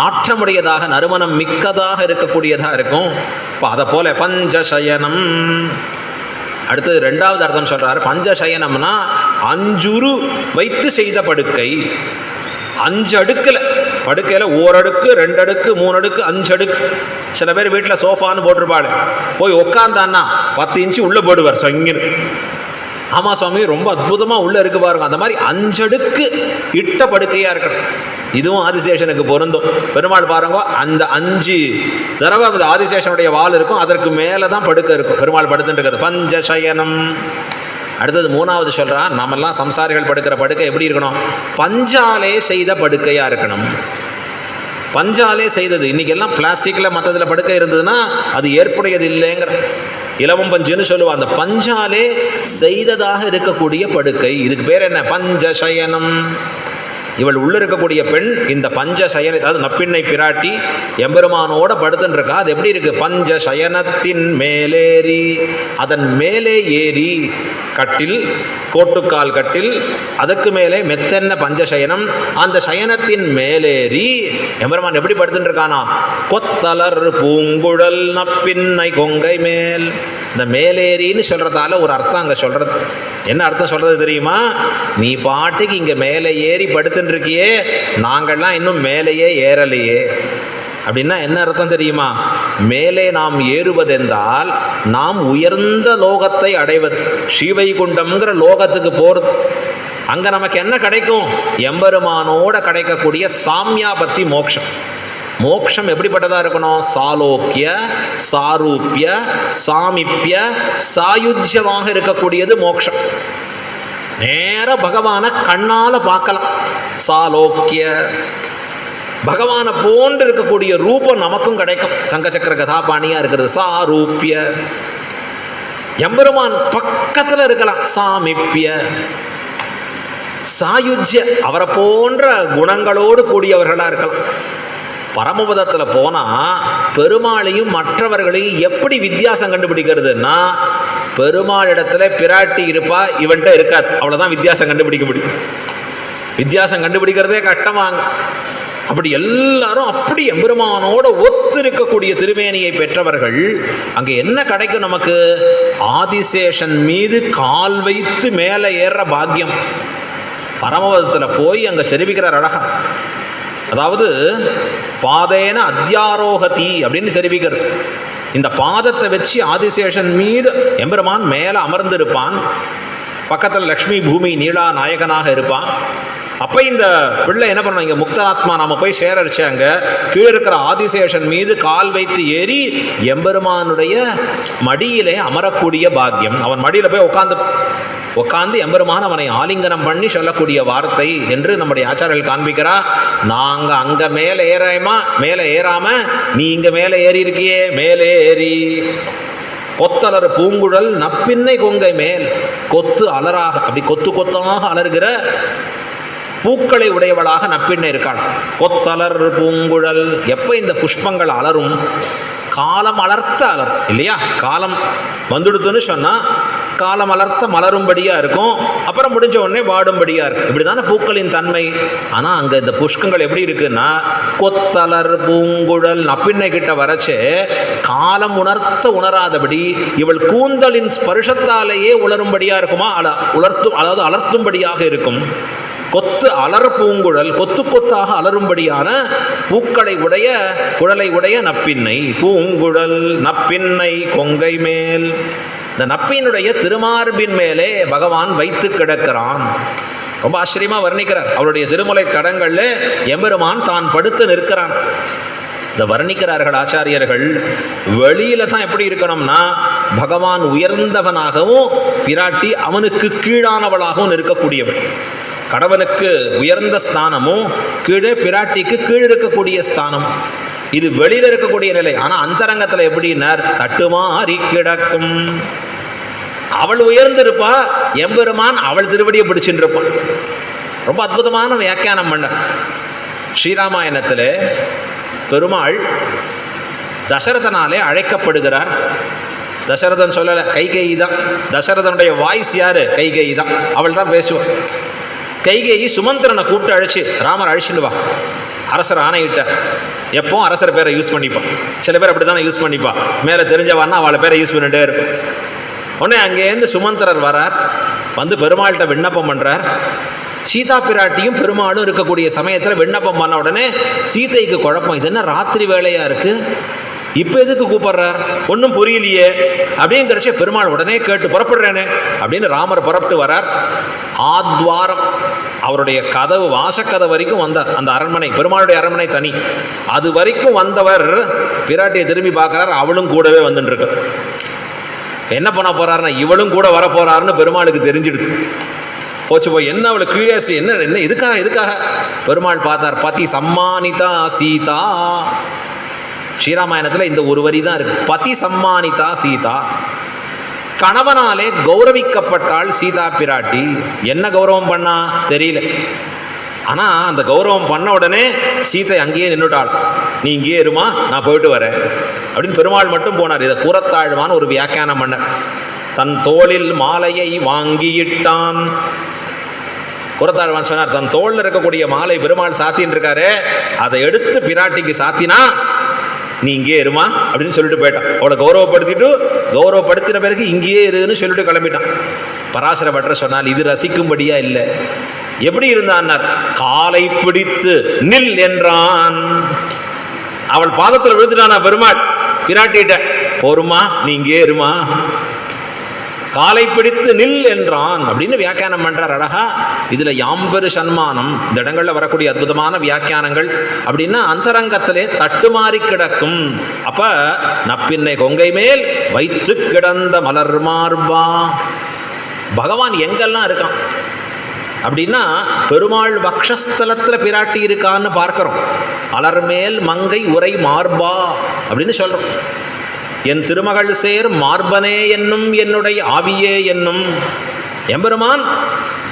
நாற்றமுடையதாக நறுமணம் மிக்கதாக இருக்கக்கூடியதாக இருக்கும். இப்போ அதை போல பஞ்சசயனம். அடுத்தது 2வது அர்த்தம் சொல்கிறார். பஞ்சசயனம்னா 5 வைத்து செய்த படுக்கை. 5 அடுக்கில் படுக்கையில் 1 அடுக்கு, 2 அடுக்கு, 3 அடுக்கு, 5 அடுக்கு. சில பேர் வீட்டில் சோஃபான்னு போட்டிருப்பாள், போய் உட்காந்தான்னா 10 இன்ச்சு உள்ளே போடுவார் சங்கின்னு. ஆமாம் சுவாமி, ரொம்ப அற்புதமாக உள்ளே இருக்கு பாருங்க. அந்த மாதிரி 5 அடுக்கு இட்ட படுக்கையாக இருக்கணும். இதுவும் ஆதிசேஷனுக்கு பொருந்தும். பெருமாள் பாருங்க, அந்த 5 தடவை அந்த ஆதிசேஷனுடைய வால் இருக்கும், அதற்கு மேலே தான் படுக்கை இருக்கும். பெருமாள் படுத்துட்டு இருக்கிறது பஞ்சசயனம். அடுத்தது 3வது சொல்கிறான், நம்மெல்லாம் சம்சாரிகள் படுக்கிற படுக்கை எப்படி இருக்கணும்? பஞ்சாலே செய்த படுக்கையாக இருக்கணும். பஞ்சாலே செய்தது. இன்றைக்கெல்லாம் பிளாஸ்டிக்கில் மற்றதில் படுக்கை இருந்ததுன்னா அது ஏற்புடையது இல்லைங்கிற. இலவம் பஞ்சுன்னு சொல்லுவாள். அந்த பஞ்சாலே செய்ததாக இருக்கக்கூடிய படுக்கை, இதுக்கு பேர் என்ன? பஞ்சசயனம். இவள் உள்ள இருக்கக்கூடிய பெண் இந்த பஞ்சசயன, அதாவது நப்பிண்ணை பிராட்டி எம்பெருமானோட படுத்துன்னு இருக்கா. அது எப்படி இருக்கு? பஞ்சசயனத்தின் மேலேறி, அதன் மேலே ஏறி கட்டில், கோட்டுக்கால் கட்டில், அதுக்கு மேலே மெத்தென்ன பஞ்சசயனம். அந்த சயனத்தின் மேலேறி எம்பெருமான் எப்படி படுத்துட்டு இருக்கானா? கொத்தலர் பூங்குழல் நப்பிண்ணை கொங்கை மேல். இந்த மேலேறின்னு சொல்கிறதால ஒரு அர்த்தம் அங்கே சொல்கிறது. என்ன அர்த்தம் சொல்கிறது தெரியுமா? நீ பாட்டுக்கு இங்கே மேலே ஏறி படுத்துட்டு இருக்கியே, நாங்கள்லாம் இன்னும் மேலேயே ஏறலையே. அப்படின்னா என்ன அர்த்தம் தெரியுமா? மேலே நாம் ஏறுவதென்றால் நாம் உயர்ந்த லோகத்தை அடைவது, ஸ்ரீவைகுண்டம்ங்கிற லோகத்துக்கு போகிறது. அங்கே நமக்கு என்ன கிடைக்கும்? எம்பெருமானோட கிடைக்கக்கூடிய சாம்யாபத்தி மோட்சம். மோட்சம் எப்படிப்பட்டதாக இருக்கணும்? சாலோக்கிய, சாரூப்பிய, சாமிப்பிய, சாயுஜ்யமாக இருக்கக்கூடியது மோட்சம். நேர பகவானை கண்ணால் பார்க்கலாம். சாலோக்கிய, பகவானை போன்று இருக்கக்கூடிய ரூபம் நமக்கும் கிடைக்கும். சங்கச்சக்கர கதாபாணியாக இருக்கிறது சாரூப்பிய. எம்பெருமான் பக்கத்தில் இருக்கலாம் சாமிப்பிய. சாயுஜ்ய, அவரை போன்ற குணங்களோடு கூடியவர்களாக இருக்கலாம். பரமபதத்தில் போனால் பெருமாளையும் மற்றவர்களையும் எப்படி வித்தியாசம் கண்டுபிடிக்கிறதுன்னா, பெருமாள் இடத்துல பிராட்டி இருப்பா, இவன்கிட்ட இருக்காது, அவ்வளோதான் வித்தியாசம் கண்டுபிடிக்க முடியும். வித்தியாசம் கண்டுபிடிக்கிறதே கஷ்டமாங்க. அப்படி எல்லாரும் அப்படி எம்பெருமானோட ஒத்து இருக்கக்கூடிய திருமேனியை பெற்றவர்கள். அங்கே என்ன கிடைக்கும் நமக்கு? ஆதிசேஷன் மீது கால் வைத்து மேலே ஏறுற பாக்கியம். பரமபதத்தில் போய் அங்கே செரிவிக்கிறார் அழகா. அதாவது பாதேன அத்தியாரோகதி அப்படின்னு செரிவிக்கிறது. இந்த பாதத்தை வச்சு ஆதிசேஷன் மீது எம்பெருமான் மேலே அமர்ந்திருப்பான். பக்கத்தில் லக்ஷ்மி பூமி நீலா நாயகனாக இருப்பான். அப்போ இந்த பிள்ளை என்ன பண்ணுவோம்? இங்கே முக்தாத்மா நாம் போய் சேரடிச்சாங்க. கீழே இருக்கிற ஆதிசேஷன் மீது கால் வைத்து ஏறி எம்பெருமானுடைய மடியிலே அமரக்கூடிய பாக்கியம். அவன் மடியில் போய் உட்காந்து எம்பெருமான் அவனை ஆலிங்கனம் பண்ணி சொல்லக்கூடிய வார்த்தை என்று நம்முடைய ஆச்சாரியர்கள் காண்பிக்கிறா. நாங்கள் அங்கே மேலே ஏறாமல் நீ இங்கே மேலே ஏறி இருக்கியே, மேலே ஏறி கொத்தலர் பூங்குழல் நப்பின்னை கொங்கை மேல். கொத்து அலராக, அப்படி கொத்து கொத்தாக அலர்கிற பூக்களை உடையவளாக நப்பின்னை இருக்காள். கொத்தலர் பூங்குழல். எப்போ இந்த புஷ்பங்கள் அலரும்? காலம் அலர்த்த அலரும் இல்லையா? காலம் வந்துடுதுன்னு சொன்னால் காலம் அலர்த்த மலரும்படியாக இருக்கும், அப்புறம் முடிஞ்ச உடனே வாடும்படியாக இருக்கும். இப்படி தானே பூக்களின் தன்மை. ஆனால் அங்கே இந்த புஷ்பங்கள் எப்படி இருக்குன்னா, கொத்தலர் பூங்குழல் நப்பின்னை கிட்ட வரைச்சே காலம் உணராதபடி இவள் கூந்தலின் ஸ்பர்ஷத்தாலேயே உணரும்படியாக இருக்குமா? அதாவது அலர்த்தும்படியாக இருக்கும். கொத்து அலர் பூங்குழல், கொத்து கொத்தாக அலரும்படியான பூக்களை உடைய குழலை உடைய நப்பின்னை. பூங்குழல் நப்பின்னை கொங்கை மேல். இந்த நப்பினுடைய திருமார்பின் மேலே பகவான் வைத்து கிடக்கிறான். ரொம்ப ஆச்சரியமாக வர்ணிக்கிறார். அவருடைய திருமலை தடங்களில் எம்பெருமான் தான் படுத்து நிற்கிறான். இதை வர்ணிக்கிறார்கள் ஆச்சாரியர்கள். வெளியில தான் எப்படி இருக்கணும்னா, பகவான் உயர்ந்தவனாகவும் பிராட்டி அவனுக்கு கீழானவளாகவும் இருக்கக்கூடியவள். கடவுளுக்கு உயர்ந்த ஸ்தானமும் கீழே பிராட்டிக்கு கீழ் இருக்கக்கூடிய ஸ்தானம். இது வெளியில் இருக்கக்கூடிய நிலை. ஆனால் அந்தரங்கத்தில் எப்படின்னார்? தட்டுமாறி கிடக்கும். அவள் உயர்ந்திருப்பா, எம்பெருமான் அவள் திருவடியை பிடிச்சுட்டு இருப்பான். ரொம்ப அற்புதமான வியாக்கியானம் பண்ண. ஸ்ரீராமாயணத்தில் பெருமாள் தசரதனாலே அழைக்கப்படுகிறார். தசரதன் சொல்லலை, கைகேயி தான். தசரதனுடைய வாய்ஸ் யாரு? கைகேயி தான். அவள் தான் பேசுவாள். கைகேயி சுமந்திரனை கூப்பிட்டு அழைச்சி, ராமர் அழைச்சிட்டு வா, அரசர் ஆணையிட்ட. எப்போ அரசர் பேரை யூஸ் பண்ணிப்பான். சில பேர் அப்படி தானே யூஸ் பண்ணிப்பான். மேலே தெரிஞ்சவான்னா அவளை பேரை யூஸ் பண்ணிட்டே இருக்கும். உடனே அங்கேருந்து சுமந்திரர் வரார். வந்து பெருமாள்கிட்ட விண்ணப்பம் பண்ணுறார். சீதா பிராட்டியும் பெருமாளும் இருக்கக்கூடிய சமயத்தில் விண்ணப்பம் பண்ண உடனே சீதைக்கு குழப்பம். இது என்ன ராத்திரி வேலையாக இருக்குது, இப்போ எதுக்கு கூப்பிட்றார், ஒன்றும் புரியலையே அப்படிங்கிறச்ச பெருமாள் உடனே கேட்டு புறப்படுறேனே அப்படின்னு ராமர் புறப்பட்டு வரார். ஆத்வாரம், அவருடைய கதவு வாசக்கதவு வரைக்கும் வந்தார். அந்த அரண்மனை, பெருமாளுடைய அரண்மனை தனி, அது வரைக்கும் வந்தவர் பிராட்டியை திரும்பி பார்க்குறார். அவளும் கூடவே வந்துட்டுருக்கு. என்ன பண்ண போகிறாருன்னா, இவளும் கூட வர போகிறாருன்னு பெருமாளுக்கு தெரிஞ்சிடுச்சு. போச்சு போய் என்ன அவளுக்கு கியூரியாசிட்டி, என்ன எதுக்காக பெருமாள் பார்த்தார். பதி சம்மானிதா சீதா. ஸ்ரீராமாயணத்தில் இந்த ஒரு வரி தான் இருக்குது. பதி சம்மானிதா சீதா. கணவனாலே கௌரவிக்கப்பட்டாள் சீதா பிராட்டி. என்ன கௌரவம் பண்ணா தெரியல. ஆனால் அந்த கௌரவம் பண்ண உடனே சீதை அங்கேயே நின்றுட்டாள். நீ இங்கேயே இருமா, நான் போயிட்டு வரேன் அப்படின்னு பெருமாள் மட்டும் போனார். இதை கூறத்தாழ்வான ஒரு வியாக்கியானம் பண்ண. தன் தோளில் மாலையை வாங்கியிட்டான். கூறத்தாழ்வான் சொன்னார், தன் தோளில் இருக்கக்கூடிய மாலை பெருமாள் சாத்தின்னு இருக்காரு, அதை எடுத்து பிராட்டிக்கு சாத்தினா நீ இங்கே இருமா அப்படின்னு சொல்லிட்டு போயிட்டான். அவளை கௌரவப்படுத்தின பிறகு இங்கேயே இருன்னு சொல்லிட்டு கிளம்பிட்டான். பராசர பட்டர் சொன்னால், இது ரசிக்கும்படியா இல்லை. எப்படி இருந்தான்னார், காலை பிடித்து நில் என்றான். அவள் பாதத்தில் விழுந்துட்டானா பெருமாள். பிராட்டிட்ட போருமா, நீ இங்கே இருமா, காலை பிடித்து நில் என்றான் அப்படின்னு வியாக்கியானம் பண்றார் அழகா. இதுல யாம்பெரு சன்மானம், இந்த இடங்கள்ல வரக்கூடிய அற்புதமான வியாக்கியானங்கள். அப்படின்னா அந்தரங்கத்திலே தட்டுமாறி கிடக்கும். அப்ப நப்பின்னை கொங்கை மேல் வைத்து கிடந்த மலர் மார்பா, பகவான் எங்கெல்லாம் இருக்கான் அப்படின்னா பெருமாள் வக்ஷஸ்தலத்தில் பிராட்டி இருக்கான்னு பார்க்கிறோம். அலர்மேல் மங்கை உரை மார்பா அப்படின்னு சொல்றோம். என் திருமகள் சேர் மார்பனே என்னும் என்னுடைய ஆவியே என்னும் எம்பெருமான்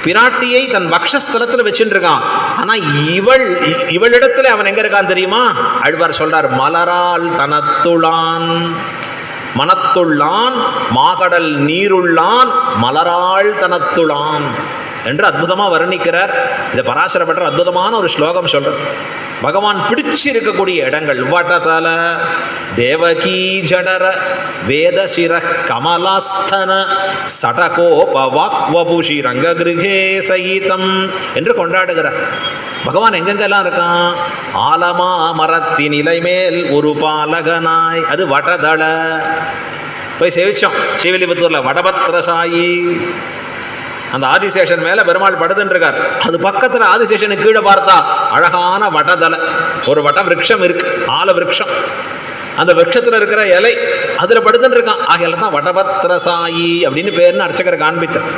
பிராட்டியை தன் வக்ஷஸ்தலத்தில் வச்சுட்டு இருக்கான். ஆனா இவளிடத்துல அவன் எங்க இருக்கான் தெரியுமா? ஆழ்வார் சொல்றார், மலரால் தனத்துளான், மனத்துள்ளான், மாகடல் நீருள்ளான், மலராள் தனத்துளான் என்று அற்புதமா வர்ணிக்கிறார். இதை பராசர பட்டர் அற்புதமான ஒரு ஸ்லோகம் சொல்ற. பகவான் பிடிச்சு இருக்கக்கூடிய இடங்கள் வட்டதல தேவகி ஜடர வேதசிர கமலாஸ்தன சடகோப வாக்வபுஷி ரங்ககிருகே சகிதம் என்று கொண்டாடுகிறார். பகவான் எங்கெங்கெல்லாம் இருக்கான்? ஆலமா மரத்தின் இலை மேல் ஒரு பாலகனாய், அது வடதள. போய் சேவிச்சோம் ஸ்ரீவில்லிபுத்தூர்ல வடபத்ரசாயி. அந்த ஆதிசேஷன் மேல பெருமாள் படுத்துட்டு இருக்கார். அது பக்கத்துல ஆதிசேஷனுக்கு கீழே பார்த்தா அழகான வடதலை, ஒரு வட விருட்சம் இருக்கு, ஆல விருட்சம். அந்த விருட்சத்துல இருக்கிற இலை அதுல படுத்துட்டு இருக்கான். ஆகையில தான் வடபத்ரசாயி அப்படின்னு பேர்னு அர்ச்சகரை காண்பித்தார்.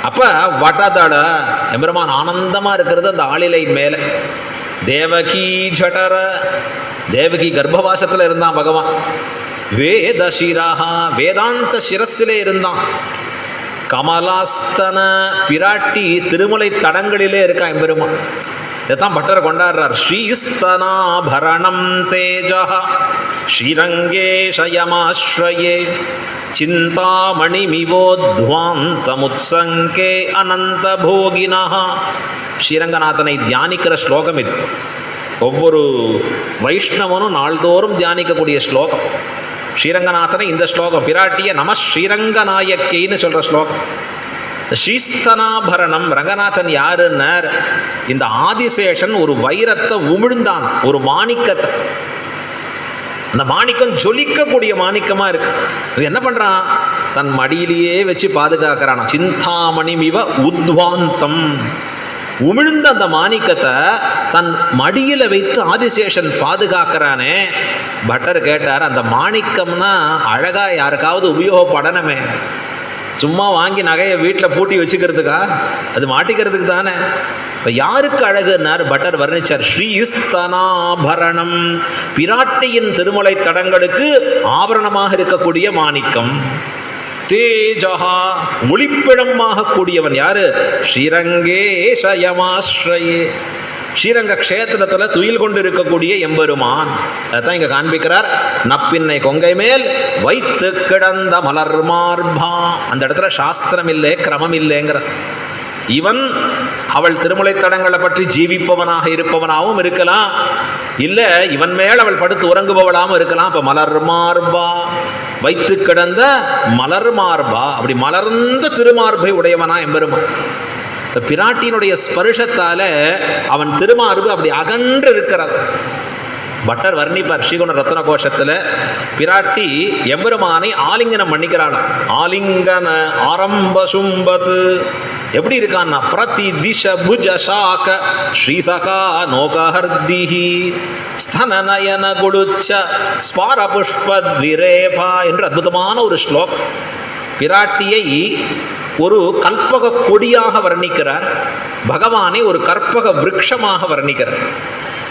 அப்ப வடதள எம்பெருமான் ஆனந்தமா இருக்கிறது அந்த ஆளிலை மேல. தேவகி ஜடர, தேவகி கர்ப்பவாசத்துல இருந்தான் பகவான். வேதசிரஹா, வேதாந்த சிரஸிலே இருந்தான். கமலாஸ்தன, பிராட்டி திருமலை தடங்களிலே இருக்கா எம்பெருமான். இதைத்தான் பட்டர் கொண்டாடுறார். ஸ்ரீஸ்தனாபரணம் தேஜா ஸ்ரீரங்கே சயமாஸ்ரயே சிந்தாமணிமிவோத்வாந்தமுத்சங்கே அனந்த போகினா. ஸ்ரீரங்கநாதனை தியானிக்கிற ஸ்லோகம் இது. ஒவ்வொரு வைஷ்ணவனும் நாள்தோறும் தியானிக்கக்கூடிய ஸ்லோகம் ஸ்ரீரங்கநாதனை. இந்த ஸ்லோகம் பிராட்டிய நம ஸ்ரீரங்கநாயக்கின்னு சொல்ற ஸ்லோகம். ஸ்ரீஸ்தனாபரணம், ரங்கநாதன் யாருன்னார்? இந்த ஆதிசேஷன் ஒரு வைரத்தை உமிழ்ந்தான், ஒரு மாணிக்கத்தை. அந்த மாணிக்கம் ஜொலிக்கக்கூடிய மாணிக்கமா இருக்கு. அது என்ன பண்றான்? தன் மடியிலேயே வச்சு பாதுகாக்கிறான். சிந்தாமணிமிவ உத்வாந்தம், உமிழ்ந்த அந்த மாணிக்கத்தை தன் மடியில வைத்து ஆதிசேஷன் பாதுகாக்கிறானே. பட்டர் கேட்டார், அந்த மாணிக்கம்னா அழகா யாருக்காவது உபயோகப்படணுமே, சும்மா வாங்கி நகையை வீட்டில் பூட்டி வச்சுக்கிறதுக்கா? அது மாட்டிக்கிறதுக்கு தானே. இப்போ யாருக்கு அழகுன்னார்? பட்டர் வர்ணிச்சார். ஸ்ரீஸ்தனாபரணம், பிராட்டியின் திருமலை தடங்களுக்கு ஆபரணமாக இருக்கக்கூடிய மாணிக்கம். தேஜஹா, ஒளிப்பிடமாக கூடியவன் யாரு? ஸ்ரீரங்கே சயமாஸ்ரயே, ஸ்ரீரங்க க்ஷேத்திரத்தில் துயில் கொண்டு இருக்கக்கூடிய எம்பெருமான். அதான் இங்க காண்பிக்கிறார். நப்பின்னை கொங்கை மேல் வைத்து கிடந்த மலர் மார்பா. அந்த இடத்துல சாஸ்திரம் இல்லை, கிரமம் இல்லைங்கிற. இவன் அவள் திருமலை தடங்களை பற்றி ஜீவிப்பவனாக இருப்பவனாகவும் இருக்கலாம், இல்ல இவன் மேல் அவள் படுத்து உறங்குபவளாகவும் இருக்கலாம். இப்ப மலர் மார்பா, வைத்து கிடந்த மலர் மார்பா, அப்படி மலர்ந்த திருமார்பை உடையவனா எம்பெருமான். பிராட்டியினுடைய ஸ்பர்ஷத்தால அவன் திருமார்பு அப்படி அகன்று இருக்கிறார். பட்டர் வர்ணிப்பார் ஸ்ரீகுண ரத்ன கோஷத்துல. பிராட்டி எம்பெருமானை ஆலிங்கனம் பண்ணிக்கிறாள். ஆலிங்கன ஆரம்ப சும்பது எப்படி இருக்கான்னா, பிரதி திஷ புஜ சாக ஸ்ரீசகா நோகஹர்திஹி ஸ்தனநயன குடுச்ச ஸ்பார புஷ்பத்விரேபா என்று அற்புதமான ஒரு ஸ்லோகம். பிராட்டியை ஒரு கல்பக கொடியாக வர்ணிக்கிறார், பகவானை ஒரு கற்பக விருட்சமாக வர்ணிக்கிறார்.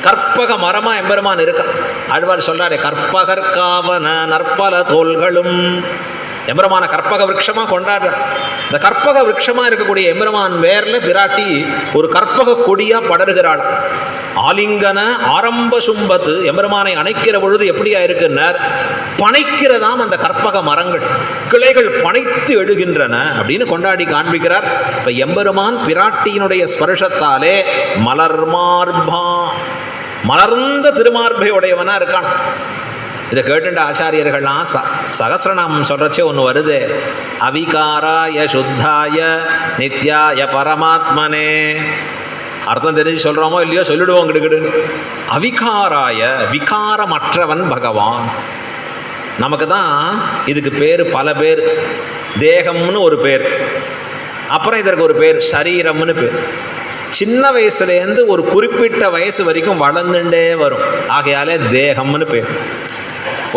கற்பக மரமா எம்பெருமான் இருக்கான். ஆழ்வார் சொல்றாரு, கற்பகற்காவன நற்பல தோள்களும். எம்பெருமான கற்பக விருட்சமா கொண்டாடுற. இந்த கற்பக விருட்சமா இருக்கக்கூடிய எம்பெருமான் வேர்ல பிராட்டி ஒரு கற்பக கொடியா படர்கிறாள். ஆலிங்கன ஆரம்ப சும்பத்து, எம்பெருமானை அணைக்கிற பொழுது எப்படியா இருக்குன்னார்? பனைக்கிறதாம் அந்த கற்பக மரங்கள், கிளைகள் பனைத்து எழுகின்றன அப்படின்னு கொண்டாடி காண்பிக்கிறார். இப்ப எம்பெருமான் பிராட்டியினுடைய ஸ்பர்ஷத்தாலே மலர் மார்பா, மலர்ந்த திருமார்பை உடையவனா இருக்கான். இதை கேட்டுண்ட ஆச்சாரியர்கள்லாம் சகசிரநாமம் சொல்றச்சே ஒன்று வருது. அவிகாராய சுத்தாய நித்யாய பரமாத்மனே அர்த்தம் தெரிஞ்சு சொல்கிறோமோ இல்லையோ சொல்லிடுவோம் கிடுக்கிடுன்னு. அவிகாராய, விகாரமற்றவன் பகவான். நமக்கு தான் இதுக்கு பேர், பல பேர். தேகம்னு ஒரு பேர், அப்புறம் இதற்கு ஒரு பேர் சரீரம்னு பேர். சின்ன வயசுலேருந்து ஒரு குறிப்பிட்ட வயசு வரைக்கும் வளர்ந்துட்டே வரும், ஆகையாலே தேகம்னு பேர்.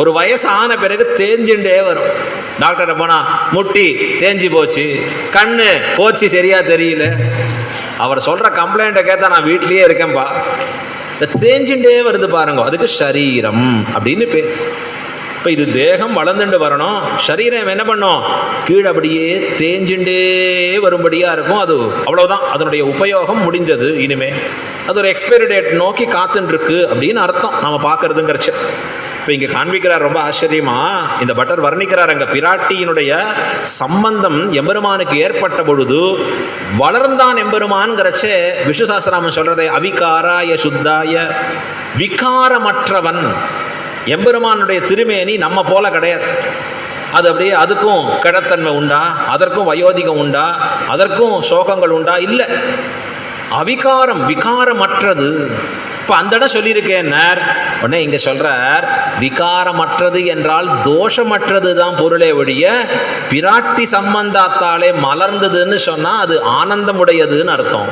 ஒரு வயசு ஆன பிறகு தேஞ்சுட்டே வரும். டாக்டரை போனால் முட்டி தேஞ்சி போச்சு, கண்ணு போச்சு சரியா தெரியல, அவர் சொல்கிற கம்ப்ளைண்ட்டை கேட்டால் நான் வீட்லேயே இருக்கேன்பா. இந்த தேஞ்சுட்டே வருது பாருங்க, அதுக்கு சரீரம் அப்படின்னு பேர். இப்போ இது தேகம் வளர்ந்துட்டு வரணும், சரீரம் என்ன பண்ணும், கீழே அப்படியே தேஞ்சுட்டே வரும்படியாக இருக்கும். அது அவ்வளோதான், அதனுடைய உபயோகம் முடிஞ்சது. இனிமேல் அது ஒரு எக்ஸ்பைரி டேட் நோக்கி காத்துட்டுருக்கு அப்படின்னு அர்த்தம் நம்ம பார்க்குறதுங்கிறச்சு. இப்போ இங்கே காண்பிக்கிறார் ரொம்ப ஆச்சரியமா, இந்த பட்டர் வர்ணிக்கிறார். அங்கே பிராட்டியினுடைய சம்பந்தம் எம்பெருமானுக்கு ஏற்பட்ட பொழுது வளர்ந்தான் எம்பெருமான்கிறச்சே விஷ்ணு சஹஸ்ரநாமம் சொல்கிறதே அவிகாராய சுத்தாய, விகாரமற்றவன். எம்பெருமானுடைய திருமேனி நம்ம போல கிடையாது. அது அப்படியே அதுக்கும் கிடத்தன்மை உண்டா, அதற்கும் வயோதிகம் உண்டா, அதற்கும் சோகங்கள் உண்டா? இல்லை, அவிகாரம், விகாரமற்றது. இப்போ அந்த இடம் சொல்லியிருக்கேன் உடனே இங்கே சொல்கிறார், விகாரமற்றது என்றால் தோஷமற்றது தான் பொருளே ஒழிய பிராட்டி சம்பந்தாத்தாலே மலர்ந்ததுன்னு சொன்னால் அது ஆனந்தமுடையதுன்னு அர்த்தம்.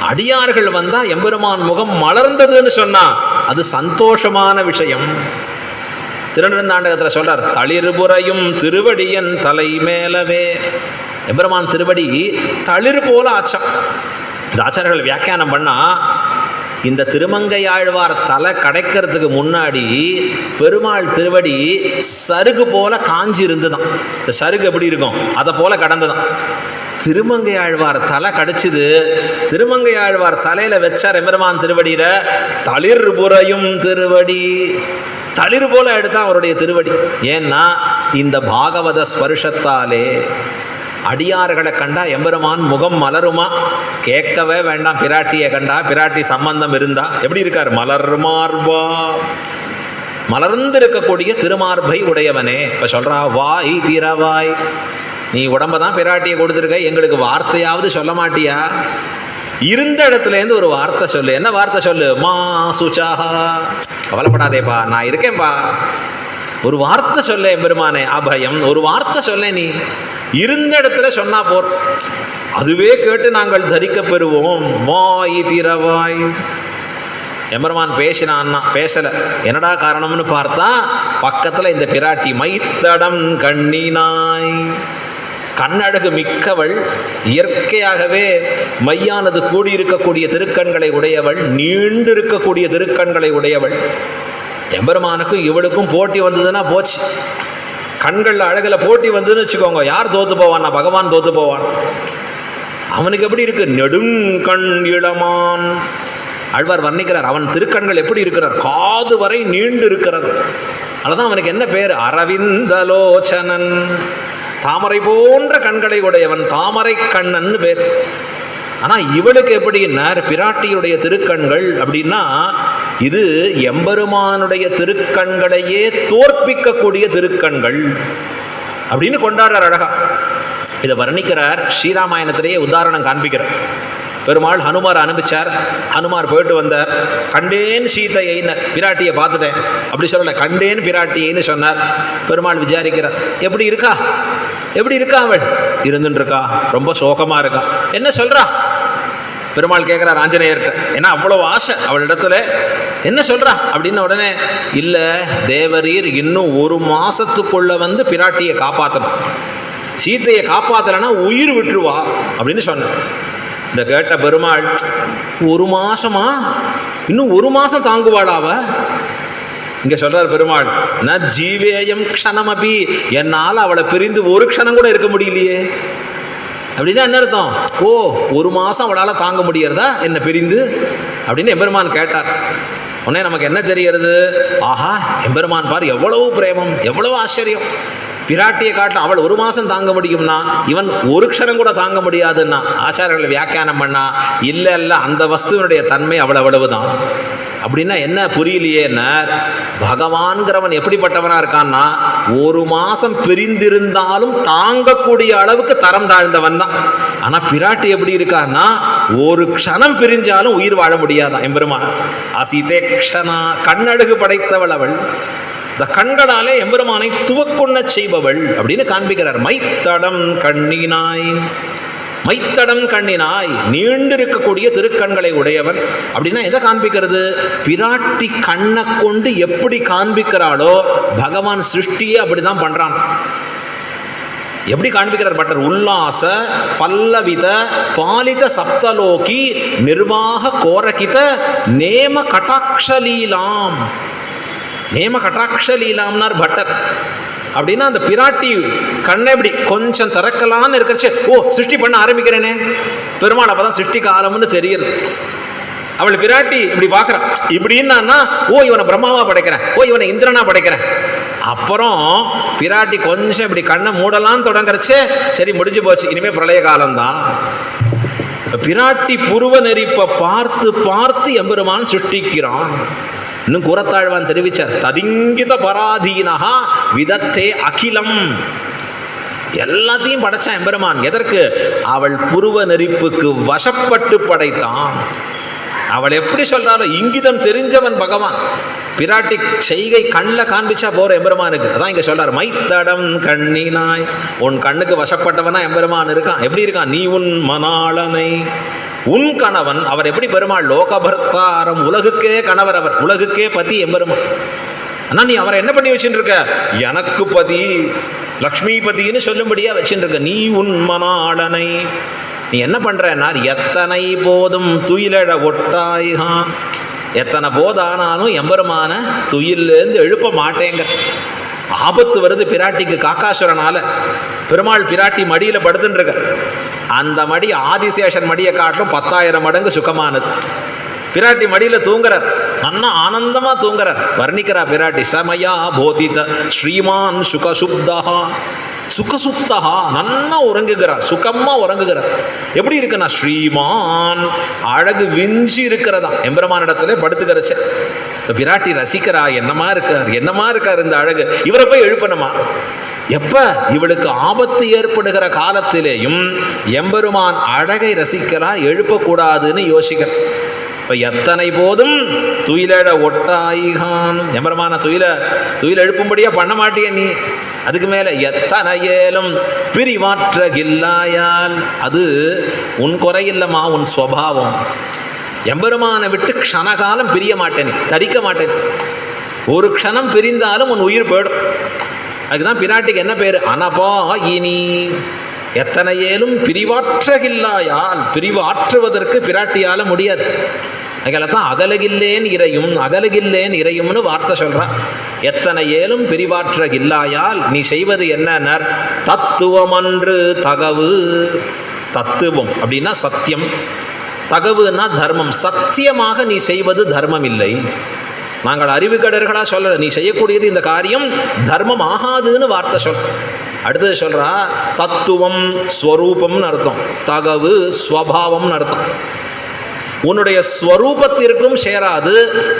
அடியார்கள் வந்தால் எம்பெருமான் முகம் மலர்ந்ததுன்னு சொன்னால் அது சந்தோஷமான விஷயம். திருநெடுந்தாண்டகத்தில் சொல்றார், தளிர்புறையும் திருவடியன் தலை மேலவே. எம்பெருமான் திருவடி தளிர் போல ஆச்சம். இந்த ஆச்சாரர்கள் வியாக்கியானம் பண்ணால், இந்த திருமங்கையாழ்வார் தலை கிடைக்கிறதுக்கு முன்னாடி பெருமாள் திருவடி சருகு போல காஞ்சி இருந்துதான். இந்த சருகு எப்படி இருக்கும், அதை போல கடந்துதான். திருமங்கையாழ்வார் தலை கடிச்சுது, திருமங்கையாழ்வார் தலையில் வச்சார் எம்பெருமான் திருவடியில், தளிர் புறையும் திருவடி, தளிர் போல எடுத்தா அவருடைய திருவடி. ஏன்னா இந்த பாகவத ஸ்பர்ஷத்தாலே அடியார்களை கண்டா எம்பெருமான் முகம் மலருமா? கேட்கவே வேண்டாம். பிராட்டியை கண்டா, பிராட்டி சம்பந்தம் இருந்தா எப்படி இருக்கார், மலர் மார்பா, மலர்ந்து இருக்கக்கூடிய திருமார்பை உடையவனே. இப்போ சொல்றா, வாய் திறவாய், நீ உடம்ப தான் பிராட்டியை கொடுத்துருக்க, எங்களுக்கு வார்த்தையாவது சொல்ல மாட்டியா? இருந்த இடத்துலேருந்து ஒரு வார்த்தை சொல்லு. என்ன வார்த்தை சொல்லு? மா சுச்சாஹா, கவலைப்படாதேப்பா, நான் இருக்கேன்பா. ஒரு வார்த்தை சொல்ல பெருமானே, அபயம், ஒரு வார்த்தை சொல்ல. நீ இருந்த இடத்துல சொன்னா போர், அதுவே கேட்டு நாங்கள் தரிக்க பெறுவோம். வாய் திறவாய். எம்பெருமான் பேசினான்னா பேசலை. என்னடா காரணம்னு பார்த்தா, பக்கத்தில் இந்த பிராட்டி மைத்தடம் கண்ணினாய், கண்ணழகு மிக்கவள், இயற்கையாகவே மையானது கூடியிருக்கக்கூடிய திருக்கண்களை உடையவள், நீண்டு இருக்கக்கூடிய திருக்கண்களை உடையவள். எம்பெருமானுக்கும் இவளுக்கும் போட்டி வந்ததுன்னா போச்சு. கண்கள் அழகில் போட்டி வந்ததுன்னு வச்சுக்கோங்க, யார் தோத்து போவான்னா பகவான் தோத்து போவான். அவனுக்கு எப்படி இருக்கு, நெடுங்கண் இளமான். ஆழ்வார் வர்ணிக்கிறார், அவன் திருக்கண்கள் எப்படி இருக்கிறார், காது வரை நீண்டு இருக்கிறது. அதுதான் அவனுக்கு என்ன பேர், அரவிந்தலோச்சனன். தாமரை போன்ற கண்களை உடையவன், தாமரை கண்ணன் பேர். ஆனால் இவளுக்கு எப்படின்னா, பிராட்டியுடைய திருக்கண்கள் அப்படின்னா இது எம்பெருமானுடைய திருக்கண்களையே தோற்பிக்கக்கூடிய திருக்கண்கள் அப்படின்னு கொண்டாடுறார் அழகா. இதை வர்ணிக்கிறார், ஸ்ரீராமாயணத்திலேயே உதாரணம் காண்பிக்கிறார். பெருமாள் ஹனுமார் அனுப்பிச்சார், ஹனுமார் போயிட்டு வந்தார். கண்டேன் சீதையின்னு, பிராட்டியை பார்த்துட்டேன் அப்படி சொல்லலை, கண்டேன் பிராட்டியைன்னு சொன்னார். பெருமாள் விசாரிக்கிறார், எப்படி இருக்கா, எப்படி இருக்கா அவள்? இருந்துட்டு இருக்கா, ரொம்ப சோகமாக இருக்கா. என்ன சொல்கிறா? பெருமாள் கேட்குறார் ஆஞ்சநேயர்கிட்ட, ஏன்னா அவ்வளோ ஆசை அவளிடத்துல. என்ன சொல்கிறா அப்படின்னு உடனே, இல்லை தேவரீர் இன்னும் 1 மாதத்துக்குள்ளே வந்து பிராட்டியை காப்பாற்றணும், சீத்தையை காப்பாற்றலைன்னா உயிர் விட்டுருவா அப்படின்னு சொன்னேன். இந்த கேட்ட பெருமாள், 1 மாதமா, இன்னும் 1 மாதம் தாங்குவாளாவ? இங்கே சொல்கிறார் பெருமாள், ந ஜீவேயம் க்ஷணமபி, என்னால் அவளை பிரிந்து ஒரு க்ஷணம் கூட இருக்க முடியலையே. அப்படின்னா என்ன அர்த்தம்? ஓ, 1 மாதம் அவளால் தாங்க முடியறதா என்னை பிரிந்து அப்படின்னு எம்பெருமான் கேட்டார். உடனே நமக்கு என்ன தெரிகிறது, ஆஹா எம்பெருமான் பார் எவ்வளவு பிரேமம், எவ்வளவு ஆச்சரியம். பிராட்டியை காட்டில் அவள் 1 மாதம் தாங்க முடியும்னா இவன் ஒரு க்ஷணம் கூட தாங்க முடியாதுன்னா ஆச்சாரர்களை வியாக்கியானம் பண்ணா, இல்லை இல்லை அந்த வஸ்துவனுடைய தன்மை அவ்வளவு தான். அப்படின்னா என்ன புரியலையேன்னார். பகவான்கிறவன் எப்படிப்பட்டவனாக இருக்கான்னா, ஒரு மாதம் பிரிந்திருந்தாலும் தாங்கக்கூடிய அளவுக்கு தரம் தாழ்ந்தவன் தான். ஆனால் பிராட்டி எப்படி இருக்கான்னா, ஒரு க்ஷணம் பிரிஞ்சாலும் உயிர் வாழ முடியாதான் எம்பெருமான். அசிதே க்ஷணா, கண்ணழகு படைத்தவள் அவள். இந்த கண்களாலே எம்பெருமானை துவக்கொண்ண செய்பவள் அப்படின்னு காண்பிக்கிறார். மைத்தடம் கண்ணினாய், மைத்தடம் கண்ணினாய், நீண்டிருக்கக்கூடிய திருக்கண்களை உடையவன் அப்படின்னா எதை காண்பிக்கிறது? பிராட்டி கண்ணை கொண்டு எப்படி காண்பிக்கிறாளோ பகவான் சிருஷ்டியே அப்படிதான் பண்றான். எப்படி காண்பிக்கிறார் பட்டர்? உல்லாச பல்லவித பாலித சப்தலோகி நிர்வாக கோரகித நேம கட்டாட்சலீலாம். நேம கட்டாட்சலீலாம்னார் பட்டர். அப்படின்னா அந்த பிராட்டி கண்ணை இப்படி கொஞ்சம் திறக்கலான்னு இருக்கிறச்சு, ஓ சிருஷ்டி பண்ண ஆரம்பிக்கிறேனே, பெருமாள் அப்பதான் சிருஷ்டி காலம்னு தெரியுது. அவள் பிராட்டி இப்படி பார்க்குறான். இப்படின்னா ஓ இவனை பிரம்மாவா படைக்கிறேன், ஓ இவனை இந்திரனா படைக்கிறேன். அப்புறம் பிராட்டி கொஞ்சம் இப்படி கண்ணை மூடலான்னு தொடங்குறச்சே, சரி முடிஞ்சு போச்சு, இனிமேல் பிரளய காலம்தான். பிராட்டி புருவ நெறிப்பை பார்த்து பார்த்து எம்பெருமான் சிருஷ்டிக்கிறான். இன்னும் கூறத்தாழ்வான் தெரிவிச்சார், ததிங்கித பராதீனஹா விதத்தே அகிலம். எல்லாத்தையும் படைச்சான் எம்பெருமான். எதற்கு? அவள் புருவ நெறிப்புக்கு வசப்பட்டு படைத்தான். அவள் எப்படி சொல்றாலும் இங்கிதம் தெரிஞ்சவன் பகவான். பிராட்டி செய்கை கண்ணில் காண்பிச்சா போற எம்பெருமானுக்கு. அதான் இங்க சொல்றார், மைத்தடம் கண்ணினாய், உன் கண்ணுக்கு வசப்பட்டவனா எம்பெருமான் இருக்கான். எப்படி இருக்கான்? நீ உன் மணாளனை, உன் கணவன். அவர் எப்படி பெருமாள்? லோகபர்த்தாரம், உலகுக்கே கணவர் அவர், உலகுக்கே பதி எம்பெருமான். ஆனா நீ அவரை என்ன பண்ணி வச்சுட்டு இருக்க? எனக்கு பதி, லக்ஷ்மிபதினு சொல்லும்படியா வச்சுட்டு இருக்க. நீ உன் மணாளனை, நீ என்ன பண்றன்னார், எத்தனை போதும் துயிலழ ஒட்டாய்கான். எத்தனை போதானாலும் எம்பெருமான துயிலேருந்து எழுப்ப மாட்டேங்க. ஆபத்து வருது பிராட்டிக்கு காக்காசுரனால. பெருமாள் பிராட்டி மடியில் படுத்துன்னு இருக்க. அந்த மடி ஆதிசேஷன் மடியை காட்டிலும் 10,000 மடங்கு சுகமானது. பிராட்டி மடியில் தூங்குறார், நல்லா ஆனந்தமா தூங்குறார். வர்ணிக்கிறா பிராட்டி, சமயா போதித ஸ்ரீமான் சுகசுப்தா, சுகசுப்தா, நல்லா உறங்குகிறார், சுகமா உறங்குகிறார். எப்படி இருக்குன்னா, ஸ்ரீமான் அழகு விஞ்சி இருக்கிறதா எம்பெருமான் இடத்துல படுத்துக்கிறச்ச. பிராட்டி ரசிக்கிறா, என்னமா இருக்கார், என்னமா இருக்கார் இந்த அழகு, இவரை போய் எழுப்பணுமா? எப்ப இவளுக்கு ஆபத்து ஏற்படுகிற காலத்திலேயும் எம்பெருமான் அழகை ரசிக்கிறா, எழுப்பக்கூடாதுன்னு யோசிக்கிற. இப்போ எத்தனை போதும் துயிலழ ஒட்டாய்கான், எம்பெருமான துயில எழுப்பும்படியா பண்ண மாட்டிய நீ. அதுக்கு மேலே எத்தனை ஏலும் பிரிவாற்றகில்லாயால், அது உன் குறையில்லமா, உன் ஸ்வபாவம். எம்பெருமானை விட்டு க்ஷணகாலம் பிரிய மாட்டேன், தரிக்க மாட்டேன். ஒரு க்ஷணம் பிரிந்தாலும் உன் உயிர் போயிடும். அதுக்குதான் பிராட்டிக்கு என்ன பேர்? அனபா இனி. எத்தனை ஏலும் பிரிவாற்றகில்லாயால், பிரிவு ஆற்றுவதற்கு பிராட்டியால முடியாது. அதில் தான் அகலகில்லேன் இறையும், அகலகில்லேன் இறையும்னு வார்த்தை சொல்கிறான். எத்தனை ஏலும் பிரிவாற்றகில்லாயால் நீ செய்வது என்னன்னர், தத்துவம் அன்று தகவு. தத்துவம் அப்படின்னா சத்தியம், தகவுன்னா தர்மம். சத்தியமாக நீ செய்வது தர்மம் இல்லை. நாங்கள் அறிவுக்கடர்களாக சொல்ல, நீ செய்யக்கூடியது இந்த காரியம் தர்மம் ஆகாதுன்னு வார்த்தை சொல். அடுத்தது சொல்கிறா, தத்துவம் ஸ்வரூபம்னு அர்த்தம், தகவு ஸ்வபாவம்னு அர்த்தம். உன்னுடைய ஸ்வரூபத்திற்கும் சேராது,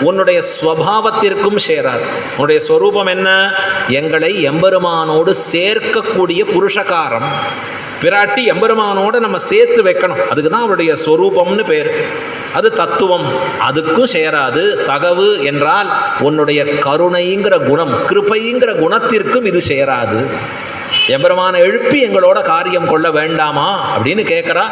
உன்னுடைய ஸ்வபாவத்திற்கும் சேராது. உன்னுடைய ஸ்வரூபம் என்ன? எங்களை எம்பெருமானோடு சேர்க்கக்கூடிய புருஷகாரம். பிராட்டி எம்பெருமானோடு நம்ம சேர்த்து வைக்கணும், அதுக்கு தான் அவருடைய ஸ்வரூபம்னு பேர். அது தத்துவம், அதுக்கும் சேராது. தகவு என்றால் உன்னுடைய கருணைங்கிற குணம், கிருபைங்கிற குணத்திற்கும் இது சேராது. எம்பெருமான எழுப்பி எங்களோட காரியம் கொள்ள வேண்டாமா அப்படின்னு கேட்குறா.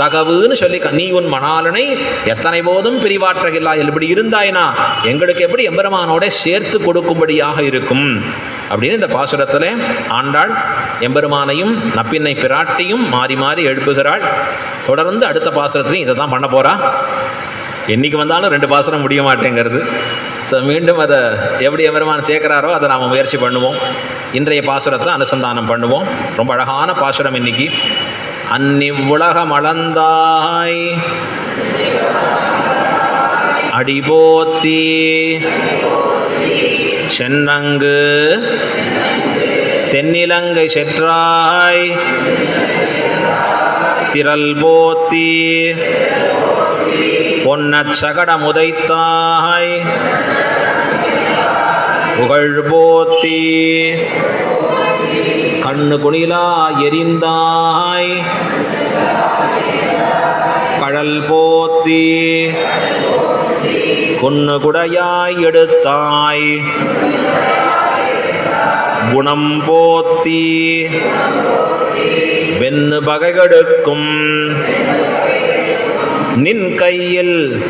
தகவுன்னு சொல்லி, நீ உன் மணாலனை எத்தனை போதும் பிரிவாற்றகில்லா, இப்படி இருந்தாயினா எங்களுக்கு எப்படி எம்பெருமானோட சேர்த்து கொடுக்கும்படியாக இருக்கும் அப்படின்னு இந்த பாசுரத்தில் ஆண்டாள் எம்பெருமானையும் நப்பின்னை பிராட்டியும் மாறி மாறி எழுப்புகிறாள். தொடர்ந்து அடுத்த பாசுரத்திலையும் இதை தான் பண்ண போகிறா. என்றைக்கு வந்தாலும் 2 பாசுரம் முடிய மாட்டேங்கிறது. ஸோ மீண்டும் அதை எப்படி எம்பெருமான் சேர்க்கிறாரோ அதை நாம் முயற்சி பண்ணுவோம். இன்றைய பாசுரத்தை அனுசந்தானம் பண்ணுவோம். ரொம்ப அழகான பாசுரம் இன்னைக்கு. அன்னி உலகம் அளந்தாய் அடிபோத்தி சென்னங்கு தென்னிலங்கை செற்றாய் திரள் போத்தி பொன்னச் சகடமுதைத்தாய் புகழ் போத்தி கண்ணு குணிலா எரிந்தாய் கழல் போத்தி குன்னு குடையாய் எடுத்தாய் குணம் போத்தி வெண்ணு பகைகெடுக்கும் நின் கையில்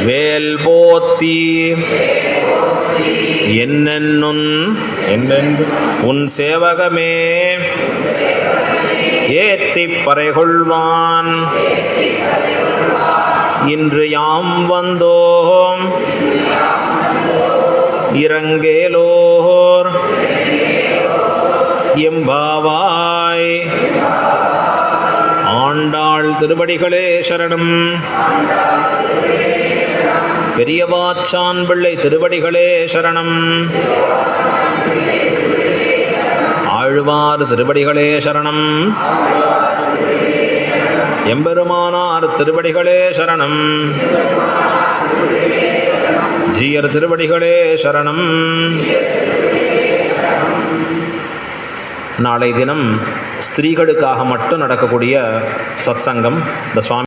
வேல் போத்தி என்னென்னும் உன் சேவகமே ஏத்திப் பறைகொள்வான் இன்று யாம் வந்தோம் இரங்கேலோர் எம்பாவாய். ஆண்டாள் திருவடிகளே சரணம். பெரியவாச்சான் பிள்ளை திருவடிகளே சரணம். ஆழ்வார் திருவடிகளே சரணம். எம்பெருமானார் திருவடிகளே சரணம். ஜீயர் திருவடிகளே சரணம். நாளை தினம் ஸ்திரீகளுக்காக மட்டும் நடக்கக்கூடிய சத்சங்கம். இந்த சுவாமி